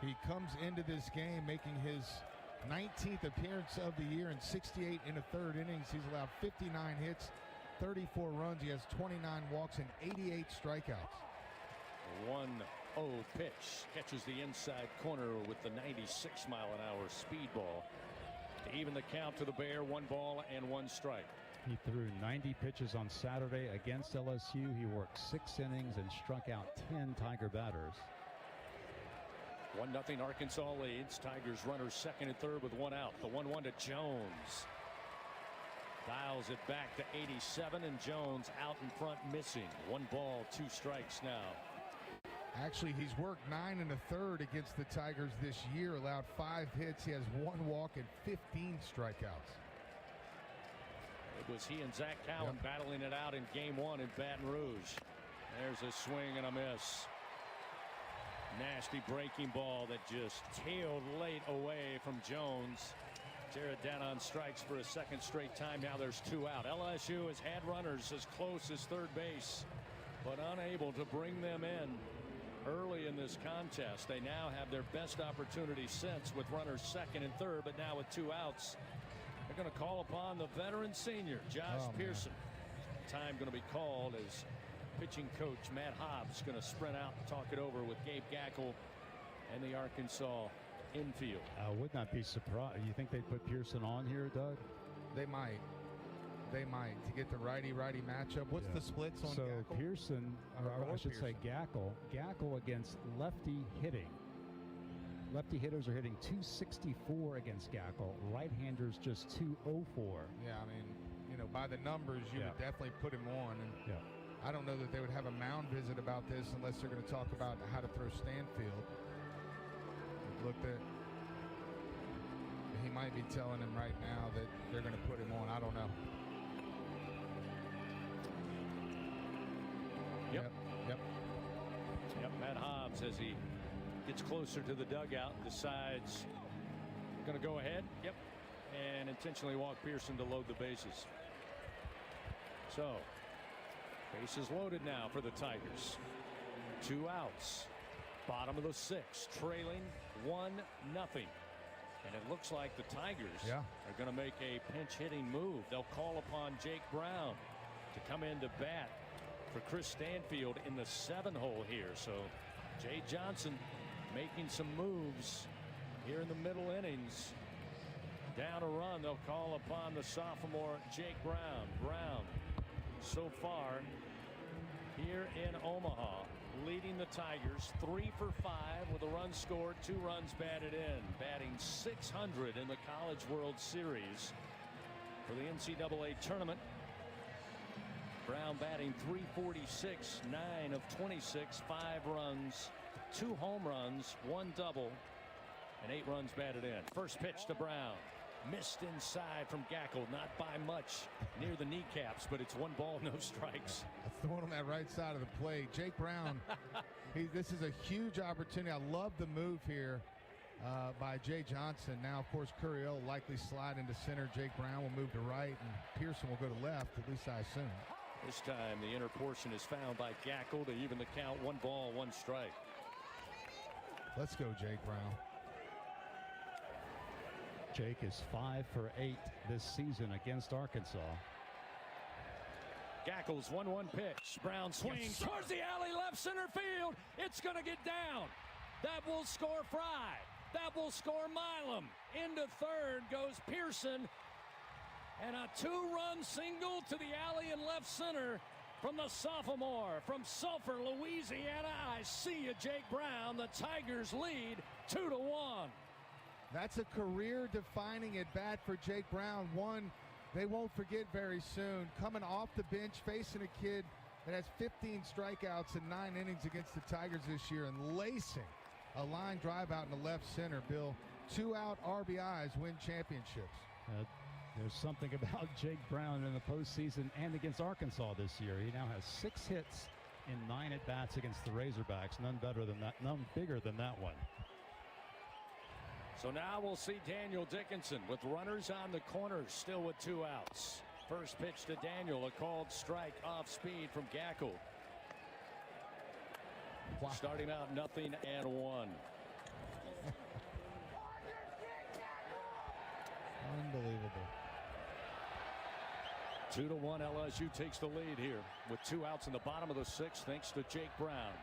He comes into this game making his 19th appearance of the year in 68 in the third innings. He's allowed 59 hits, 34 runs. He has 29 walks and 88 strikeouts. 1-0 pitch. Catches the inside corner with the 96-mile-an-hour speedball to even the count to the Bear. 1 ball and 1 strike. He threw 90 pitches on Saturday against LSU. He worked 6 innings and struck out 10 Tiger batters. 1-0 Arkansas leads. Tigers runners second and third with 1 out. The 1-1 to Jones. Dials it back to 87, and Jones out in front missing. 1 ball, 2 strikes now. Actually, he's worked 9 1/3 against the Tigers this year, allowed 5 hits. He has 1 walk and 15 strikeouts. It was he and Zach Cowan battling it out in game 1 in Baton Rouge. There's a swing and a miss. Nasty breaking ball that just tailed late away from Jones. Jared down on strikes for a second straight time. Now there's 2 out. LSU has had runners as close as third base, but unable to bring them in early in this contest. They now have their best opportunity since with runners second and third, but now with 2 outs, they're going to call upon the veteran senior, Josh Pearson. Time going to be called as pitching coach Matt Hobbs going to sprint out and talk it over with Gabe Gackel and the Arkansas infield. I would not be surprised. You think they'd put Pearson on here, Doug? They might. They might, to get the righty-righty matchup. What's the splits on Gackel? Pearson, or I should say Gackel against lefty hitting. Lefty hitters are hitting .264 against Gackel. Right-handers just .204. Yeah, I mean, you know, by the numbers, you would definitely put him on. And I don't know that they would have a mound visit about this unless they're going to talk about how to throw Stanfield. Looked at, he might be telling him right now that they're going to put him on. I don't know. Yep. Matt Hobbs, as he gets closer to the dugout, decides going to go ahead. And intentionally walk Pearson to load the bases. So, bases loaded now for the Tigers. 2 outs. Bottom of the 6th, trailing 1-0. And it looks like the Tigers are going to make a pinch hitting move. They'll call upon Jake Brown to come in to bat for Chris Stanfield in the 7-hole here. So Jay Johnson making some moves here in the middle innings. Down a run, they'll call upon the sophomore Jake Brown. Brown, so far here in Omaha, leading the Tigers 3 for 5 with a run scored, 2 runs batted in, batting .600 in the College World Series for the NCAA tournament. Brown batting .346, 9 of 26, 5 runs, 2 home runs, 1 double, and 8 runs batted in. First pitch to Brown. Missed inside from Gackel, not by much, near the kneecaps, but it's 1 ball, no strikes. That's the one on that right side of the plate. Jake Brown, this is a huge opportunity. I love the move here by Jay Johnson. Now, of course, Curiel will likely slide into center. Jake Brown will move to right, and Pearson will go to left, at least I assume. This time, the inner portion is found by Gackel to even the count. 1 ball, 1 strike. Let's go, Jake Brown. Jake is 5 for 8 this season against Arkansas. Gackel's 1-1 pitch. Brown swings towards the alley, left center field. It's going to get down. That will score Fry. That will score Milam. Into third goes Pearson. And a 2-run single to the alley in left center from the sophomore from Sulphur, Louisiana. I see you, Jake Brown. The Tigers lead 2-1. That's a career-defining at-bat for Jake Brown. One they won't forget very soon. Coming off the bench, facing a kid that has 15 strikeouts in 9 innings against the Tigers this year and lacing a line drive out in the left center. Bill, 2-out RBIs win championships. There's something about Jake Brown in the postseason and against Arkansas this year. He now has 6 hits, in 9 at-bats against the Razorbacks. None better than that, none bigger than that one. So now we'll see Daniel Dickinson with runners on the corners, still with 2 outs. First pitch to Daniel, a called strike off speed from Gackel. Wow. Starting out 0-1. Unbelievable. 2-1, LSU takes the lead here with 2 outs in the bottom of the 6th thanks to Jake Brown.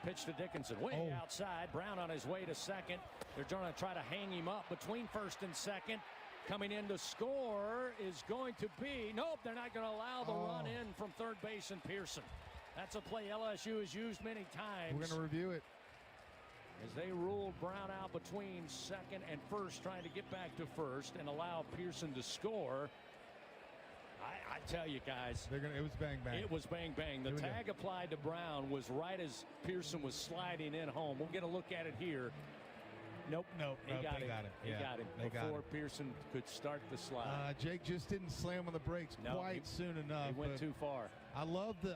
Pitch to Dickinson, way outside. Brown on his way to second. They're going to try to hang him up between first and second. Coming in to score is going to be, nope, they're not going to allow the run in from third base and Pearson. That's a play LSU has used many times. We're going to review it. As they ruled Brown out between second and first, trying to get back to first and allow Pearson to score. I tell you guys, it was bang bang. It was bang bang. The tag applied to Brown was right as Pearson was sliding in home. We'll get a look at it here. Nope. He got him. He got him before Pearson could start the slide. Jake just didn't slam on the brakes quite soon enough. He went too far. I love the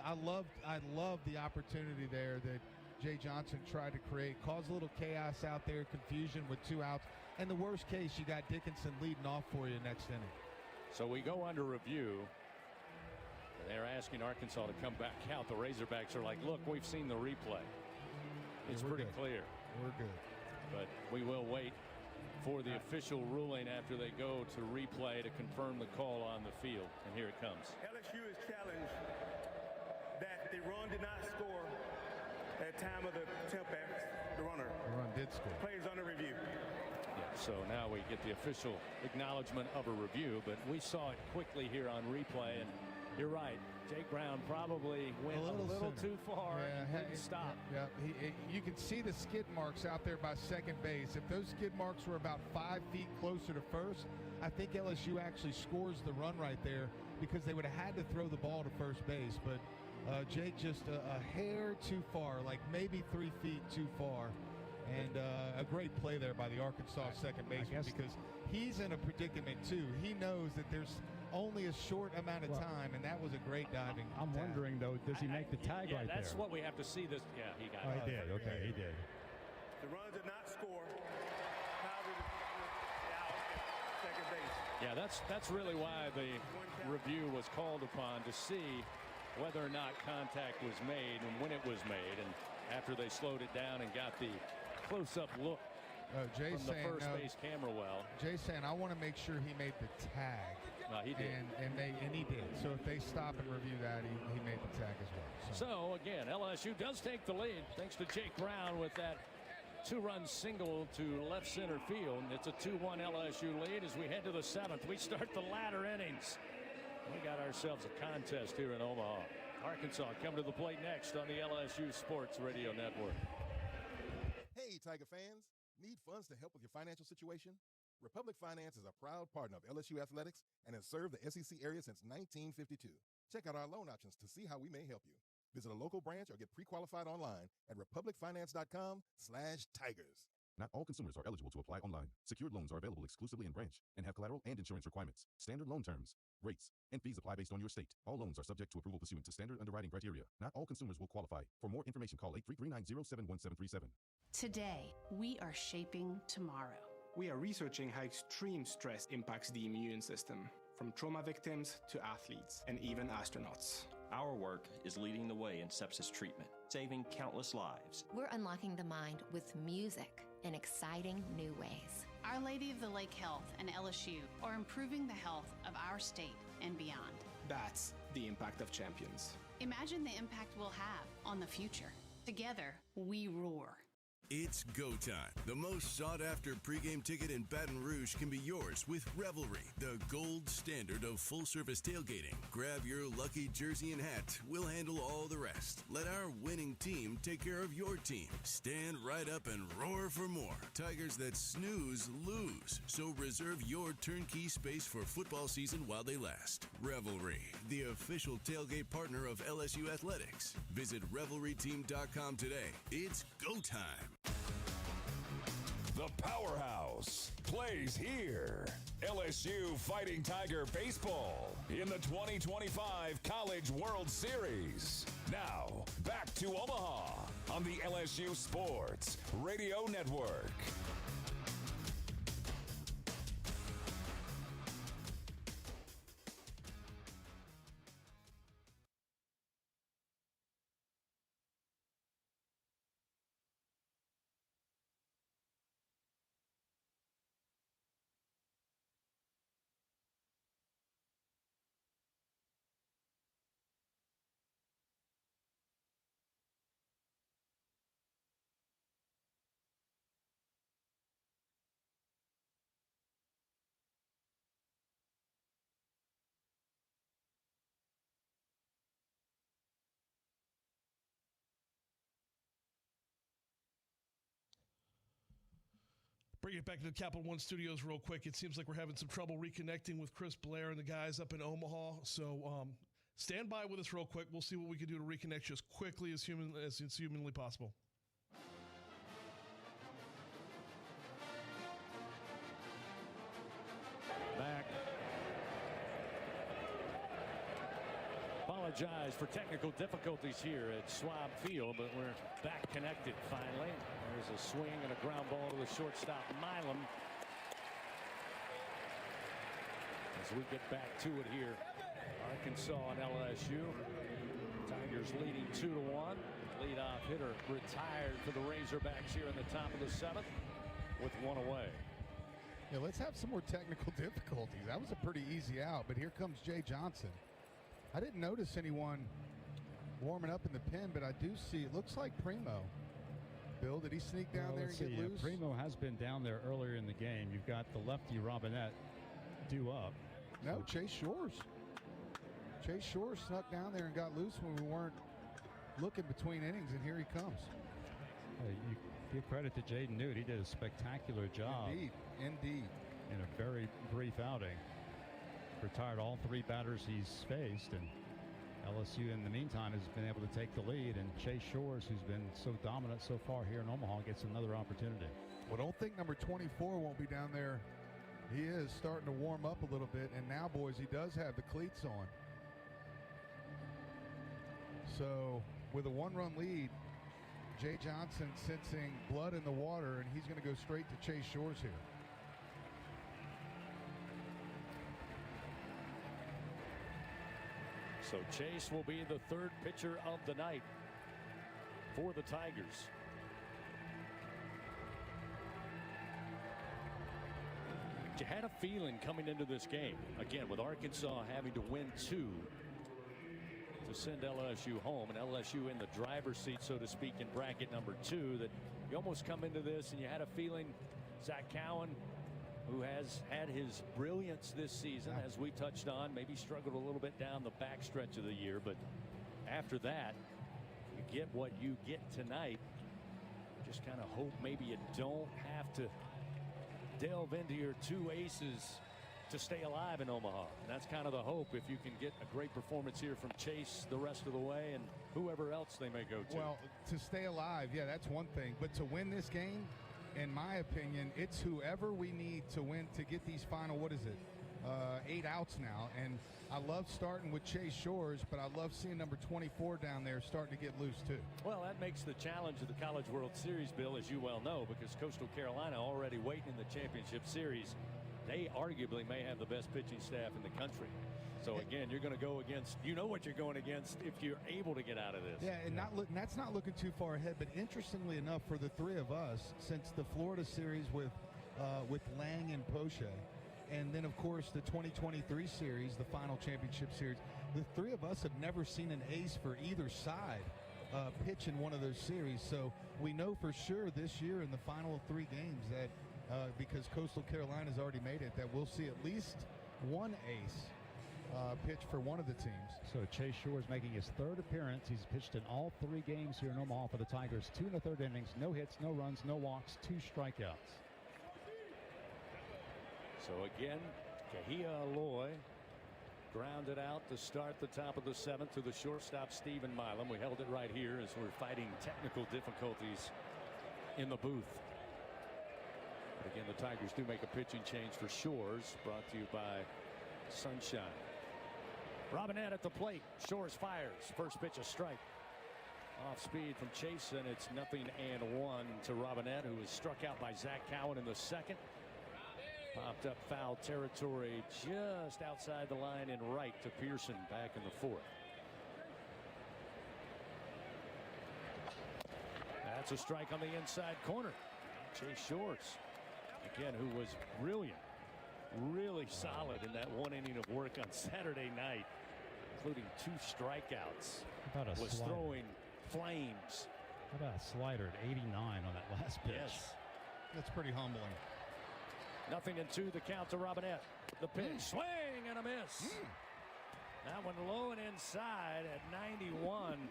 opportunity there that Jay Johnson tried to create. Cause a little chaos out there, confusion with 2 outs. And the worst case, you got Dickinson leading off for you next inning. So we go under review. They're asking Arkansas to come back out. The Razorbacks are like, look, we've seen the replay. It's pretty clear. We're good. But we will wait for the official ruling after they go to replay to confirm the call on the field. And here it comes. LSU is challenged that the run did not score at time of the attempt at the runner. The run did score. Play is under review. So now we get the official acknowledgement of a review, but we saw it quickly here on replay, and you're right. Jake Brown probably went a little too far and didn't stop. Yeah, you can see the skid marks out there by second base. If those skid marks were about 5 feet closer to first, I think LSU actually scores the run right there because they would have had to throw the ball to first base. But Jake just a hair too far, like maybe 3 feet too far. And a great play there by the Arkansas second baseman because he's in a predicament too. He knows that there's only a short amount of time, and that was a great diving. I'm wondering though, does he make the tag right there? That's what we have to see. This, he got it. He did. Okay, he did. The run did not score. How did it out at second base? Yeah, that's really why the review was called upon to see whether or not contact was made and when it was made, and after they slowed it down and got the close-up look from the first base camera well. Jay's saying, I want to make sure he made the tag. No, he did. And he did. So if they stop and review that, he made the tag as well. So again, LSU does take the lead thanks to Jake Brown with that 2-run single to left center field. It's a 2-1 LSU lead as we head to the 7th. We start the latter innings. We got ourselves a contest here in Omaha. Arkansas come to the plate next on the LSU Sports Radio Network. Hey, Tiger fans. Need funds to help with your financial situation? Republic Finance is a proud partner of LSU Athletics and has served the SEC area since 1952. Check out our loan options to see how we may help you. Visit a local branch or get pre-qualified online at republicfinance.com/tigers. Not all consumers are eligible to apply online. Secured loans are available exclusively in branch and have collateral and insurance requirements. Standard loan terms, rates, and fees apply based on your state. All loans are subject to approval pursuant to standard underwriting criteria. Not all consumers will qualify. For more information, call 833-907-1737. Today, we are shaping tomorrow. We are researching how extreme stress impacts the immune system, from trauma victims to athletes and even astronauts. Our work is leading the way in sepsis treatment, saving countless lives. We're unlocking the mind with music in exciting new ways. Our Lady of the Lake Health and LSU are improving the health of our state and beyond. That's the impact of champions. Imagine the impact we'll have on the future. Together, we roar. It's go time. The most sought-after pregame ticket in Baton Rouge can be yours with Revelry, the gold standard of full-service tailgating. Grab your lucky jersey and hat. We'll handle all the rest. Let our winning team take care of your team. Stand right up and roar for more. Tigers that snooze, lose. So reserve your turnkey space for football season while they last. Revelry, the official tailgate partner of LSU Athletics. Visit revelryteam.com today. It's go time. The powerhouse plays here. LSU Fighting Tiger Baseball in the 2025 College World Series. Now, back to Omaha on the LSU Sports Radio Network. Bring it back to the Capital One studios real quick. It seems like we're having some trouble reconnecting with Chris Blair and the guys up in Omaha. So stand by with us real quick. We'll see what we can do to reconnect you as quickly as it's humanly possible. Back. Apologize for technical difficulties here at Schwab Field, but we're back connected finally. There's a swing and a ground ball to the shortstop, Milam. As we get back to it here, Arkansas and LSU. Tigers leading 2-1. Leadoff hitter retired for the Razorbacks here in the top of the seventh with one away. Yeah, let's have some more technical difficulties. That was a pretty easy out, but here comes Jay Johnson. I didn't notice anyone warming up in the pen, but I do see, it looks like Primo. Bill, did he sneak down there and get loose? Primo has been down there earlier in the game. You've got the lefty Robinette due up. No, Chase Shores. Chase Shores snuck down there and got loose when we weren't looking between innings, and here he comes. You give credit to Jaden Newt. He did a spectacular job. Indeed. In a very brief outing. Retired all three batters he's faced, and LSU in the meantime has been able to take the lead, and Chase Shores, who's been so dominant so far here in Omaha, gets another opportunity. Well, don't think number 24 won't be down there. He is starting to warm up a little bit, and now, boys, he does have the cleats on. So with a one-run lead, Jay Johnson sensing blood in the water, and he's going to go straight to Chase Shores here. So Chase will be the third pitcher of the night for the Tigers. You had a feeling coming into this game, again, with Arkansas having to win 2 to send LSU home, and LSU in the driver's seat, so to speak, in bracket number 2, that you almost come into this and you had a feeling Zach Cowan, who has had his brilliance this season, as we touched on, maybe struggled a little bit down the backstretch of the year, but after that, you get what you get tonight. Just kind of hope maybe you don't have to delve into your 2 aces to stay alive in Omaha. And that's kind of the hope, if you can get a great performance here from Chase the rest of the way and whoever else they may go to. Well, to stay alive, yeah, that's one thing, but to win this game, in my opinion, it's whoever we need to win to get these final, 8 outs now. And I love starting with Chase Shores, but I love seeing number 24 down there starting to get loose too. Well, that makes the challenge of the College World Series, Bill, as you well know, because Coastal Carolina already waiting in the championship series. They arguably may have the best pitching staff in the country. So again, you're going to go against, you know what you're going against if you're able to get out of this. Yeah, and that's not looking too far ahead. But interestingly enough, for the 3 of us, since the Florida series with Lang and Poche, and then of course the 2023 series, the final championship series, the 3 of us have never seen an ace for either side pitch in one of those series. So we know for sure this year in the final 3 games that because Coastal Carolina's already made it, that we'll see at least one ace pitch for one of the teams. So Chase Shores making his 3rd appearance. He's pitched in all 3 games here in Omaha for the Tigers. 2 1/3 innings, no hits, no runs, no walks, 2 strikeouts. So again, Kahia Aloy grounded out to start the top of the 7th to the shortstop Stephen Milam. We held it right here as we're fighting technical difficulties in the booth. But again, the Tigers do make a pitching change for Shores, brought to you by Sunshine. Robinette at the plate. Shores fires. First pitch a strike. Off speed from Chase, and it's 0-1 to Robinette, who was struck out by Zach Cowan in the second. Popped up foul territory just outside the line and right to Pearson back in the fourth. That's a strike on the inside corner. Chase Shores, again, who was brilliant, really solid in that one inning of work on Saturday night, including 2 strikeouts. Was slider. Throwing flames. How about a slider at 89 on that last pitch? Yes. That's pretty humbling. 0-2 the count to Robinette. The pitch, swing and a miss. That one low and inside at 91.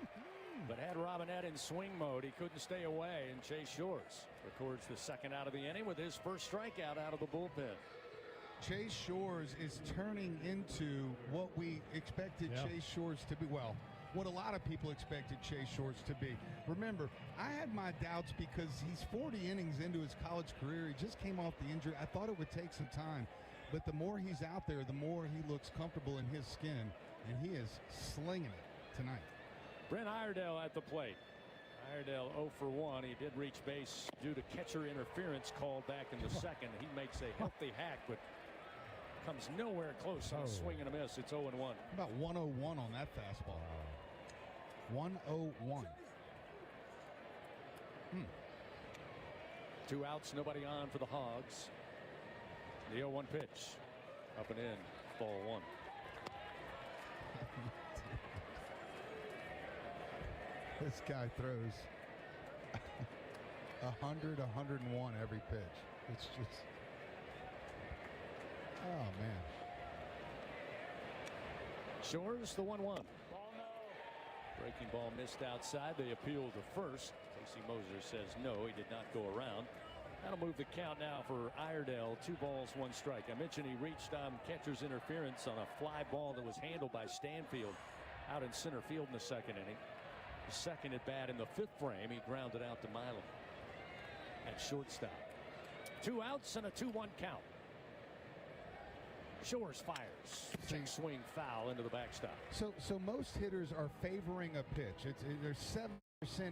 But had Robinette in swing mode, he couldn't stay away, and Chase Shores records the second out of the inning with his first strikeout out of the bullpen. Chase Shores is turning into what we expected Chase Shores to be. Well, what a lot of people expected Chase Shores to be. Remember, I had my doubts because he's 40 innings into his college career. He just came off the injury. I thought it would take some time. But the more he's out there, the more he looks comfortable in his skin. And he is slinging it tonight. Brent Iredale at the plate. Iredale 0 for 1. He did reach base due to catcher interference called back in the second. He makes a healthy hack, but comes nowhere close on a swing and a miss. It's 0-1. About 101 on that fastball. 101. 2 outs, nobody on for the Hogs. The 0-1 pitch. Up and in. Ball 1. This guy throws 100, 101 every pitch. It's just, oh man. Shores the 1-1. Breaking ball missed outside. They appeal to first. Casey Moser says no, he did not go around. That'll move the count now for Iredale. 2 balls, 1 strike. I mentioned he reached catcher's interference on a fly ball that was handled by Stanfield out in center field in the second inning. The second at bat in the 5th frame, he grounded out to Milam at shortstop. 2 outs and a 2-1 count. Shores fires. Check swing foul into the backstop. So most hitters are favoring a pitch. There's 7%,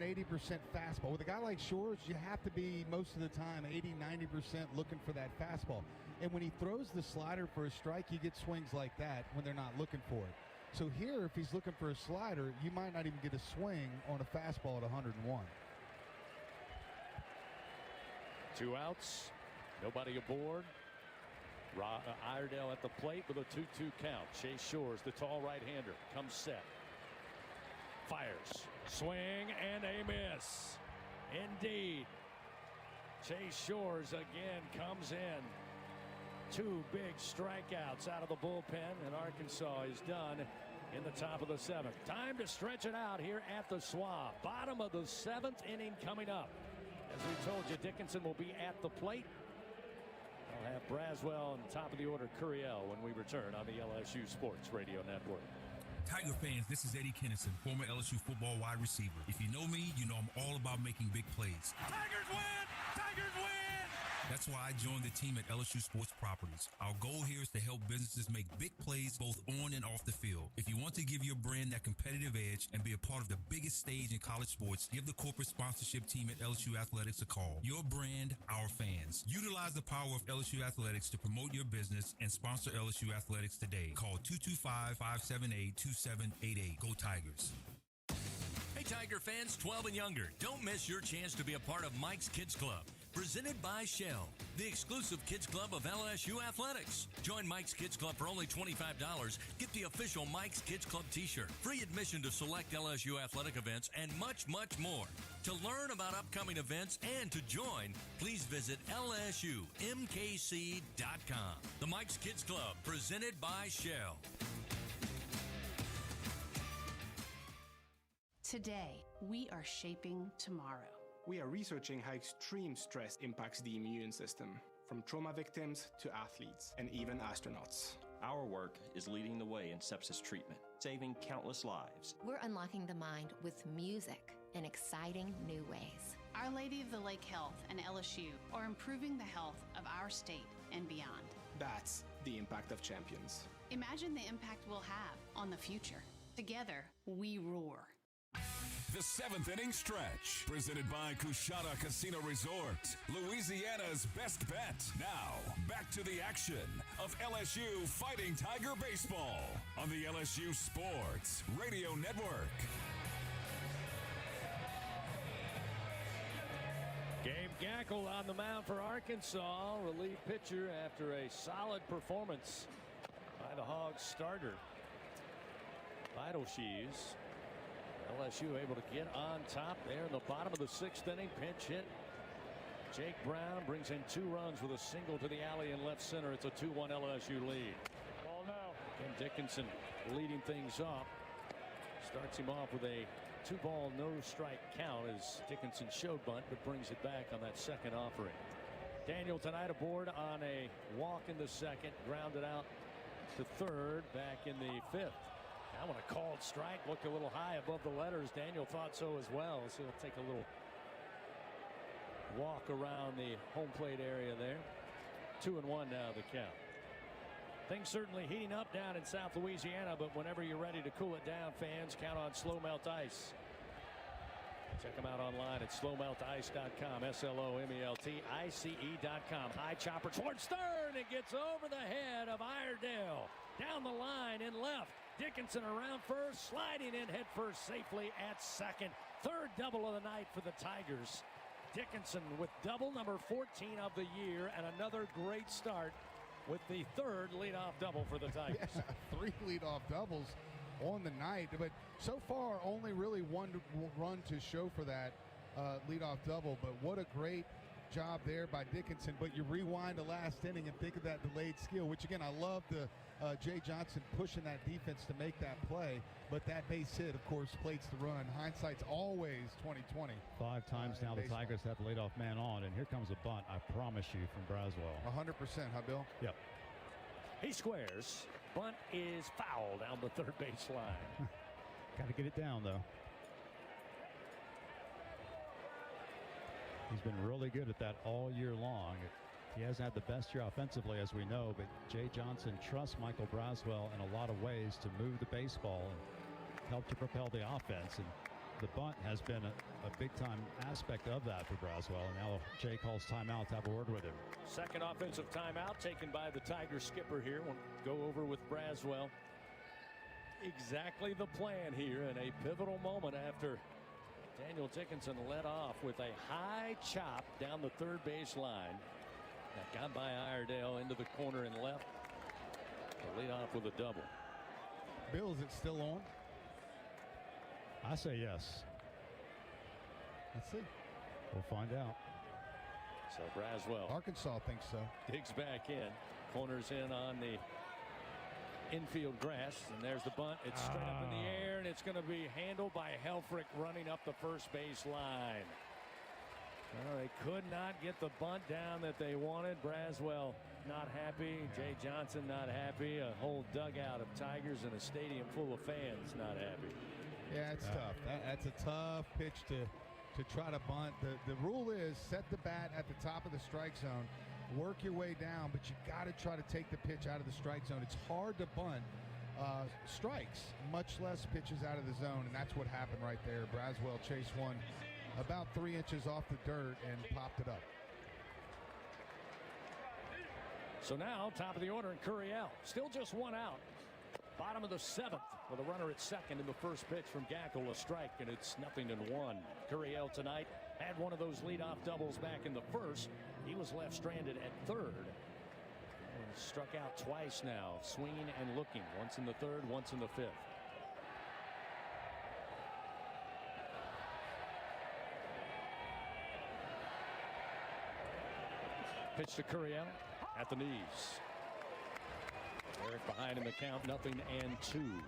80% fastball. With a guy like Shores, you have to be most of the time 80, 90% looking for that fastball. And when he throws the slider for a strike, you get swings like that when they're not looking for it. So here, if he's looking for a slider, you might not even get a swing on a fastball at 101. 2 outs, nobody aboard. Iredale at the plate with a 2-2 count. Chase Shores, the tall right-hander, comes set. Fires, swing, and a miss. Indeed. Chase Shores again comes in. 2 big strikeouts out of the bullpen, and Arkansas is done in the top of the 7th. Time to stretch it out here at the Schwab. Bottom of the 7th inning coming up. As we told you, Dickinson will be at the plate. I'll have Braswell and top of the order Curiel when we return on the LSU Sports Radio Network. Tiger fans, this is Eddie Kennison, former LSU football wide receiver. If you know me, you know I'm all about making big plays. Tigers win! Tigers win! That's why I joined the team at LSU Sports Properties. Our goal here is to help businesses make big plays both on and off the field. If you want to give your brand that competitive edge and be a part of the biggest stage in college sports, give the corporate sponsorship team at LSU Athletics a call. Your brand, our fans. Utilize the power of LSU Athletics to promote your business and sponsor LSU Athletics today. Call 225-578-2788. Go Tigers. Hey Tiger fans, 12 and younger, don't miss your chance to be a part of Mike's Kids Club. Presented by Shell, the exclusive kids club of LSU Athletics. Join Mike's Kids Club for only $25. Get the official Mike's Kids Club t-shirt, free admission to select LSU athletic events, and much, much more. To learn about upcoming events and to join, please visit LSUMKC.com. The Mike's Kids Club, presented by Shell. Today, we are shaping tomorrow. We are researching how extreme stress impacts the immune system, from trauma victims to athletes and even astronauts. Our work is leading the way in sepsis treatment, saving countless lives. We're unlocking the mind with music in exciting new ways. Our Lady of the Lake Health and LSU are improving the health of our state and beyond. That's the impact of champions. Imagine the impact we'll have on the future. Together, we roar. The seventh inning stretch, presented by Coushatta Casino Resort, Louisiana's best bet. Now, back to the action of LSU Fighting Tiger Baseball on the LSU Sports Radio Network. Gabe Gackle on the mound for Arkansas, relief pitcher after a solid performance by the Hogs starter, Shees. LSU able to get on top there in the bottom of the sixth inning. Pinch hit. Jake Brown brings in 2 runs with a single to the alley in left center. It's a 2-1 LSU lead. Ball now. Ken Dickinson leading things off. Starts him off with a 2-ball, no strike count as Dickinson showed bunt, but brings it back on that second offering. Daniel tonight aboard on a walk in the second, grounded out to third, back in the fifth. Now when a called strike looked a little high above the letters, Daniel thought so as well, so he'll take a little walk around the home plate area there. 2-1 now the count. Things certainly heating up down in South Louisiana, but whenever you're ready to cool it down, fans, count on Slow Melt Ice. Check them out online at slowmeltice.com, SLOMELTICE.com. High chopper towards third. It gets over the head of Iredale. Down the line in left. Dickinson around first, sliding in head first safely at second. Third double of the night for the Tigers. Dickinson with double number 14 of the year and another great start with the third leadoff double for the Tigers. Yeah, 3 leadoff doubles on the night, but so far only really 1 run to show for that leadoff double. But what a great job there by Dickinson. But you rewind the last inning and think of that delayed steal, which again, I love the Jay Johnson pushing that defense to make that play. But that base hit, of course, plates the run. Hindsight's always 20/20. 5 times now the Tigers have the leadoff man on, and here comes a bunt, I promise you, from Braswell. 100%, huh, Bill? Yep. He squares. Bunt is foul down the third base line. Got to get it down, though. He's been really good at that all year long. He hasn't had the best year offensively, as we know, but Jay Johnson trusts Michael Braswell in a lot of ways to move the baseball and help to propel the offense. And the bunt has been a big-time aspect of that for Braswell. And now Jay calls timeout to have a word with him. Second offensive timeout taken by the Tiger skipper here. We'll go over with Braswell. Exactly the plan here in a pivotal moment after Daniel Dickinson led off with a high chop down the third base line. That got by Iredale into the corner and left. The lead off with a double. Bill, is it still on? I say yes. Let's see. We'll find out. So Braswell. Arkansas thinks so. Digs back in. Corners in on the infield grass. And there's the bunt. It's straight up in the air, and it's going to be handled by Helfrich running up the first base line. Well, they could not get the bunt down that they wanted. Braswell not happy. Jay Johnson not happy. A whole dugout of Tigers and a stadium full of fans not happy. Yeah, it's tough. That's a tough pitch to try to bunt. The rule is set the bat at the top of the strike zone, work your way down, but you got to try to take the pitch out of the strike zone. It's hard to bunt strikes, much less pitches out of the zone, and that's what happened right there. Braswell chased one about 3 inches off the dirt and popped it up. So now, top of the order in Curiel. Still just 1 out. Bottom of the 7th with a runner at second in the first pitch from Gackle, a strike, and it's 0-1. Curiel tonight had one of those leadoff doubles back in the first. He was left stranded at third. And struck out twice now, swinging and looking. Once in the third, once in the fifth. Pitch to Curiel at the knees. Eric behind in the count, 0-2.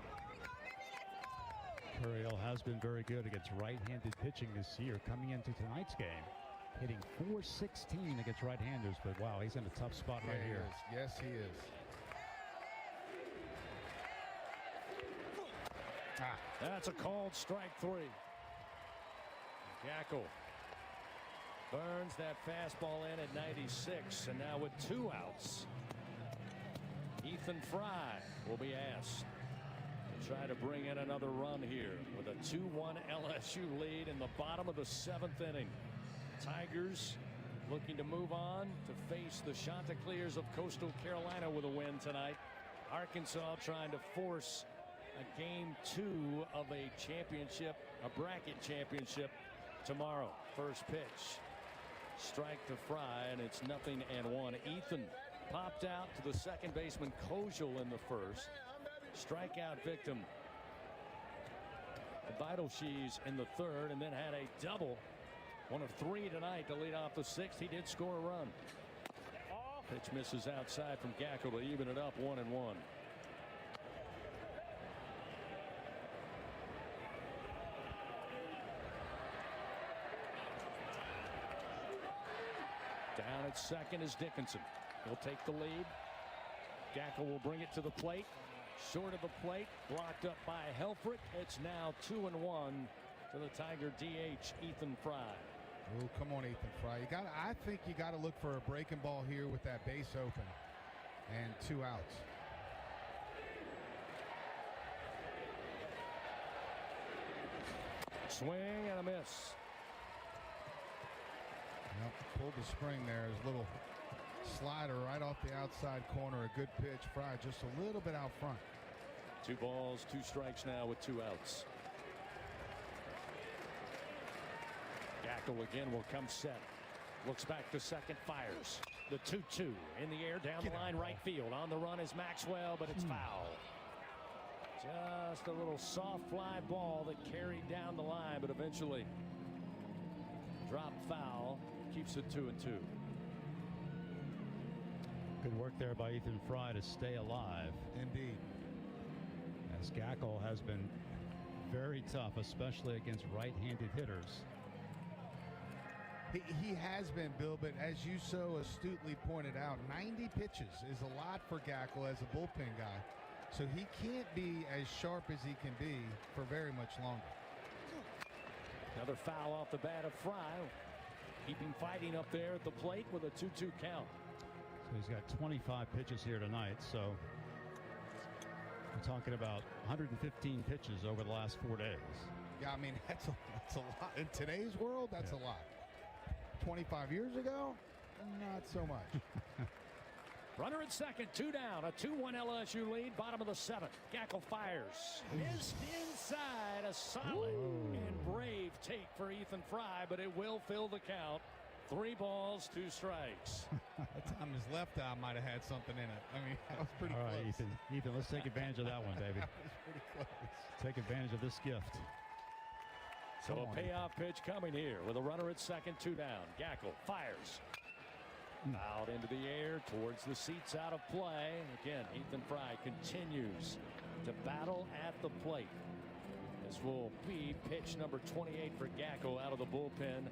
Curiel has been very good against right-handed pitching this year. Coming into tonight's game, hitting .416 against right-handers, but wow, he's in a tough spot right here. Yes, he is. That's a called strike 3. Gackle Burns that fastball in at 96, and now with 2 outs, Ethan Fry will be asked to try to bring in another run here with a 2-1 LSU lead in the bottom of the 7th inning. Tigers looking to move on to face the Chanticleers of Coastal Carolina with a win tonight. Arkansas trying to force a game 2 of a championship, a bracket championship tomorrow. First pitch, strike to Fry, and it's 0-1. Ethan popped out to the second baseman Kojal in the first. Strikeout victim Beidelshees in the third, and then had a double. One of 3 tonight to lead off the 6th. He did score a run. Pitch misses outside from Gackel to even it up 1-1. Down at second is Dickinson. He'll take the lead. Gackel will bring it to the plate. Short of the plate, blocked up by Helfrich. It's now 2-1 to the Tiger DH, Ethan Fry. Oh, come on, Ethan Fry. I think you got to look for a breaking ball here with that base open and 2 outs. Swing and a miss. Yep, pulled the spring there. His little slider right off the outside corner. A good pitch. Fry just a little bit out front. 2 balls, 2 strikes now with 2 outs. Gackel again will come set. Looks back to second, fires. The 2-2 in the air down the line right field. On the run is Maxwell, but it's foul. Just a little soft fly ball that carried down the line, but eventually dropped foul. Keeps it 2-2. Good work there by Ethan Fry to stay alive. Indeed. As Gackel has been very tough, especially against right-handed hitters. He has been, Bill, but as you so astutely pointed out, 90 pitches is a lot for Gackel as a bullpen guy. So he can't be as sharp as he can be for very much longer. Another foul off the bat of Fry. Keeping fighting up there at the plate with a 2-2 count. So he's got 25 pitches here tonight. So we're talking about 115 pitches over the last 4 days. Yeah, I mean, that's a lot. In today's world, that's a lot. 25 years ago, not so much. Runner at second, 2 down, a 2-1 LSU lead, bottom of the 7th. Gackel fires. Missed inside, a solid and brave take for Ethan Fry, but it will fill the count. 3 balls, 2 strikes. That time his left eye might have had something in it. I mean, that was pretty close. All right, Ethan, let's take advantage of that one, baby. That was pretty close. Take advantage of this gift. So a payoff pitch coming here with a runner at second, 2 down. Gackel fires. Out into the air towards the seats, out of play. Again, Ethan Fry continues to battle at the plate. This will be pitch number 28 for Gackel out of the bullpen,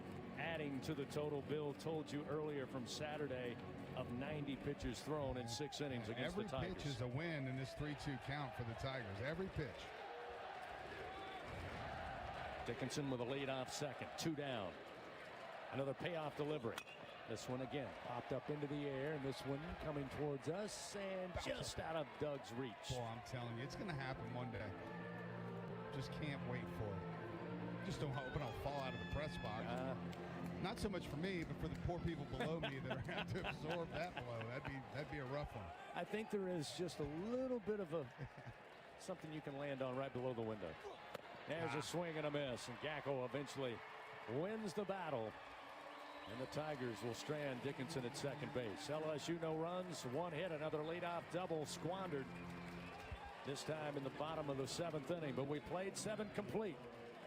adding to the total Bill told you earlier from Saturday of 90 pitches thrown in 6 innings against the Tigers. Every pitch is a win in this 3-2 count for the Tigers. Every pitch. Dickinson with a lead-off second, 2 down. Another payoff delivery. This one again popped up into the air, and this one coming towards us and just out of Doug's reach. Boy, I'm telling you, it's going to happen one day. Just can't wait for it. Just don't hope I don't fall out of the press box. Not so much for me, but for the poor people below me that are have to absorb that blow. That'd be a rough one. I think there is just a little bit of something you can land on right below the window. There's a swing and a miss, and Gackel eventually wins the battle. And the Tigers will strand Dickinson at second base. LSU no runs, 1 hit, another leadoff double squandered. This time in the bottom of the 7th inning, but we played 7 complete.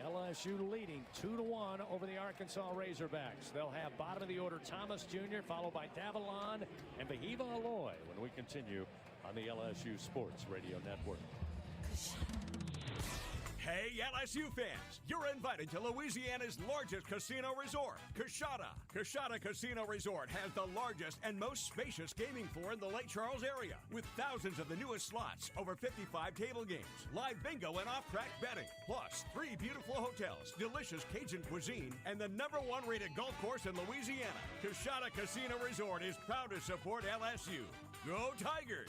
LSU leading 2-1 over the Arkansas Razorbacks. They'll have bottom of the order Thomas Jr., followed by Davalon and Bahiva Aloy when we continue on the LSU Sports Radio Network. Hey, LSU fans! You're invited to Louisiana's largest casino resort, Coshada. Coshada Casino Resort has the largest and most spacious gaming floor in the Lake Charles area, with thousands of the newest slots, over 55 table games, live bingo and off-track betting, plus 3 beautiful hotels, delicious Cajun cuisine, and the #1 rated golf course in Louisiana. Coshada Casino Resort is proud to support LSU. Go Tigers!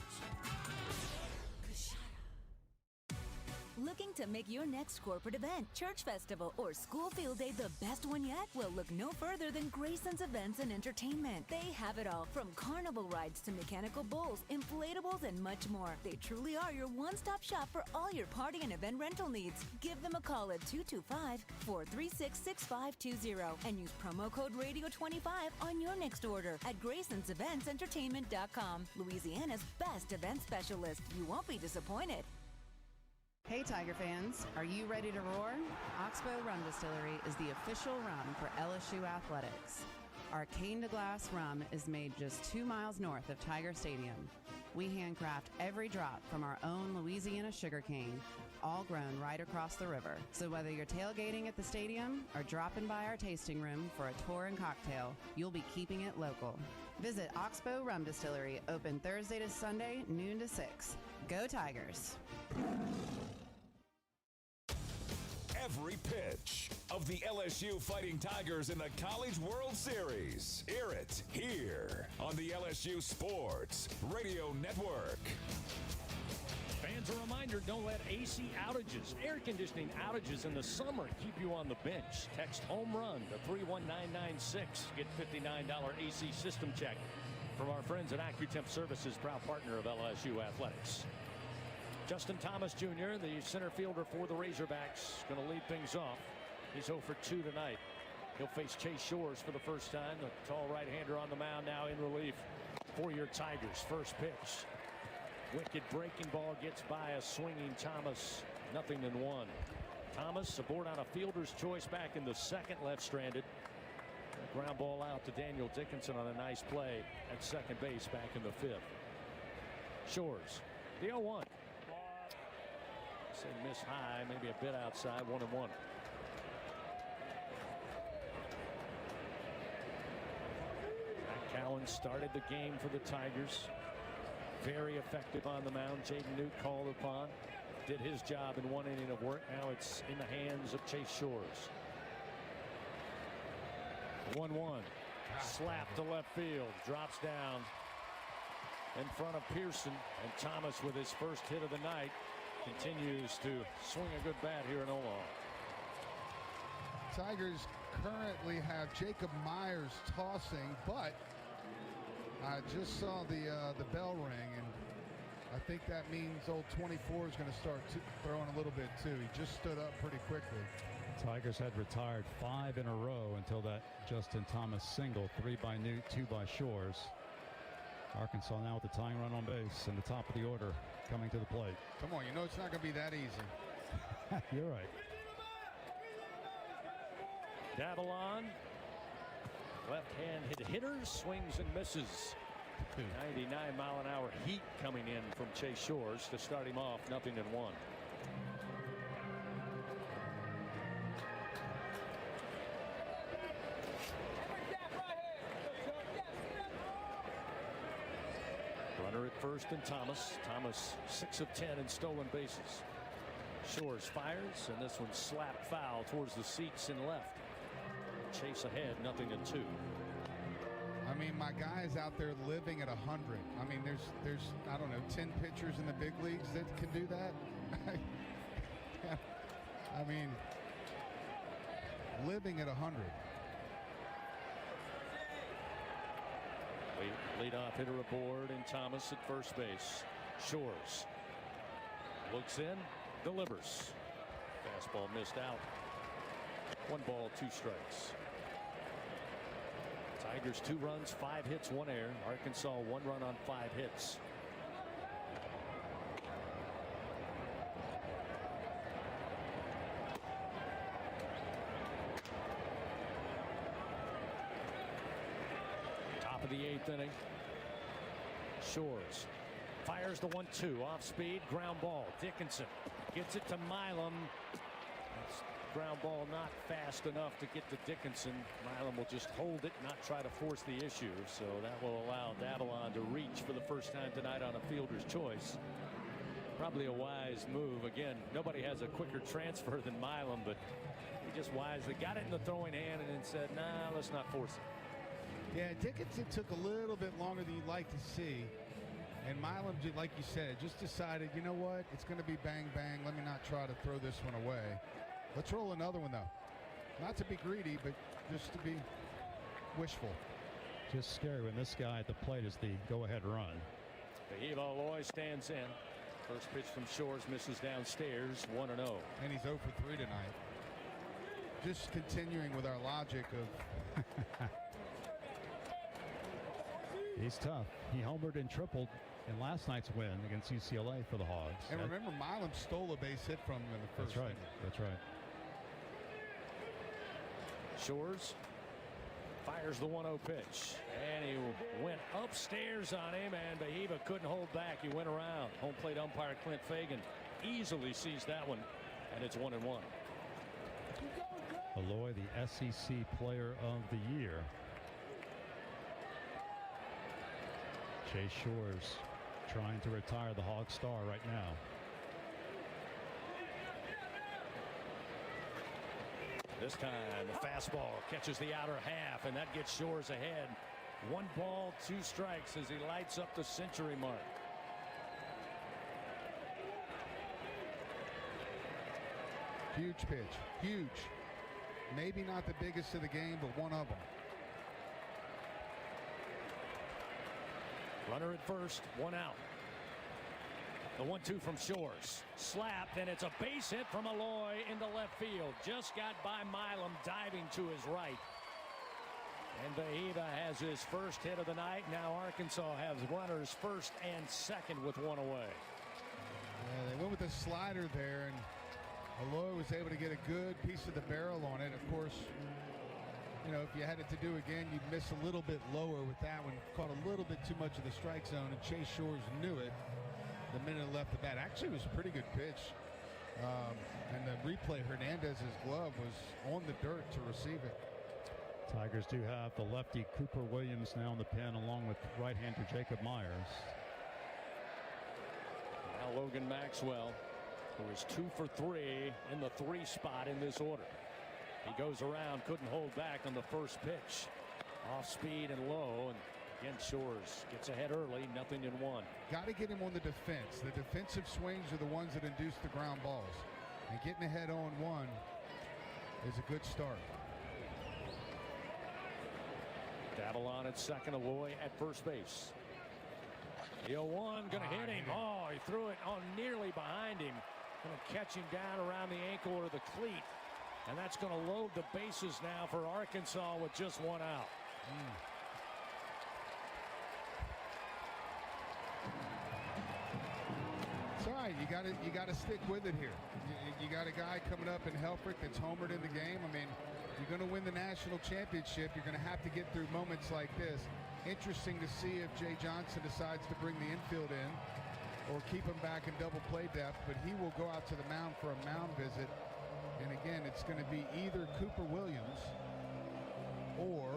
Looking to make your next corporate event, church festival, or school field day the best one yet? Well, look no further than Grayson's Events and Entertainment. They have it all, from carnival rides to mechanical bulls, inflatables, and much more. They truly are your one-stop shop for all your party and event rental needs. Give them a call at 225-436-6520 and use promo code RADIO25 on your next order at Grayson'sEventsEntertainment.com. Louisiana's best event specialist. You won't be disappointed. Hey Tiger fans, are you ready to roar? Oxbow Rum Distillery is the official rum for LSU athletics. Our cane to glass rum is made just 2 miles north of Tiger Stadium. We handcraft every drop from our own Louisiana sugarcane, all grown right across the river. So whether you're tailgating at the stadium or dropping by our tasting room for a tour and cocktail, you'll be keeping it local. Visit Oxbow Rum Distillery, open Thursday to Sunday, noon to 6. Go Tigers! Every pitch of the LSU Fighting Tigers in the College World Series. Hear it here on the LSU Sports Radio Network. Fans, a reminder, don't let AC outages, air conditioning outages in the summer keep you on the bench. Text home run to 31996. Get $59 AC system check from our friends at AccuTemp Services, proud partner of LSU Athletics. Justin Thomas Jr., the center fielder for the Razorbacks, going to lead things off. He's 0 for 2 tonight. He'll face Chase Shores for the first time. The tall right-hander on the mound now in relief for your Tigers. First pitch. Wicked breaking ball gets by a swinging Thomas. 0-1. Thomas aboard on a fielder's choice back in the second, left stranded. Ground ball out to Daniel Dickinson on a nice play at second base back in the fifth. Shores, the 0-1. Say miss high, maybe a bit outside, 1-1. Matt Cowan started the game for the Tigers. Very effective on the mound. Jaden Newt called upon. Did his job in 1 inning of work. Now it's in the hands of Chase Shores. 1-1. Slap to left field. Drops down in front of Pearson. And Thomas with his first hit of the night continues to swing a good bat here in Omaha. Tigers currently have Jacob Myers tossing, but I just saw the bell ring, and I think that means old 24 is going to start throwing a little bit too. He just stood up pretty quickly. Tigers had retired 5 in a row until that Justin Thomas single, 3 by Newt, 2 by Shores. Arkansas now with the tying run on base in the top of the order, coming to the plate. Come on, you know it's not going to be that easy. You're right. Davalon, left-handed hitter, swings and misses. 99-mile-an-hour heat coming in from Chase Shores to start him off. 0-1. Runner at first and Thomas. Thomas 6 of 10 in stolen bases. Shores fires, and this one slapped foul towards the seats and left. Chase ahead, 0-2. I mean, my guy's out there living at 100. I mean, there's I don't know, 10 pitchers in the big leagues that can do that. I mean, living at 100. Leadoff hitter aboard, and Thomas at first base. Shores looks in, delivers. Fastball missed out. 1 ball, 2 strikes. Tigers 2 runs, 5 hits, 1 error. Arkansas 1 run on 5 hits. Top of the 8th inning. Shores fires the 1-2 off speed, ground ball. Dickinson gets it to Milam. ground ball not fast enough to get to Dickinson. Milam will just hold it, not try to force the issue. So that will allow Davalon to reach for the first time tonight on a fielder's choice. Probably a wise move. Again, nobody has a quicker transfer than Milam, but he just wisely got it in the throwing hand and then said, nah, let's not force it. Yeah, Dickinson took a little bit longer than you'd like to see. And Milam, like you said, just decided, you know what, it's going to be bang, bang. Let me not try to throw this one away. Let's roll another one, though. Not to be greedy, but just to be wishful. Just scary when this guy at the plate is the go-ahead run. Behiva Aloy stands in. First pitch from Shores misses downstairs, 1-0. And he's 0 for 3 tonight. Just continuing with our logic of... He's tough. He homered and tripled in last night's win against UCLA for the Hogs. And remember, Milam stole a base hit from him in the first inning. That's right. Shores fires the 1-0 pitch. And he went upstairs on him, and Behiva couldn't hold back. He went around. Home plate umpire Clint Fagan easily sees that one, and it's 1-1. Aloy, the SEC Player of the Year. Chase Shores trying to retire the Hog star right now. This time the fastball catches the outer half, and that gets Shores ahead. 1 ball, 2 strikes as he lights up the century mark. Huge pitch. Huge. Maybe not the biggest of the game, but one of them. Runner at first, 1 out. The 1-2 from Shores. Slapped, and it's a base hit from Aloy into left field. Just got by Milam, diving to his right. And Behiva has his first hit of the night. Now Arkansas has runners first and second with 1 away. Yeah, they went with the slider there, and Aloy was able to get a good piece of the barrel on it. Of course, you know, if you had it to do again, you'd miss a little bit lower with that one. Caught a little bit too much of the strike zone, and Chase Shores knew it the minute it left the bat. Actually, it was a pretty good pitch. And the replay, Hernandez's glove was on the dirt to receive it. Tigers do have the lefty Cooper Williams now in the pen, along with right-hander Jacob Myers. Now Logan Maxwell, who is 2 for 3 in the 3 spot in this order. He goes around, couldn't hold back on the first pitch. Off speed and low, and again Shores gets ahead early, 0-1. Got to get him on the defense. The defensive swings are the ones that induce the ground balls. And getting ahead on 1 is a good start. Davalon at second, Aloy at first base. The 0-1 going to hit him. Oh, he threw it on nearly behind him. Going to catch him down around the ankle or the cleat. And that's going to load the bases now for Arkansas with just 1 out. It's all right. You got to stick with it here. You got a guy coming up in Helfrich that's homered in the game. I mean, you're going to win the national championship. You're going to have to get through moments like this. Interesting to see if Jay Johnson decides to bring the infield in or keep him back in double play depth, but he will go out to the mound for a mound visit. And again, it's going to be either Cooper Williams or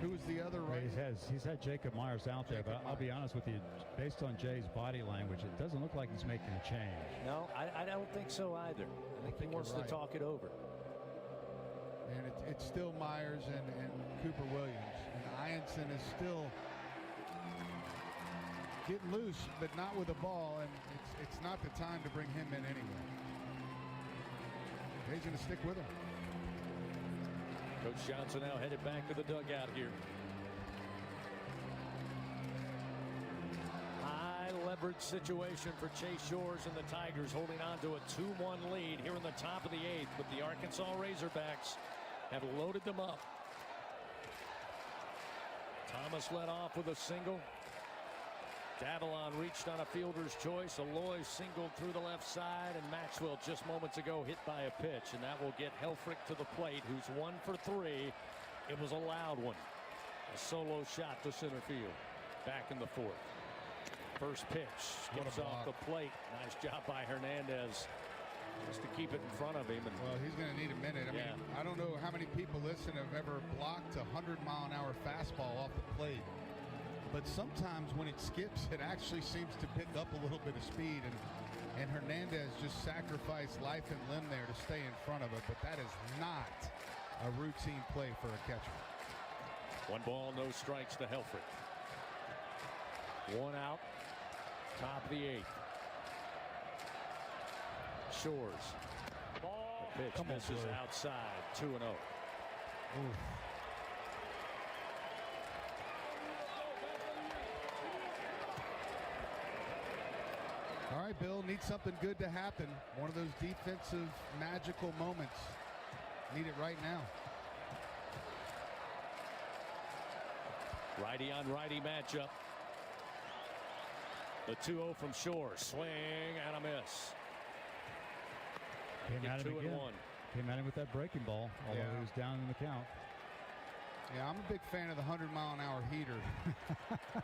who's the other right? He's had Jacob Myers out there, but I'll be honest with you, based on Jay's body language, it doesn't look like he's making a change. No, I don't think so either. I think he wants to talk it over. And it's still Myers and Cooper Williams. And Ianson is still getting loose, but not with the ball, and it's not the time to bring him in anyway. He's going to stick with him. Coach Johnson now headed back to the dugout here. High leverage situation for Chase Shores and the Tigers, holding on to a 2-1 lead here in the top of the 8th, but the Arkansas Razorbacks have loaded them up. Thomas led off with a single. Davalon reached on a fielder's choice. Aloy singled through the left side, and Maxwell just moments ago hit by a pitch, and that will get Helfrich to the plate, who's 1 for 3. It was a loud one. A solo shot to center field. Back in the 4th. First pitch skips off the plate. Nice job by Hernandez. just to keep it in front of him. And, well, he's going to need a minute. I mean, I don't know how many people listen have ever blocked a 100-mile-an-hour fastball off the plate. But sometimes when it skips, it actually seems to pick up a little bit of speed. And Hernandez just sacrificed life and limb there to stay in front of it. But that is not a routine play for a catcher. 1 ball, no strikes to Helfrich. 1 out, top of the 8th. Shores. The pitch misses outside, 2-0. All right, Bill, need something good to happen. One of those defensive magical moments. Need it right now. Righty on righty matchup. The 2-0 from Shores. Swing and a miss. Came at him again. Came at him with that breaking ball, although he was down in the count. Yeah, I'm a big fan of the 100-mile-an-hour heater,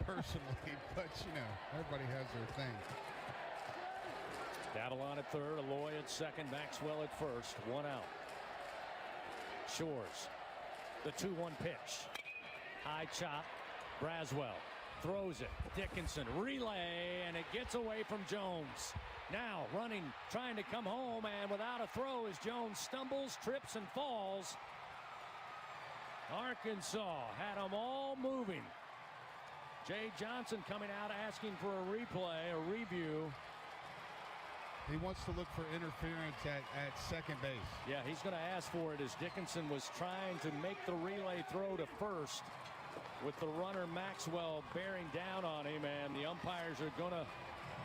personally. But, you know, everybody has their thing. Davalon at third, Aloy at second, Maxwell at first. 1 out. Shores. The 2-1 pitch. High chop. Braswell throws it. Dickinson relay, and it gets away from Jones. Now running, trying to come home, and without a throw as Jones stumbles, trips, and falls. Arkansas had them all moving. Jay Johnson coming out asking for a replay, a review. He wants to look for interference at second base. Yeah, he's going to ask for it as Dickinson was trying to make the relay throw to first with the runner Maxwell bearing down on him, and the umpires are going to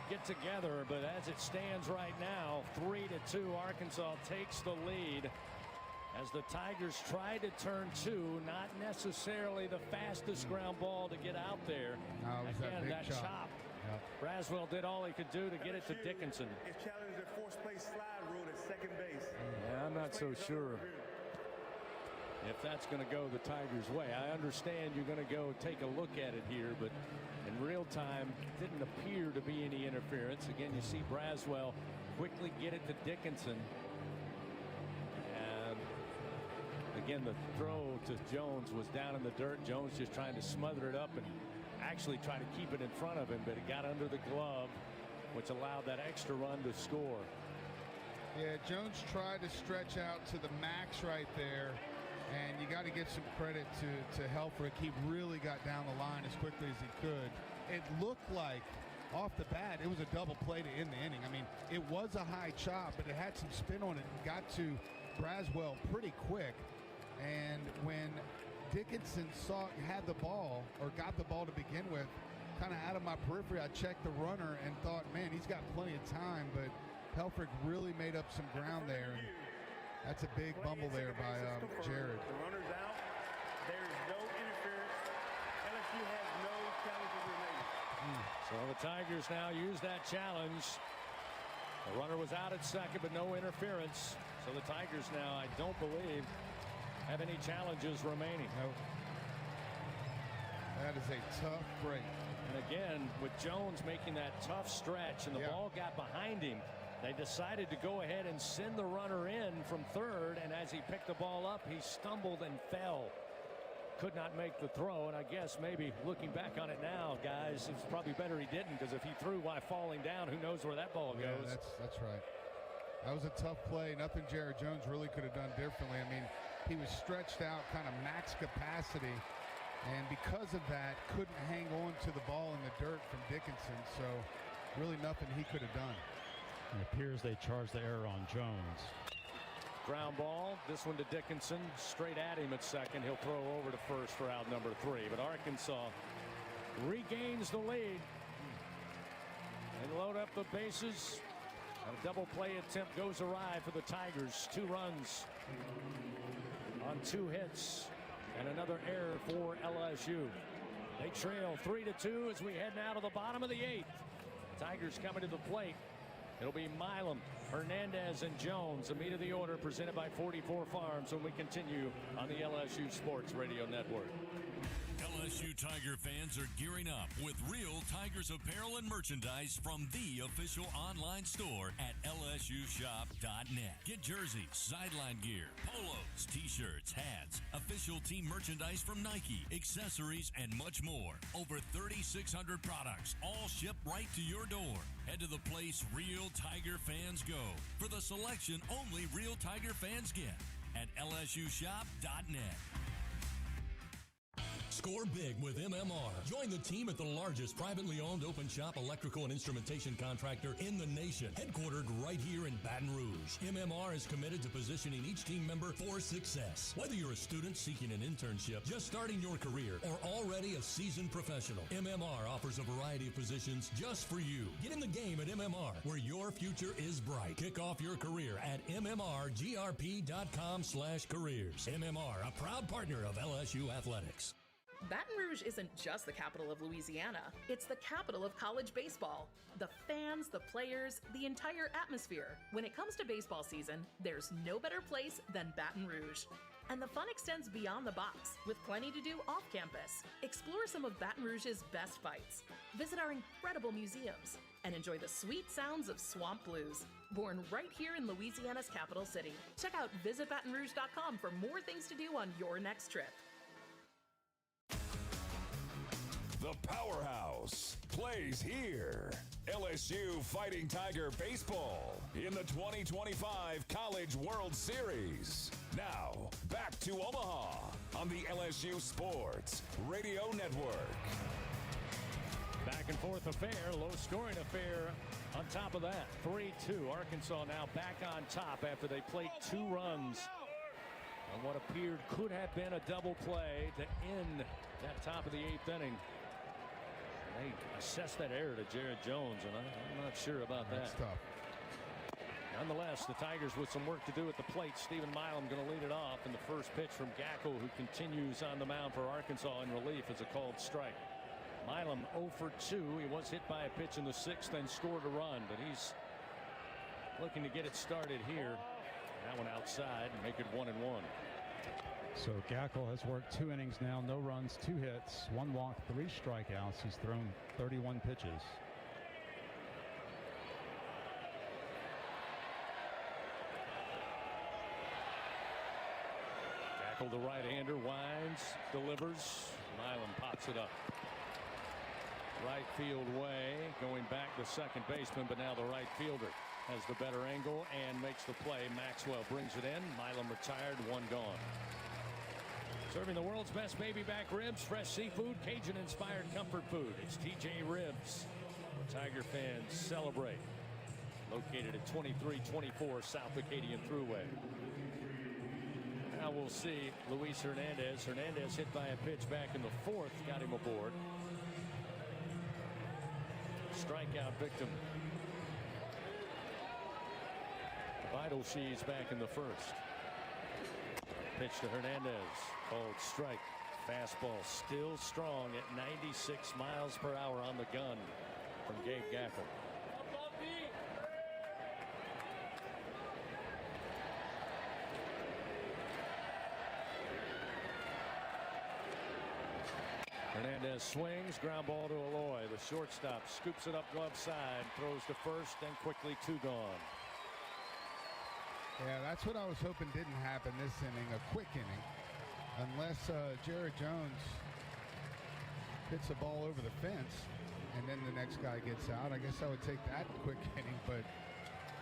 get together. But as it stands right now, 3-2, Arkansas takes the lead as the Tigers try to turn 2. Not necessarily the fastest ground ball to get out there. Again, that chop. Yep. Braswell did all he could do to get it to Dickinson. It's challenged the force play slide rule at second base. Yeah, I'm not so sure if that's going to go the Tigers' way. I understand you're going to go take a look at it here, but in real time, didn't appear to be any interference. Again, you see Braswell quickly get it to Dickinson. And again, the throw to Jones was down in the dirt. Jones just trying to smother it up and actually try to keep it in front of him, but it got under the glove, which allowed that extra run to score. Yeah, Jones tried to stretch out to the max right there, and you got to give some credit to Helfrich. He really got down the line as quickly as he could. It looked like, off the bat, it was a double play to end the inning. I mean, it was a high chop, but it had some spin on it and got to Braswell pretty quick. And when Dickinson had the ball, or got the ball to begin with, kind of out of my periphery, I checked the runner and thought, man, he's got plenty of time, but Helfrich really made up some ground there. And that's a big bumble there by Jared. The runner's out. There is no interference. LSU has no challenges remaining. So the Tigers now use that challenge. The runner was out at second, but no interference. So the Tigers now, I don't believe, have any challenges remaining. Nope. That is a tough break. And again, with Jones making that tough stretch and the ball got behind him, they decided to go ahead and send the runner in from third, and as he picked the ball up, he stumbled and fell. Could not make the throw, and I guess maybe looking back on it now, guys, it's probably better he didn't, because if he threw while falling down, who knows where that ball goes. Yeah, that's right. That was a tough play. Nothing Jared Jones really could have done differently. I mean, he was stretched out kind of max capacity, and because of that, couldn't hang on to the ball in the dirt from Dickinson, so really nothing he could have done. It appears they charged the error on Jones. Ground ball, this one to Dickinson, straight at him at second. He'll throw over to first for out number 3, but Arkansas regains the lead. They load up the bases. A double play attempt goes awry for the Tigers. 2 runs on 2 hits and another error for LSU. They trail 3-2 as we head now to the bottom of the 8th. Tigers coming to the plate. It'll be Milam, Hernandez, and Jones. The meat of the order presented by 44 Farms when we continue on the LSU Sports Radio Network. LSU LSU Tiger fans are gearing up with real Tigers apparel and merchandise from the official online store at LSUshop.net. Get jerseys, sideline gear, polos, t-shirts, hats, official team merchandise from Nike, accessories, and much more. Over 3,600 products, all shipped right to your door. Head to the place real Tiger fans go for the selection only real Tiger fans get at LSUshop.net. Score big with MMR. Join the team at the largest privately owned open shop electrical and instrumentation contractor in the nation, headquartered right here in Baton Rouge. MMR is committed to positioning each team member for success. Whether you're a student seeking an internship, just starting your career, or already a seasoned professional, MMR offers a variety of positions just for you. Get in the game at MMR, where your future is bright. Kick off your career at mmrgrp.com/careers. MMR, a proud partner of LSU Athletics. Baton Rouge isn't just the capital of Louisiana, it's the capital of college baseball. The fans, the players, the entire atmosphere. When it comes to baseball season, there's no better place than Baton Rouge. And the fun extends beyond the box, with plenty to do off campus. Explore some of Baton Rouge's best fights, visit our incredible museums, and enjoy the sweet sounds of swamp blues. Born right here in Louisiana's capital city. Check out visitbatonrouge.com for more things to do on your next trip. The Powerhouse plays here. LSU Fighting Tiger Baseball in the 2025 College World Series. Now, back to Omaha on the LSU Sports Radio Network. Back and forth affair, low-scoring affair on top of that. 3-2. Arkansas now back on top after they played 2 runs on what appeared could have been a double play to end that top of the 8th inning. They assessed that error to Jared Jones, and I'm not sure about that. That's tough. Nonetheless, the Tigers with some work to do at the plate. Stephen Milam going to lead it off in the first pitch from Gackel, who continues on the mound for Arkansas in relief as a called strike. Milam 0 for 2. He was hit by a pitch in the 6th and scored a run, but he's looking to get it started here. That one outside and make it 1-1. So Gackel has worked 2 innings now, no runs, 2 hits, 1 walk, 3 strikeouts. He's thrown 31 pitches. Gackel, the right-hander, winds, delivers. Milam pops it up. Right field way, going back to second baseman, but now the right fielder has the better angle and makes the play. Maxwell brings it in. Milam retired, 1 gone. Serving the world's best baby back ribs, fresh seafood, Cajun-inspired comfort food. It's TJ Ribs, where Tiger fans celebrate. Located at 2324 South Acadian Thruway. Now we'll see Luis Hernandez. Hernandez hit by a pitch back in the 4th, got him aboard. Strikeout victim. Vital She's back in the 1st. Pitch to Hernandez. Called strike. Fastball still strong at 96 miles per hour on the gun from Gabe Gackel. Hernandez swings, ground ball to Aloy. The shortstop scoops it up glove side, throws to first, then quickly 2 gone. Yeah, that's what I was hoping didn't happen this inning, a quick inning. Unless Jared Jones hits a ball over the fence and then the next guy gets out. I guess I would take that quick inning, but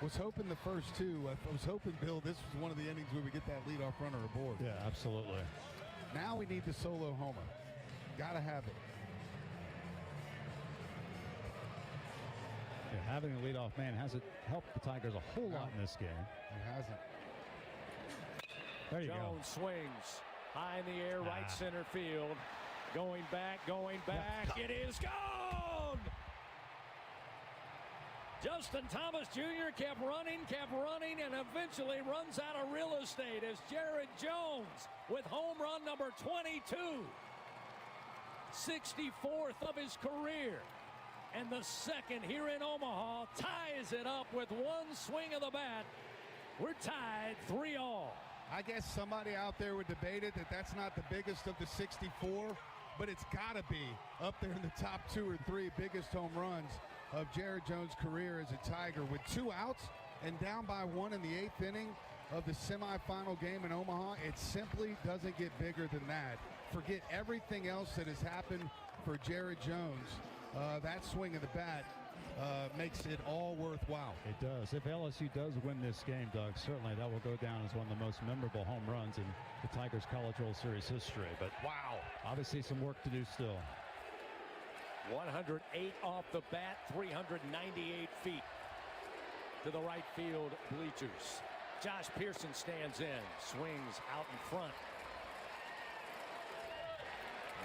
was hoping the first 2. I was hoping, Bill, this was one of the innings where we get that leadoff runner aboard. Yeah, absolutely. Now we need the solo homer. Gotta have it. Yeah, having a leadoff man hasn't helped the Tigers a whole lot in this game. It hasn't. There you go. Jones swings high in the air, right center field. Going back. It is gone! Justin Thomas Jr. kept running, and eventually runs out of real estate as Jared Jones with home run number 22. 64th of his career. And the second here in Omaha ties it up with 1 swing of the bat. We're tied 3-all. I guess somebody out there would debate it that that's not the biggest of the 64. but it's got to be up there in the top 2 or 3 biggest home runs of Jared Jones' career as a Tiger. With 2 outs and down by 1 in the 8th inning of the semifinal game in Omaha, it simply doesn't get bigger than that. Forget everything else that has happened for Jared Jones. That swing of the bat makes it all worthwhile. It does. If LSU does win this game, Doug, certainly that will go down as one of the most memorable home runs in the Tigers College World Series history. But wow, obviously some work to do still. 108 off the bat, 398 feet to the right field bleachers. Josh Pearson stands in, swings out in front.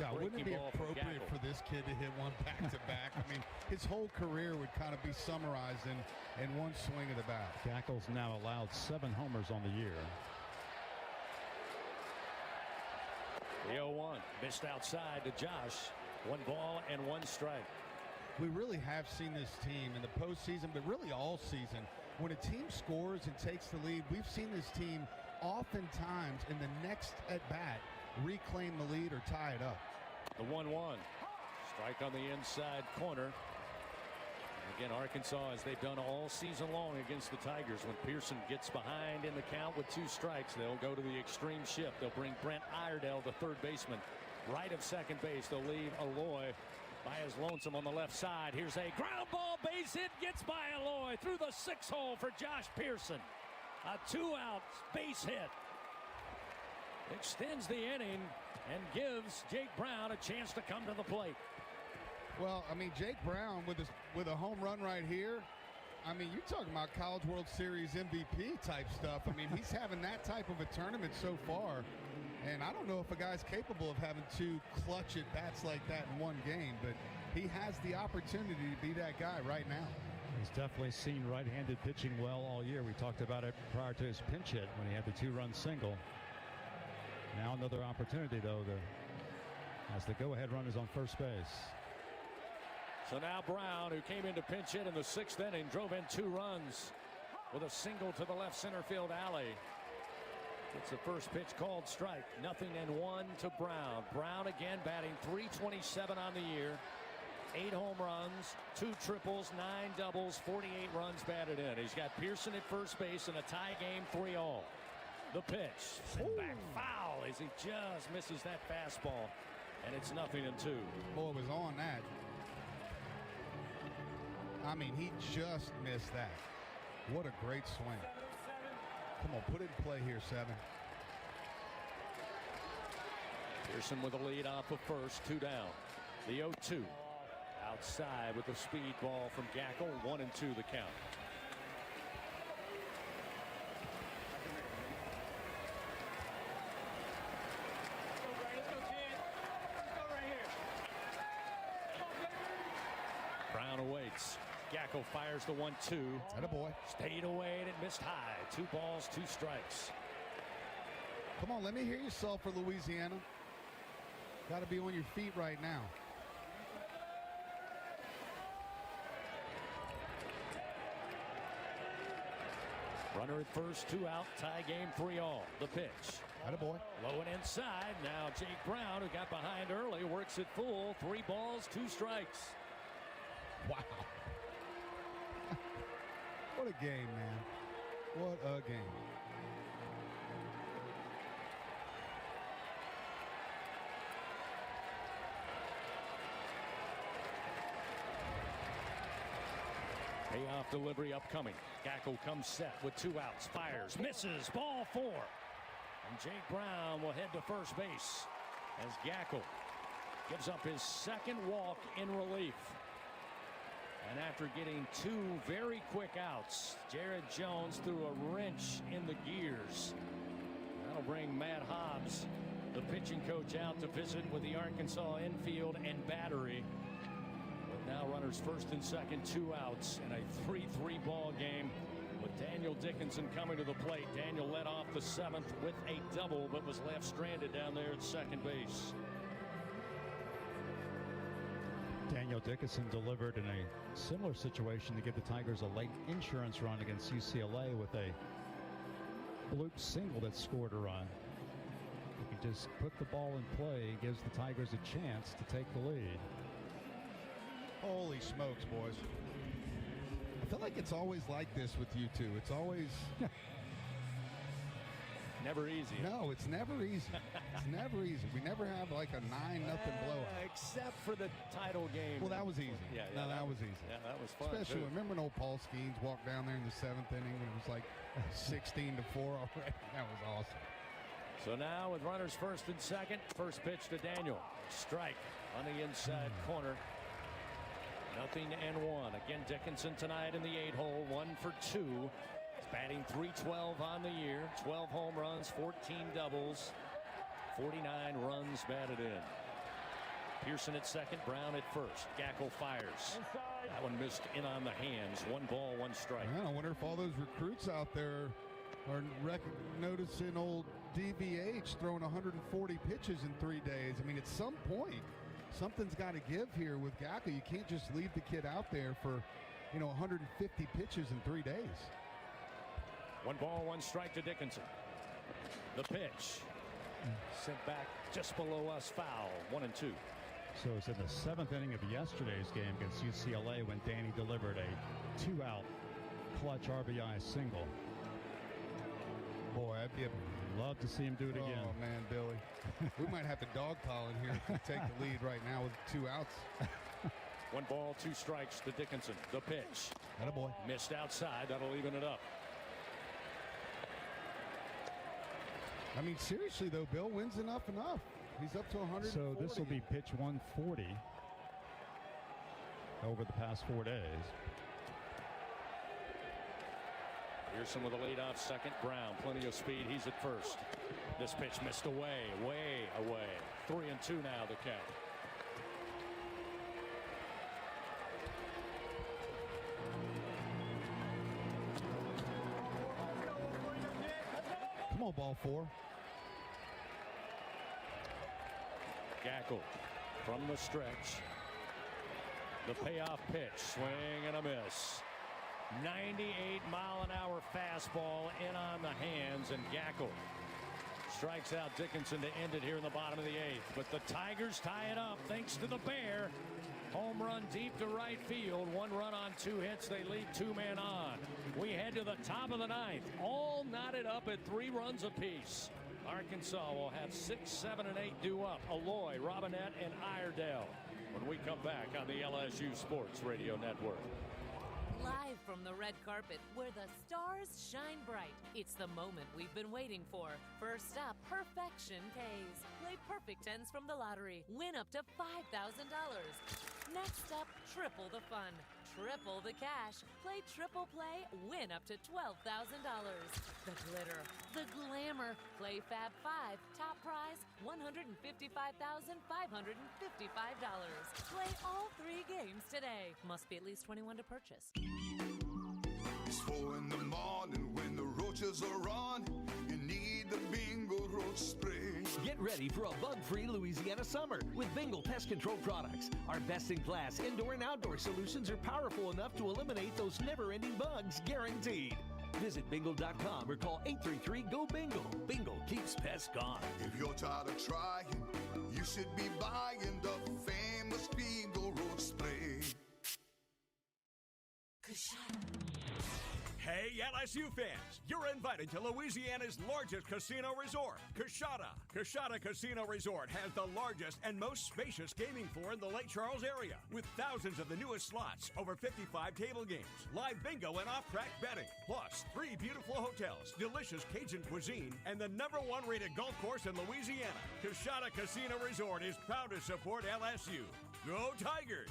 God, wouldn't it be appropriate for this kid to hit one back-to-back? I mean, his whole career would kind of be summarized in one swing of the bat. Gackle's now allowed 7 homers on the year. The 0-1 missed outside to Josh. 1 ball and 1 strike. We really have seen this team in the postseason, but really all season. When a team scores and takes the lead, we've seen this team oftentimes in the next at-bat reclaim the lead or tie it up. The 1-1. Strike on the inside corner. Again, Arkansas, as they've done all season long against the Tigers, when Pearson gets behind in the count with 2 strikes, they'll go to the extreme shift. They'll bring Brent Iredell, the third baseman, right of second base. They'll leave Aloy by his lonesome on the left side. Here's a ground ball base hit, gets by Aloy through the 6 hole for Josh Pearson. A 2-out base hit. Extends the inning and gives Jake Brown a chance to come to the plate. Well, I mean, Jake Brown with a home run right here. I mean, you're talking about College World Series MVP type stuff. I mean, he's having that type of a tournament so far. And I don't know if a guy's capable of having 2 clutch at bats like that in one game, but he has the opportunity to be that guy right now. He's definitely seen right-handed pitching well all year. We talked about it prior to his pinch hit when he had the 2-run single. Now another opportunity, though, as the go-ahead runner's on first base. So now Brown, who came in to pinch hit in the 6th inning, drove in 2 runs with a single to the left center field alley. It's the first pitch called strike. 0-1 to Brown. Brown again batting .327 on the year. 8 home runs, 2 triples, 9 doubles, 48 runs batted in. He's got Pearson at first base in a tie game, 3-all. The pitch, sent back foul as he just misses that fastball, and it's 0-2. Boy, was on that. I mean, he just missed that. What a great swing. Come on, put it in play here, 7. Pearson with a lead off of first, 2 down. The 0-2. Outside with a speed ball from Gackle, 1-2 the count. Brown awaits. Gackle fires the 1-2. Attaboy. Stayed away and it missed high. 2 balls, 2 strikes. Come on, let me hear yourself for Louisiana. Got to be on your feet right now. Runner at first, 2 out, tie game, 3-all. The pitch. Attaboy. Low and inside. Now Jake Brown, who got behind early, works it full. 3 balls, 2 strikes. Wow. What a game, man. What a game. Payoff delivery upcoming. Gackle comes set with 2 outs. Fires, misses, ball 4. And Jake Brown will head to first base as Gackle gives up his 2nd walk in relief. And after getting 2 very quick outs, Jared Jones threw a wrench in the gears. That'll bring Matt Hobbs, the pitching coach, out to visit with the Arkansas infield and battery. Now runners first and second, 2 outs, and a 3-3 ball game with Daniel Dickinson coming to the plate. Daniel led off the 7th with a double, but was left stranded down there at second base. Daniel Dickinson delivered in a similar situation to give the Tigers a late insurance run against UCLA with a bloop single that scored a run. You can He just put the ball in play and gives the Tigers a chance to take the lead. Holy smokes, boys. I feel like it's always like this with you two. It's always... Never easy. No, it's never easy. It's never easy. We never have like a 9-0 blowout. Except for the title game. Well, that was easy. Yeah, no, that was easy. Yeah, that was fun. Especially, too. remember when old Paul Skeens walked down there in the 7th inning when it was like 16-4 already? That was awesome. So now with runners first and second, first pitch to Daniel. Strike on the inside corner. 0-1. Again, Dickinson tonight in the 8-hole, 1 for 2. He's batting .312 on the year, 12 home runs, 14 doubles, 49 runs batted in. Pearson at second, Brown at first. Gackel fires. That one missed in on the hands. 1 ball, 1 strike. Man, I wonder if all those recruits out there are noticing old DVH throwing 140 pitches in 3 days. I mean, at some point, something's got to give here with Gackel. You can't just leave the kid out there for, 150 pitches in 3 days. 1 ball, 1 strike to Dickinson. The pitch. Sent back just below us, foul. 1-2. So it's in the 7th inning of yesterday's game against UCLA when Danny delivered a 2-out clutch RBI single. Boy, I'd love to see him do it again. Oh, man, Billy. We might have to dog pile in here if we take the lead right now with 2 outs. 1 ball, 2 strikes to Dickinson. The pitch. Attaboy. Missed outside. That'll even it up. I mean, seriously, though, Bill, wins enough. He's up to 140. So this will be pitch 140 over the past 4 days. Pearson with a leadoff second. Brown, plenty of speed. He's at first. This pitch missed away, way away. 3-2 now, the count. Come on, ball 4. Gackel from the stretch. The payoff pitch, swing and a miss. 98-mile-an-hour fastball in on the hands, and Gackel strikes out Dickinson to end it here in the bottom of the 8th. But the Tigers tie it up thanks to the Bear. Home run deep to right field. 1 run on 2 hits. They lead 2 men on. We head to the top of the 9th. All knotted up at 3 runs apiece. Arkansas will have 6, 7, and 8 due up. Aloy, Robinette, and Iredell when we come back on the LSU Sports Radio Network. Live from the red carpet where the stars shine bright. It's the moment we've been waiting for. First up, Perfection K's. Play perfect tens from the lottery. Win up to $5,000. Next up, triple the fun. Triple the cash. Play triple play. Win up to $12,000. The glitter. The glamour. Play Fab 5. Top prize, $155,555. Play all 3 games today. Must be at least 21 to purchase. It's 4 in the morning when the roaches are on. You need the Bingo Roach Spray. Get ready for a bug-free Louisiana summer with Bingo Pest Control products. Our best-in-class indoor and outdoor solutions are powerful enough to eliminate those never-ending bugs, guaranteed. Visit bingo.com or call 833-GO-BINGO. Bingo keeps pests gone. If you're tired of trying, you should be buying the famous Bingo Roach Spray. Hey, LSU fans, you're invited to Louisiana's largest casino resort, Coshada. Coshada Casino Resort has the largest and most spacious gaming floor in the Lake Charles area, with thousands of the newest slots, over 55 table games, live bingo and off-track betting, plus 3 beautiful hotels, delicious Cajun cuisine, and the #1 rated golf course in Louisiana. Coshada Casino Resort is proud to support LSU. Go Tigers!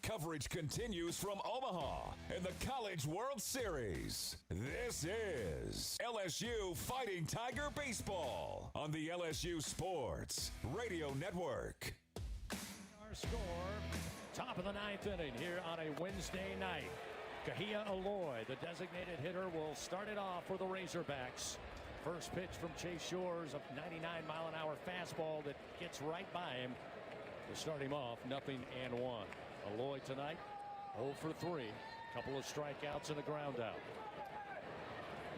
Coverage continues from Omaha in the College World Series. This is LSU Fighting Tiger Baseball on the LSU Sports Radio Network. Our score, top of the 9th inning here on a Wednesday night. Kei Morimoto, the designated hitter, will start it off for the Razorbacks. First pitch from Chase Shores, a 99-mile-an-hour fastball that gets right by him to start him off, 0-1. Aloy tonight, 0 for 3. Couple of strikeouts and a ground out.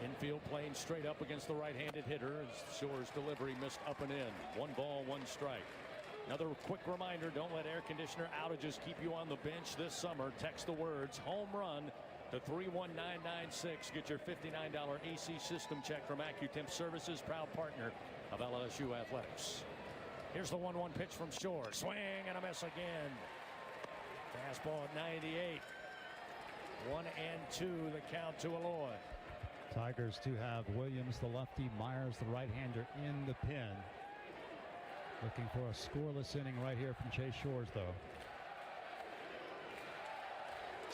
Infield playing straight up against the right-handed hitter as Shore's delivery missed up and in. 1 ball, 1 strike. Another quick reminder, don't let air conditioner outages keep you on the bench this summer. Text the words home run to 31996. Get your $59 AC system check from AccuTemp Services, proud partner of LSU Athletics. Here's the 1-1 pitch from Shore. Swing and a miss again. Fastball at 98. 1-2 the count to Aloy. Tigers do have Williams, the lefty, Myers, the right-hander, in the pen. Looking for a scoreless inning right here from Chase Shores, though.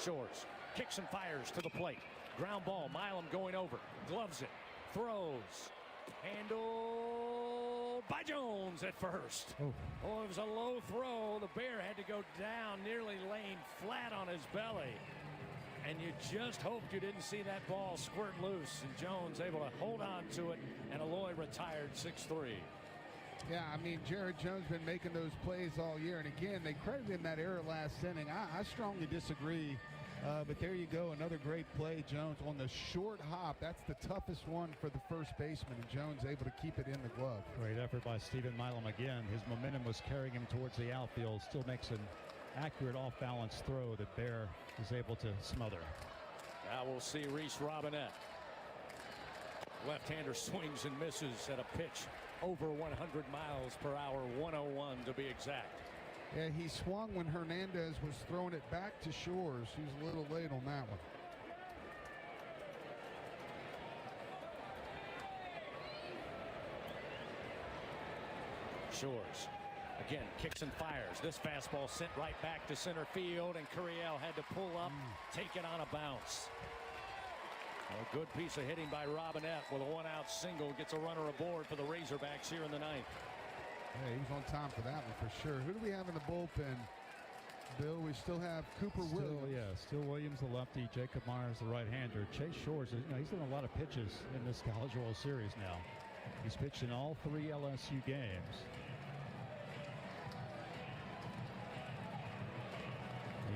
Shores kicks and fires to the plate. Ground ball. Milam going over. Gloves it. Throws. Handled by Jones at first. Oh, it was a low throw. The Bear had to go down, nearly laying flat on his belly. And you just hoped you didn't see that ball squirt loose. And Jones able to hold on to it. And Aloy retired 6-3. Yeah, I mean, Jared Jones been making those plays all year. And again, they credited him that error last inning. I strongly disagree. But there you go, another great play, Jones, on the short hop. That's the toughest one for the first baseman, and Jones able to keep it in the glove. Great effort by Stephen Milam again. His momentum was carrying him towards the outfield. Still makes an accurate off-balance throw that Bear is able to smother. Now we'll see Reese Robinette. Left-hander swings and misses at a pitch over 100 miles per hour, 101 to be exact. Yeah, he swung when Hernandez was throwing it back to Shores. He was a little late on that one. Shores again kicks and fires. This fastball sent right back to center field, and Curiel had to pull up, take it on a bounce. A good piece of hitting by Robinette with a 1-out single. Gets a runner aboard for the Razorbacks here in the ninth. Yeah, he was on time for that one for sure. Who do we have in the bullpen, Bill? We still have Cooper Williams. Yeah, still Williams, the lefty, Jacob Myers, the right-hander. Chase Shores, he's done a lot of pitches in this College World Series now. He's pitched in all 3 LSU games.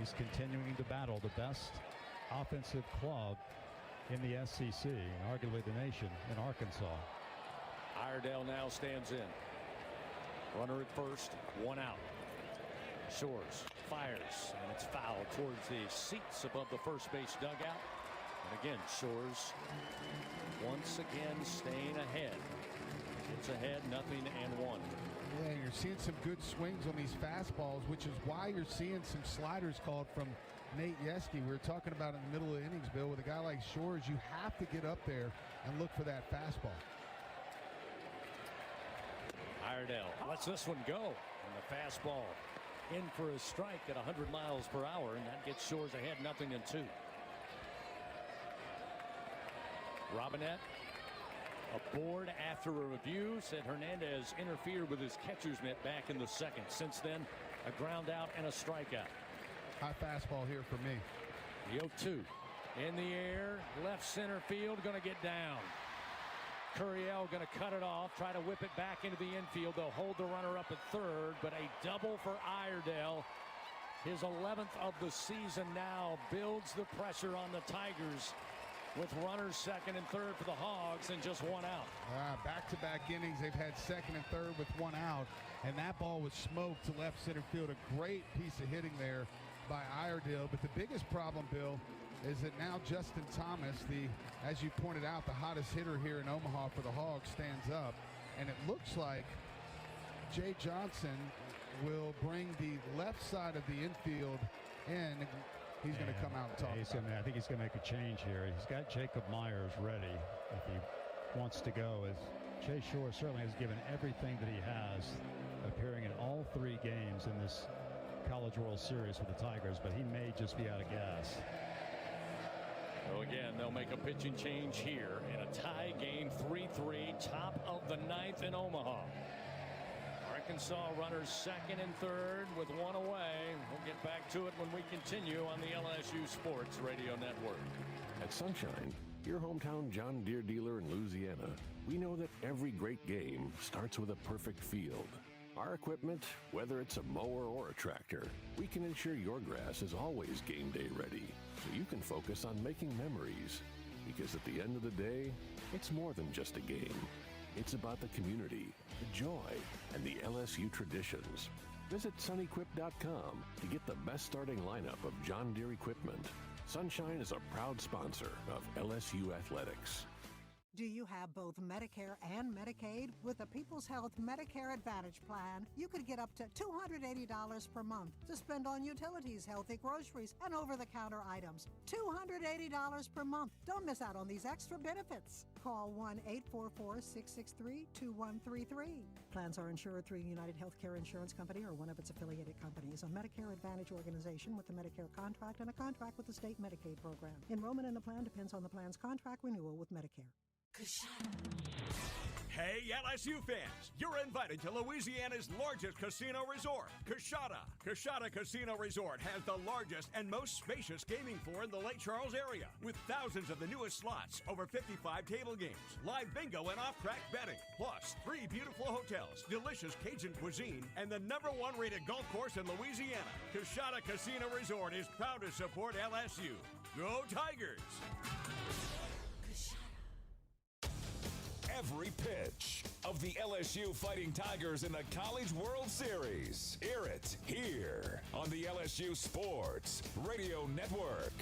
He's continuing to battle the best offensive club in the SEC, and arguably the nation, in Arkansas. Iredale now stands in. Runner at first, 1 out. Shores fires, and it's fouled towards the seats above the first base dugout. And again, Shores once again staying ahead. It's ahead, 0-1. Yeah, you're seeing some good swings on these fastballs, which is why you're seeing some sliders called from Nate Yeske. We were talking about in the middle of the innings, Bill, with a guy like Shores, you have to get up there and look for that fastball. Iredale lets this one go, and the fastball in for a strike at 100 miles per hour, and that gets Shores ahead 0-2. Robinette aboard after a review, said Hernandez interfered with his catcher's mitt back in the second. Since then, a ground out and a strikeout. High fastball here for me. The 0-2 in the air, left center field, going to get down. Curiel going to cut it off, try to whip it back into the infield. They'll hold the runner up at third, but a double for Iredale. His 11th of the season now builds the pressure on the Tigers with runners second and third for the Hogs and just 1 out. Back-to-back innings, they've had second and third with 1 out, and that ball was smoked to left center field. A great piece of hitting there by Iredale, but the biggest problem, Bill, is that now Justin Thomas, as you pointed out, the hottest hitter here in Omaha for the Hogs, stands up. And it looks like Jay Johnson will bring the left side of the infield in. He's going to come out and talk about it. I think he's going to make a change here. He's got Jacob Myers ready if he wants to go. As Chase Shore certainly has given everything that he has, appearing in all 3 games in this College World Series with the Tigers, but he may just be out of gas. So again, they'll make a pitching change here in a tie game, 3-3, top of the 9th in Omaha. Arkansas runners second and third with 1 away. We'll get back to it when we continue on the LSU Sports Radio Network. At Sunshine, your hometown John Deere dealer in Louisiana, we know that every great game starts with a perfect field. Our equipment, whether it's a mower or a tractor, we can ensure your grass is always game day ready, so you can focus on making memories. Because at the end of the day, it's more than just a game. It's about the community, the joy, and the LSU traditions. Visit sunequip.com to get the best starting lineup of John Deere equipment. Sunshine is a proud sponsor of LSU Athletics. Do you have both Medicare and Medicaid? With the People's Health Medicare Advantage Plan, you could get up to $280 per month to spend on utilities, healthy groceries, and over-the-counter items. $280 per month. Don't miss out on these extra benefits. Call 1-844-663-2133. Plans are insured through United Healthcare Insurance Company or one of its affiliated companies, a Medicare Advantage organization with a Medicare contract and a contract with the state Medicaid program. Enrollment in the plan depends on the plan's contract renewal with Medicare. Hey, LSU fans! You're invited to Louisiana's largest casino resort, Coshada. Coshada Casino Resort has the largest and most spacious gaming floor in the Lake Charles area, with thousands of the newest slots, over 55 table games, live bingo and off-track betting, plus 3 beautiful hotels, delicious Cajun cuisine, and the #1 rated golf course in Louisiana. Coshada Casino Resort is proud to support LSU. Go Tigers! Every pitch of the LSU Fighting Tigers in the College World Series. Hear it here on the LSU Sports Radio Network.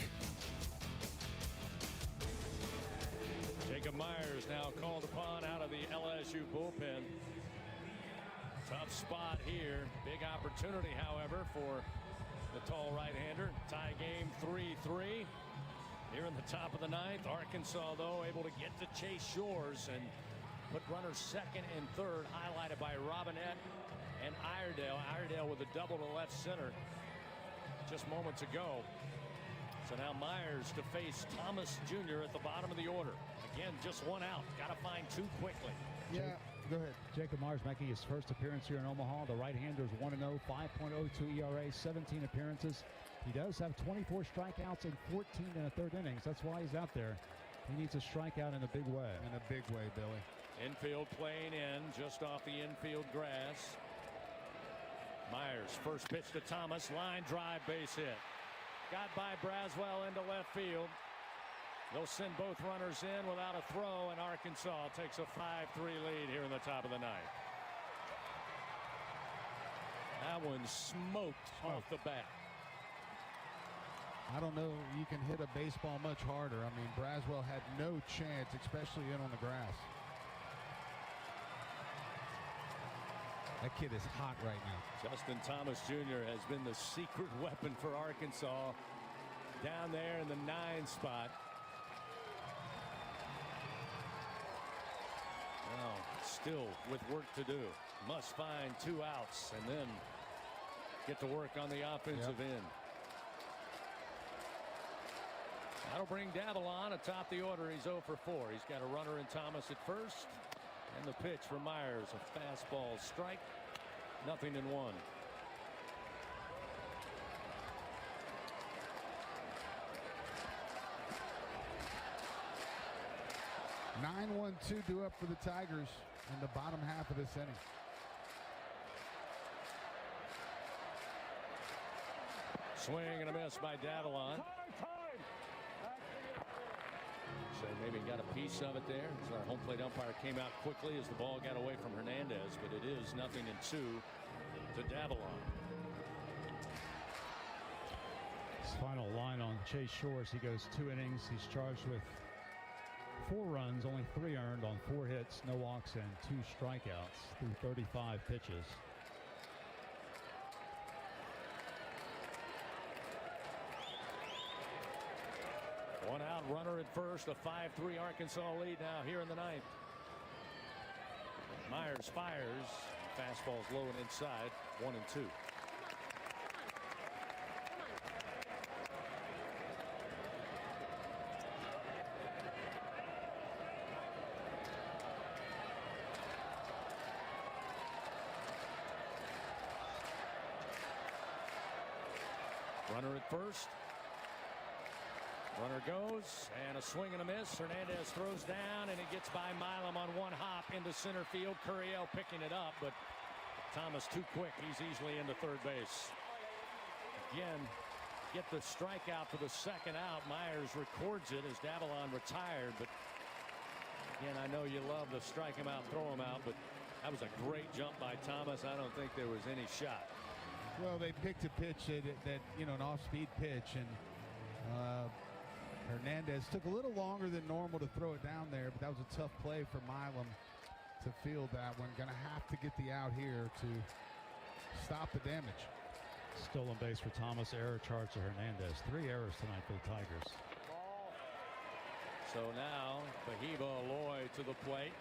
Jacob Myers now called upon out of the LSU bullpen. Tough spot here. Big opportunity, however, for the tall right-hander. Tie game 3-3. Here in the top of the ninth, Arkansas, though, able to get to Chase Shores and put runners second and third, highlighted by Robinette and Iredale. Iredale with a double to left center just moments ago. So now Myers to face Thomas Jr. at the bottom of the order. Again, just one out. Got to find two quickly. Yeah, go ahead. Jacob Myers making his first appearance here in Omaha. The right-hander is 1-0, 5.02 ERA, 17 appearances. He does have 24 strikeouts and 14 in the third innings. That's why he's out there. He needs a strikeout in a big way. In a big way, Billy. Infield playing in, just off the infield grass. Myers, first pitch to Thomas, line drive, base hit. Got by Braswell into left field. They'll send both runners in without a throw, and Arkansas takes a 5-3 lead here in the top of the ninth. That one smoked off the bat. I don't know you can hit a baseball much harder. I mean, Braswell had no chance, especially in on the grass. That kid is hot right now. Justin Thomas Jr. has been the secret weapon for Arkansas down there in the 9 spot. Well, still with work to do. Must find 2 outs and then get to work on the offensive end. That'll bring Davalon atop the order. He's 0 for 4. He's got a runner in Thomas at first. And the pitch for Myers, a fastball strike. 0-1. 9-1-2 due up for the Tigers in the bottom half of this inning. Swing and a miss by Davalon. So maybe got a piece of it there. So our home plate umpire came out quickly as the ball got away from Hernandez, but it is 0-2 to Davalon. His final line on Chase Shores, he goes 2 innings. He's charged with 4 runs, only 3 earned on 4 hits, no walks, and 2 strikeouts through 35 pitches. One out, runner at first, a 5-3 Arkansas lead now here in the ninth. Myers fires. Fastball's low and inside, 1-2. Runner at first. Runner goes, and a swing and a miss. Hernandez throws down, and it gets by Milam on one hop into center field. Curiel picking it up, but Thomas too quick. He's easily into third base. Again, get the strikeout for the second out. Myers records it as Davalon retired, but again, I know you love to strike him out, throw him out, but that was a great jump by Thomas. I don't think there was any shot. Well, they picked a pitch that you know, an off-speed pitch, and Hernandez took a little longer than normal to throw it down there, but that was a tough play for Milam to field that one. Going to have to get the out here to stop the damage. Stolen base for Thomas. Error charge to Hernandez. 3 errors tonight for the Tigers. So now Bahiba Aloy to the plate.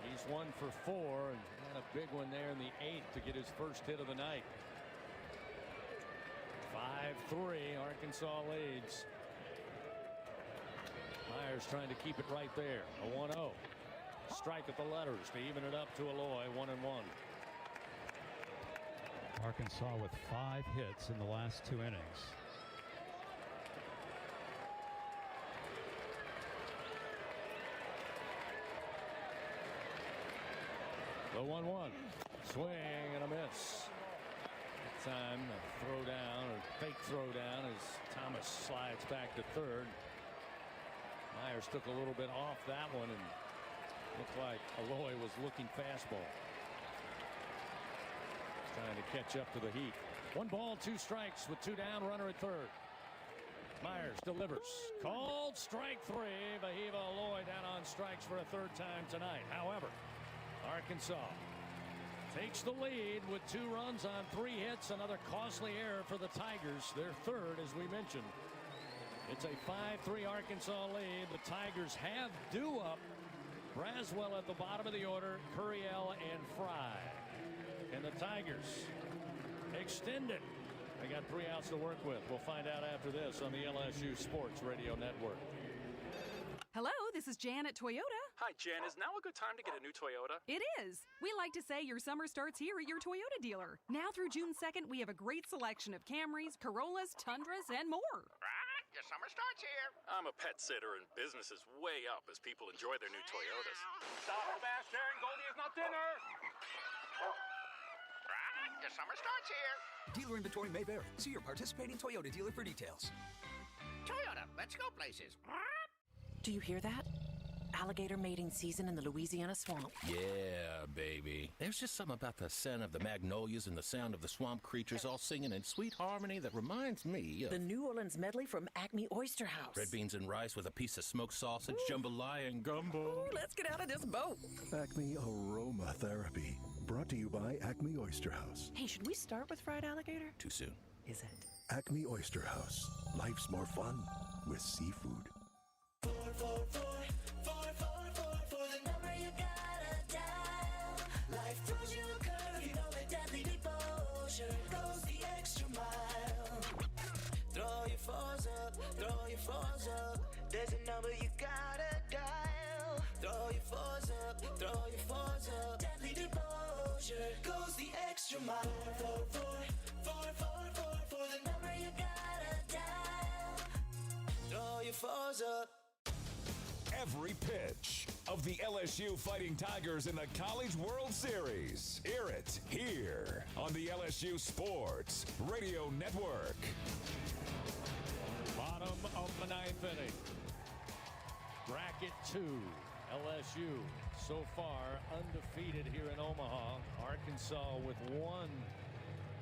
He's 1 for 4 and had a big one there in the 8th to get his first hit of the night. 5-3, Arkansas leads. Myers trying to keep it right there. A 1-0. Strike at the letters to even it up to Aloy. 1-1. Arkansas with 5 hits in the last 2 innings. The 1-1. Swing and a miss. That time a throw down or fake throw down as Thomas slides back to third. Myers took a little bit off that one and looked like Aloy was looking fastball. Trying to catch up to the heat. 1 ball, 2 strikes with 2 down, runner at third. Myers delivers. Called strike 3. Bahiba Aloy down on strikes for a 3rd time tonight. However, Arkansas takes the lead with 2 runs on 3 hits. Another costly error for the Tigers. Their 3rd, as we mentioned. It's a 5-3 Arkansas lead. The Tigers have due up Braswell at the bottom of the order, Curiel and Fry. And the Tigers extend it. They got 3 outs to work with. We'll find out after this on the LSU Sports Radio Network. Hello, this is Jan at Toyota. Hi, Jan. Is now a good time to get a new Toyota? It is. We like to say your summer starts here at your Toyota dealer. Now through June 2nd, we have a great selection of Camrys, Corollas, Tundras, and more. Right, your summer starts here. I'm a pet sitter, and business is way up as people enjoy their new Toyotas. Stop, Sebastian. Goldie is not dinner. Right, your summer starts here. Dealer inventory may vary. See your participating Toyota dealer for details. Toyota, let's go places. Do you hear that? Alligator mating season in the Louisiana swamp. Yeah, baby. There's just something about the scent of the magnolias and the sound of the swamp creatures all singing in sweet harmony that reminds me of... The New Orleans medley from Acme Oyster House. Red beans and rice with a piece of smoked sausage, jambalaya and gumbo. Ooh, let's get out of this boat. Acme Aromatherapy. Brought to you by Acme Oyster House. Hey, should we start with fried alligator? Too soon. Is it? Acme Oyster House. Life's more fun with seafood. For the number you gotta dial. Life throws you a curve, you know that deadly devotion goes the extra mile. Throw your fours up, throw your fours up. There's a number you gotta dial. Throw your fours up, throw your fours up. Deadly devotion goes the extra mile. For the number you gotta dial. Throw your fours up. Every pitch of the LSU Fighting Tigers in the College World Series. Hear it here on the LSU Sports Radio Network. Bottom of the 9th inning. Bracket 2. LSU so far undefeated here in Omaha. Arkansas with 1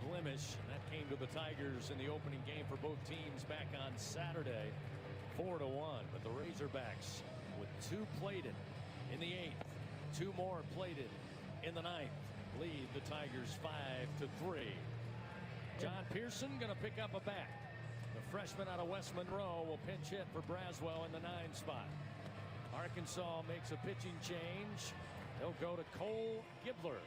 blemish, and that came to the Tigers in the opening game for both teams back on Saturday. 4-1, but the Razorbacks with 2 plated in the 8th, 2 more plated in the 9th, lead the Tigers 5-3. John Pearson going to pick up a bat. The freshman out of West Monroe will pinch hit for Braswell in the 9 spot. Arkansas makes a pitching change. They'll go to Cole Gibbler.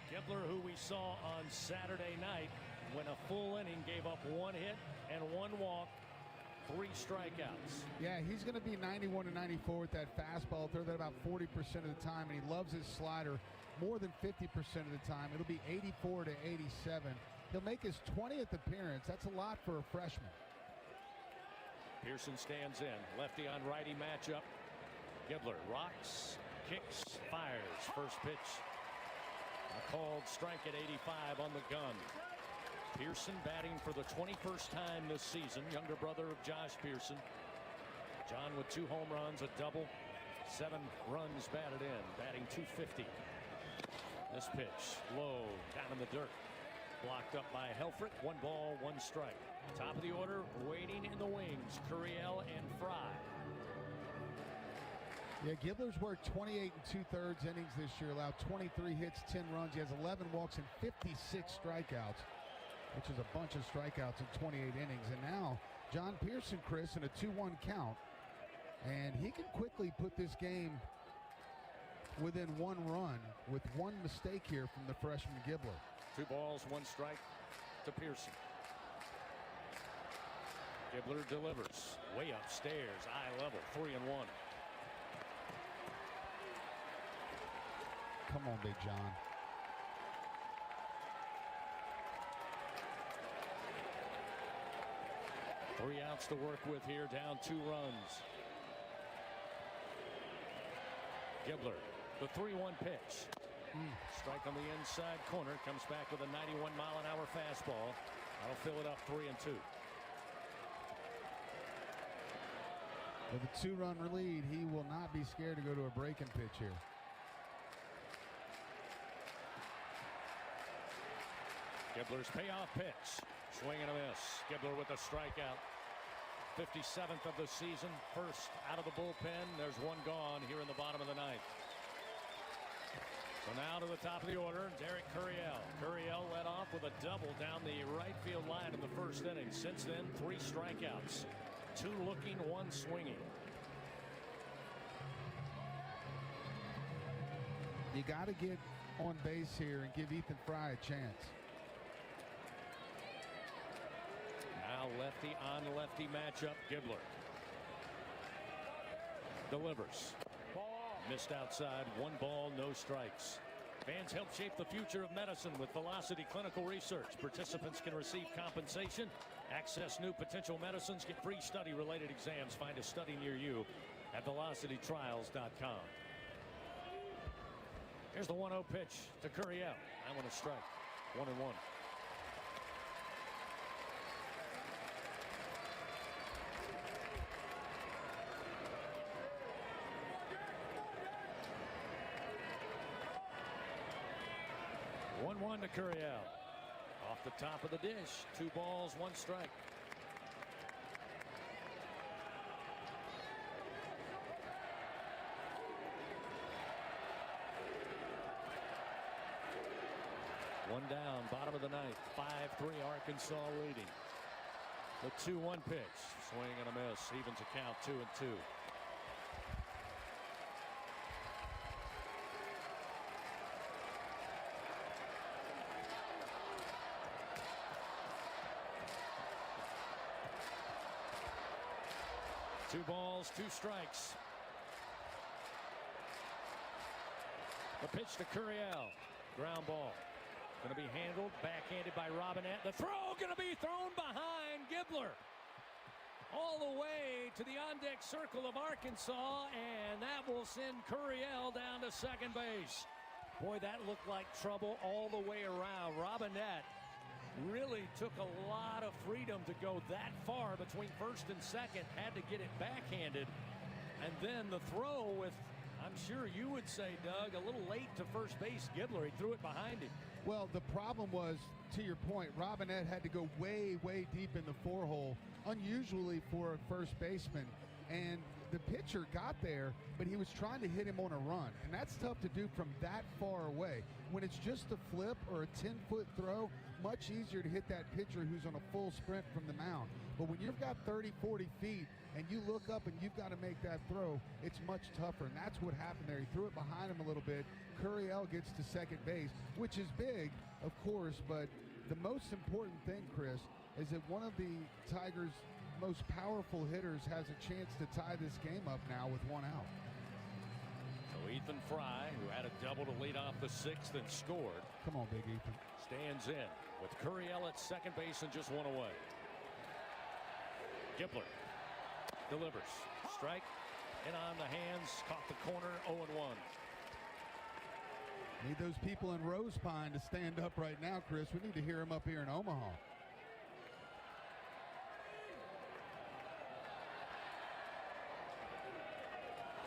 Gibbler, who we saw on Saturday night, when a full inning gave up 1 hit and 1 walk. 3 strikeouts. Yeah, he's going to be 91 to 94 with that fastball. Throw that about 40% of the time, and he loves his slider more than 50% of the time. It'll be 84 to 87. He'll make his 20th appearance. That's a lot for a freshman. Pearson stands in. Lefty on righty matchup. Gibbler rocks, kicks, fires. First pitch. A called strike at 85 on the gun. Pearson batting for the 21st time this season. Younger brother of Josh Pearson. John with 2 home runs, a double, 7 runs batted in, batting .250. This pitch low down in the dirt. Blocked up by Helfrich. 1 ball, 1 strike. Top of the order, waiting in the wings, Curiel and Fry. Yeah, Gibler's worked 28 2/3 innings this year, allowed 23 hits, 10 runs. He has 11 walks and 56 strikeouts, which is a bunch of strikeouts in 28 innings. And now John Pearson, Chris, in a 2-1 count. And he can quickly put this game within 1 run with 1 mistake here from the freshman Gibler. 2 balls, 1 strike to Pearson. Gibler delivers way upstairs, eye level, 3-1. Come on, Big John. Three outs to work with here, down 2 runs. Gibler, the 3-1 pitch. Strike on the inside corner, comes back with a 91-mile-an-hour fastball. That'll fill it up 3-2. With a 2-run lead, he will not be scared to go to a breaking pitch here. Gibler's payoff pitch. Swing and a miss. Gibler with a strikeout. 57th of the season. First out of the bullpen. There's 1 gone here in the bottom of the 9th. So now to the top of the order, Derek Curiel. Curiel led off with a double down the right field line in the first inning. Since then, 3 strikeouts. 2 looking, 1 swinging. You got to get on base here and give Ethan Fry a chance. Now lefty on lefty matchup. Gibler delivers. Missed outside. 1 ball, no strikes. Fans help shape the future of medicine with Velocity Clinical Research. Participants can receive compensation, access new potential medicines, get free study-related exams. Find a study near you at velocitytrials.com. Here's the 1-0 pitch to Curiel. I want to strike. 1-1. To Curiel. Off the top of the dish. 2 balls, 1 strike. One down, bottom of the 9th. 5-3 Arkansas leading. The 2-1 pitch. Swing and a miss. Evens a count, 2-2. Two balls, 2 strikes. The pitch to Curiel. Ground ball. Going to be handled, backhanded by Robinette. The throw going to be thrown behind Gibler. All the way to the on-deck circle of Arkansas, and that will send Curiel down to second base. Boy, that looked like trouble all the way around. Robinette really took a lot of freedom to go that far between first and second. Had to get it backhanded. And then the throw with, I'm sure you would say, Doug, a little late to first base. Gibler, he threw it behind him. Well, the problem was, to your point, Robinette had to go way, way deep in the 4-hole, unusually for a first baseman. And the pitcher got there, but he was trying to hit him on a run. And that's tough to do from that far away. When it's just a flip or a 10-foot throw, much easier to hit that pitcher who's on a full sprint from the mound. But when you've got 30, 40 feet and you look up and you've got to make that throw, it's much tougher. And that's what happened there. He threw it behind him a little bit. Curiel gets to second base, which is big, of course. But the most important thing, Chris, is that one of the Tigers' most powerful hitters has a chance to tie this game up now with 1 out. So Ethan Fry, who had a double to lead off the 6th and scored. Come on, Big Ethan. Stands in with Curiel at second base and just 1 away. Gibler delivers. Strike. In on the hands. Caught the corner. 0-1. Need those people in Rose Pine to stand up right now, Chris. We need to hear them up here in Omaha.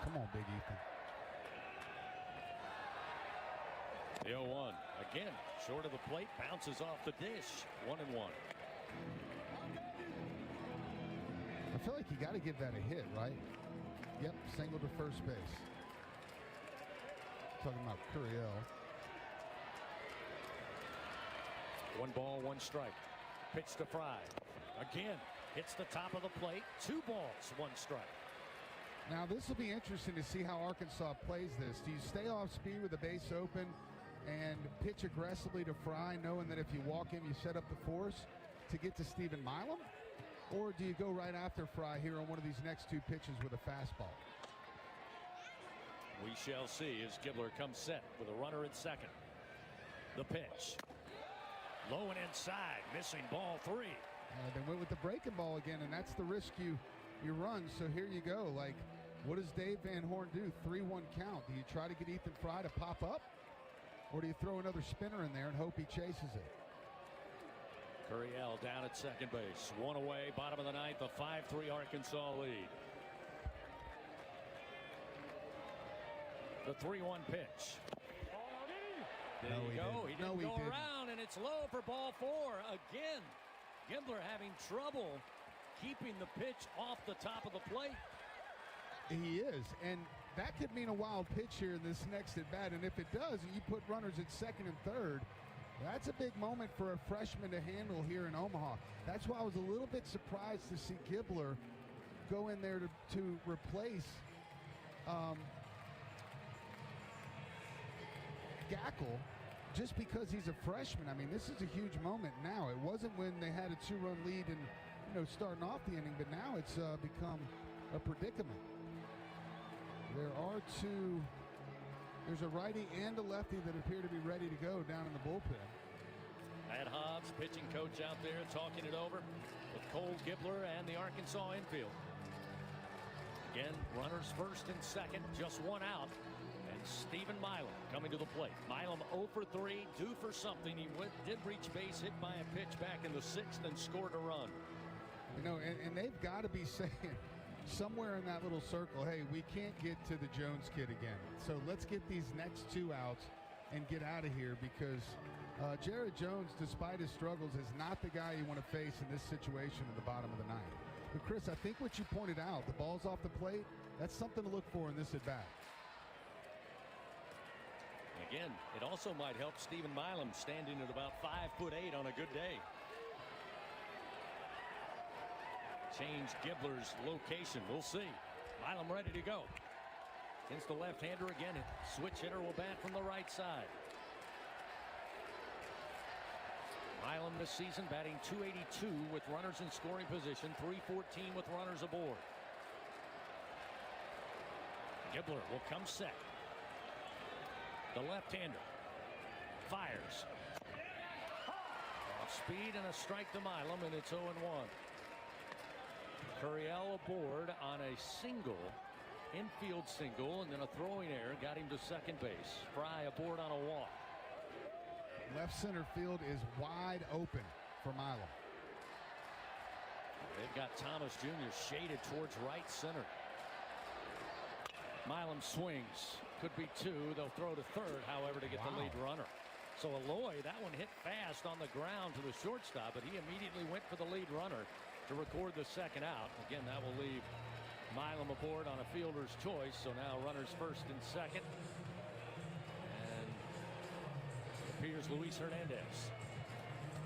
Come on, Big Ethan. The 0-1. Again, short of the plate, bounces off the dish. 1-1. I feel like you got to give that a hit, right? Yep, single to first base. Talking about Curiel. 1 ball, 1 strike. Pitch to Fry. Again, hits the top of the plate. 2 balls, 1 strike. Now, this will be interesting to see how Arkansas plays this. Do you stay off speed with the base open and pitch aggressively to Fry, knowing that if you walk him, you set up the force to get to Stephen Milam? Or do you go right after Fry here on one of these next 2 pitches with a fastball? We shall see as Gibler comes set with a runner at second. The pitch. Low and inside, missing ball 3. They went with the breaking ball again, and that's the risk you run. So here you go. Like, what does Dave Van Horn do? 3-1 count. Do you try to get Ethan Fry to pop up? Or do you throw another spinner in there and hope he chases it? Curiel down at second base. 1 away, bottom of the 9th, a 5-3 Arkansas lead. The 3-1 pitch. There you go. He didn't go around, and it's low for ball 4 again. Gibler having trouble keeping the pitch off the top of the plate. He is, and that could mean a wild pitch here in this next at bat. And if it does, and you put runners at second and third, that's a big moment for a freshman to handle here in Omaha. That's why I was a little bit surprised to see Gibler go in there to replace Gackle, just because he's a freshman. I mean, this is a huge moment now. It wasn't when they had a 2-run lead and, starting off the inning, but now it's become a predicament. There's a righty and a lefty that appear to be ready to go down in the bullpen. Matt Hobbs, pitching coach out there, talking it over with Cole Gibler and the Arkansas infield. Again, runners first and second, just 1 out. And Stephen Milam coming to the plate. Milam 0 for 3, due for something. He did reach base, hit by a pitch back in the 6th, and scored a run. And they've got to be saying somewhere in that little circle, hey, we can't get to the Jones kid again. So let's get these next 2 outs and get out of here, because Jared Jones, despite his struggles, is not the guy you want to face in this situation at the bottom of the 9th. But, Chris, I think what you pointed out, the ball's off the plate, that's something to look for in this at-bat. Again, it also might help Stephen Milam, standing at about 5'8" on a good day. Change Gibler's location. We'll see. Milam ready to go. Against the left-hander again. Switch hitter will bat from the right side. Milam this season batting .282 with runners in scoring position, .314 with runners aboard. Gibler will come set. The left-hander fires. Off speed and a strike to Milam, and it's 0-1. Curiel aboard on a single, infield single, and then a throwing error got him to second base. Fry aboard on a walk. Left center field is wide open for Milam. They've got Thomas Jr. shaded towards right center. Milam swings. Could be 2. They'll throw to third, however, to get the lead runner. So Aloy, that one hit fast on the ground to the shortstop, but he immediately went for the lead runner to record the second out. Again, that will leave Milam aboard on a fielder's choice. So now runners first and second. And it appears Luis Hernandez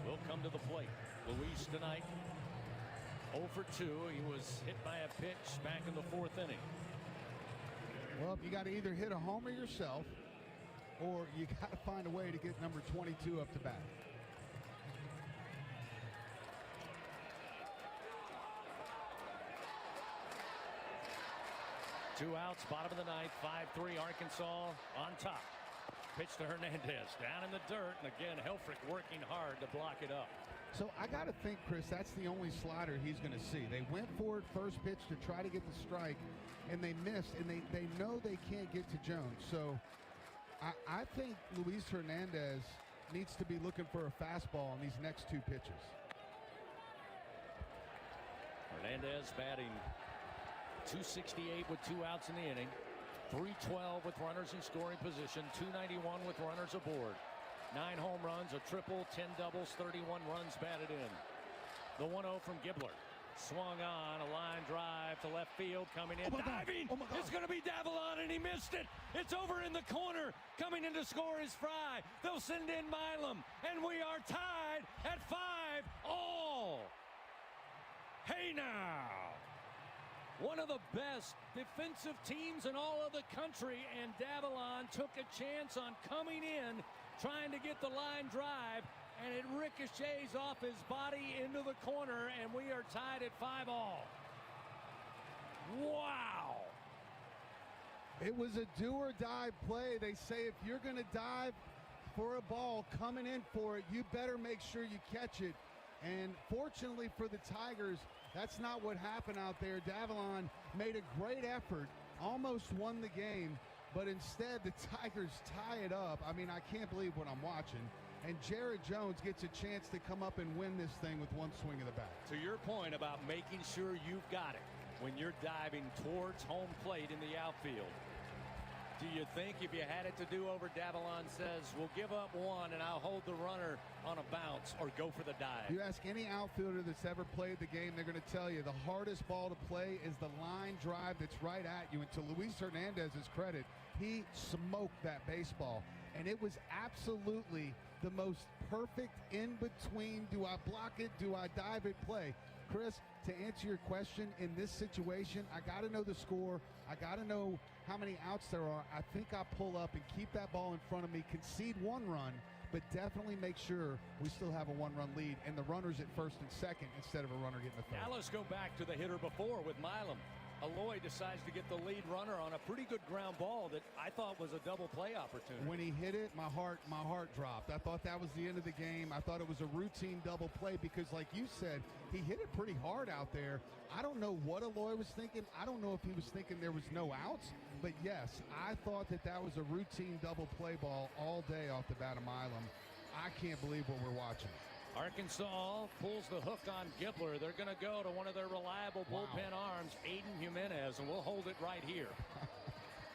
will come to the plate. Luis tonight 0 for 2. He was hit by a pitch back in the 4th inning. Well, you got to either hit a homer yourself, or you got to find a way to get number 22 up to bat. Two outs, bottom of the 9th, 5-3 Arkansas on top. Pitch to Hernandez, down in the dirt, and again, Helfrich working hard to block it up. So I got to think, Chris, that's the only slider he's going to see. They went for it first pitch to try to get the strike, and they missed, and they know they can't get to Jones. So I think Luis Hernandez needs to be looking for a fastball on these next two pitches. Hernandez batting .268 with 2 outs in the inning, .312 with runners in scoring position, .291 with runners aboard. 9 home runs, a triple, 10 doubles, 31 runs batted in. The 1-0 from Gibbler. Swung on, a line drive to left field, coming in, diving. It's going to be Davillon, and he missed it. It's over in the corner. Coming in to score is Fry. They'll send in Milam, and we are tied at 5-all. Hey now. One of the best defensive teams in all of the country, and Davillon took a chance on coming in, trying to get the line drive, and it ricochets off his body into the corner, and we are tied at 5-all. Wow. It was a do-or-die play. They say if you're going to dive for a ball coming in for it, you better make sure you catch it. And fortunately for the Tigers, that's not what happened out there. Davillon made a great effort, almost won the game, but instead the Tigers tie it up. I mean, I can't believe what I'm watching. And Jared Jones gets a chance to come up and win this thing with one swing of the bat. To your point about making sure you've got it when you're diving towards home plate in the outfield, do you think if you had it to do over, Davillon says, we'll give up one and I'll hold the runner on a bounce, or go for the dive? You ask any outfielder that's ever played the game, they're going to tell you the hardest ball to play is the line drive that's right at you. And to Luis Hernandez's credit, he smoked that baseball. And it was absolutely the most perfect in between. Do I block it? Do I dive it play? Chris, to answer your question, in this situation, I got to know the score. I got to know how many outs there are. I think I pull up and keep that ball in front of me, concede 1 run, but definitely make sure we still have a 1-run lead, and the runner's at first and second instead of a runner getting the third. Now let's go back to the hitter before with Milam. Aloy decides to get the lead runner on a pretty good ground ball that I thought was a double play opportunity. When he hit it, my heart dropped. I thought that was the end of the game. I thought it was a routine double play because, like you said, he hit it pretty hard out there. I don't know what Aloy was thinking. I don't know if he was thinking there was no outs. But, yes, I thought that was a routine double play ball all day off the bat of Milam. I can't believe what we're watching. Arkansas pulls the hook on Gibbler. They're going to go to one of their reliable bullpen arms, Aiden Jimenez, and we'll hold it right here.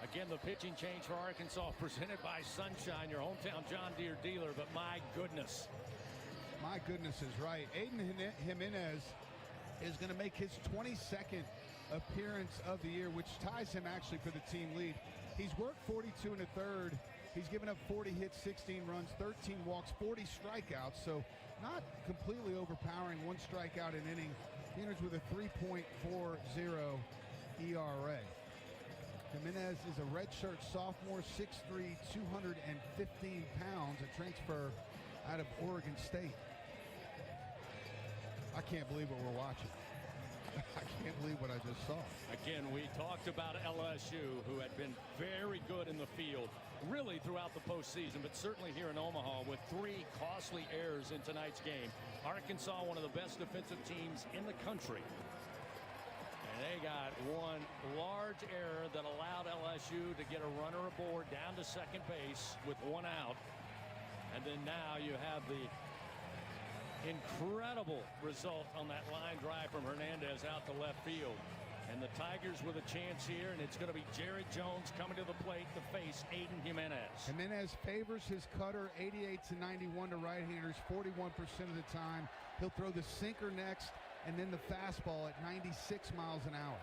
Again, the pitching change for Arkansas presented by Sunshine, your hometown John Deere dealer, but my goodness. My goodness is right. Aiden Jimenez is going to make his 22nd appearance of the year, which ties him actually for the team lead. He's worked 42 1/3. He's given up 40 hits, 16 runs, 13 walks, 40 strikeouts. So not completely overpowering. 1 strikeout an inning. He enters with a 3.40 ERA. Jimenez is a redshirt sophomore, 6'3", 215 pounds, a transfer out of Oregon State. I can't believe what we're watching. I can't believe what I just saw. Again, we talked about LSU, who had been very good in the field, really throughout the postseason, but certainly here in Omaha with 3 costly errors in tonight's game. Arkansas, one of the best defensive teams in the country. And they got one large error that allowed LSU to get a runner aboard down to second base with 1 out. And then now you have the incredible result on that line drive from Hernandez out to left field. And the Tigers with a chance here, and it's going to be Jared Jones coming to the plate to face Aiden Jimenez. Jimenez favors his cutter 88-91 to right-handers 41% of the time. He'll throw the sinker next, and then the fastball at 96 miles an hour.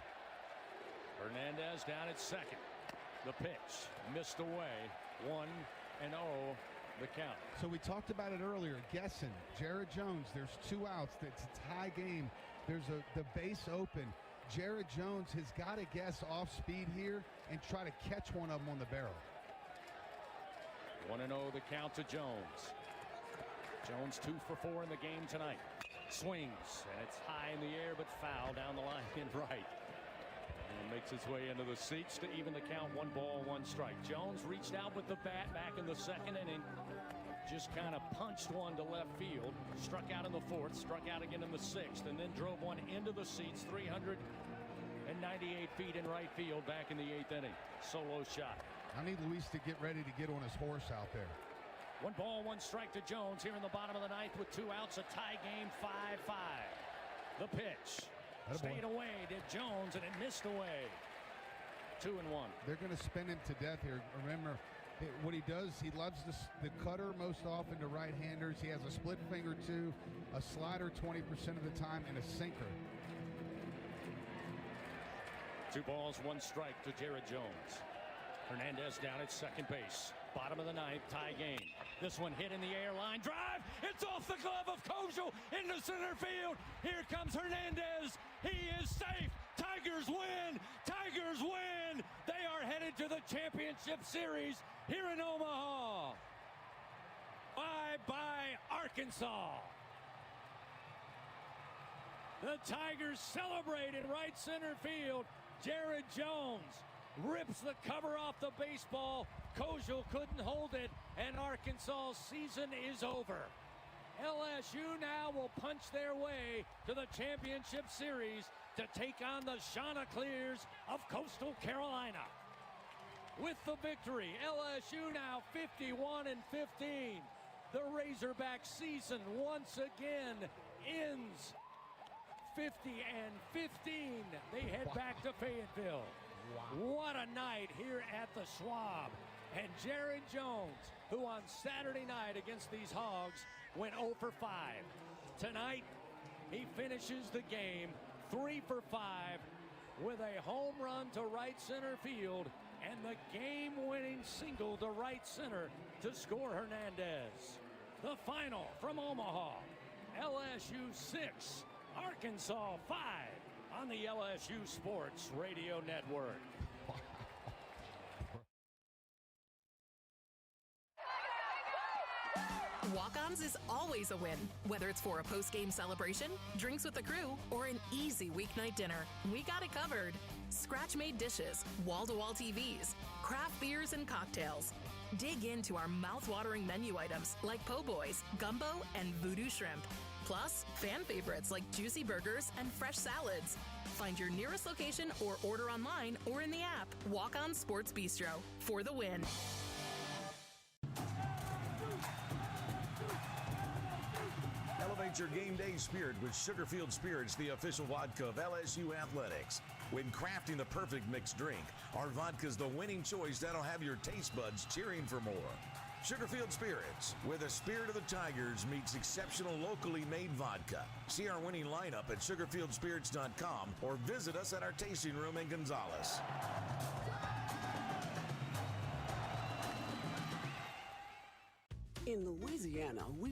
Hernandez down at second. The pitch missed away. 1-0 the count. So we talked about it earlier. Guessing. Jared Jones, there's 2 outs. It's a tie game. There's the base open. Jared Jones has got to guess off speed here and try to catch one of them on the barrel. 1-0 the count to Jones. Jones 2 for 4 in the game tonight. Swings, and it's high in the air, but foul down the line in right. And makes its way into the seats to even the count. 1 ball, 1 strike. Jones reached out with the bat back in the second inning. Just kind of punched one to left field. Struck out in the 4th, struck out again in the 6th, and then drove one into the seats 398 feet in right field back in the 8th inning. Solo shot. I need Luis to get ready to get on his horse out there. 1 ball, 1 strike to Jones here in the bottom of the ninth with 2 outs. A tie game, 5-5. The pitch. Stayed away, did Jones, and it missed away. 2-1. They're going to spin him to death here. Remember, what he does, he loves the cutter most often to right-handers. He has a split finger too, a slider 20% of the time, and a sinker. 2 balls, 1 strike to Jared Jones. Hernandez down at second base. Bottom of the ninth, tie game. This one hit in the air, line drive. It's off the glove of Kojal into center field. Here comes Hernandez. He is safe. Tigers win. Tigers win. They are headed to the championship series here in Omaha. Bye-bye, Arkansas. The Tigers celebrate in right center field. Jared Jones rips the cover off the baseball. Kojal couldn't hold it, and Arkansas' season is over. LSU now will punch their way to the championship series to take on the Chanticleers of Coastal Carolina. With the victory, LSU now 51-15. The Razorback season once again ends 50-15. They head back to Fayetteville. What a night here at the Schwab. And Jared Jones, who on Saturday night against these Hogs went 0 for 5. Tonight, he finishes the game 3 for 5 with a home run to right center field and the game-winning single to right center to score Hernandez. The final from Omaha, LSU 6, Arkansas 5 on the LSU Sports Radio Network. Walk-Ons is always a win. Whether it's for a post-game celebration, drinks with the crew, or an easy weeknight dinner, we got it covered. Scratch-made dishes, wall-to-wall TVs, craft beers and cocktails. Dig into our mouth-watering menu items like po' boys, gumbo, and voodoo shrimp. Plus, fan favorites like juicy burgers and fresh salads. Find your nearest location or order online or in the app. Walk-On Sports Bistro for the win. Elevate your game day spirit with Sugarfield Spirits, the official vodka of LSU Athletics. When crafting the perfect mixed drink, our vodka's the winning choice that'll have your taste buds cheering for more. Sugarfield Spirits, where the spirit of the Tigers meets exceptional locally made vodka. See our winning lineup at sugarfieldspirits.com or visit us at our tasting room in Gonzales. In Louisiana, we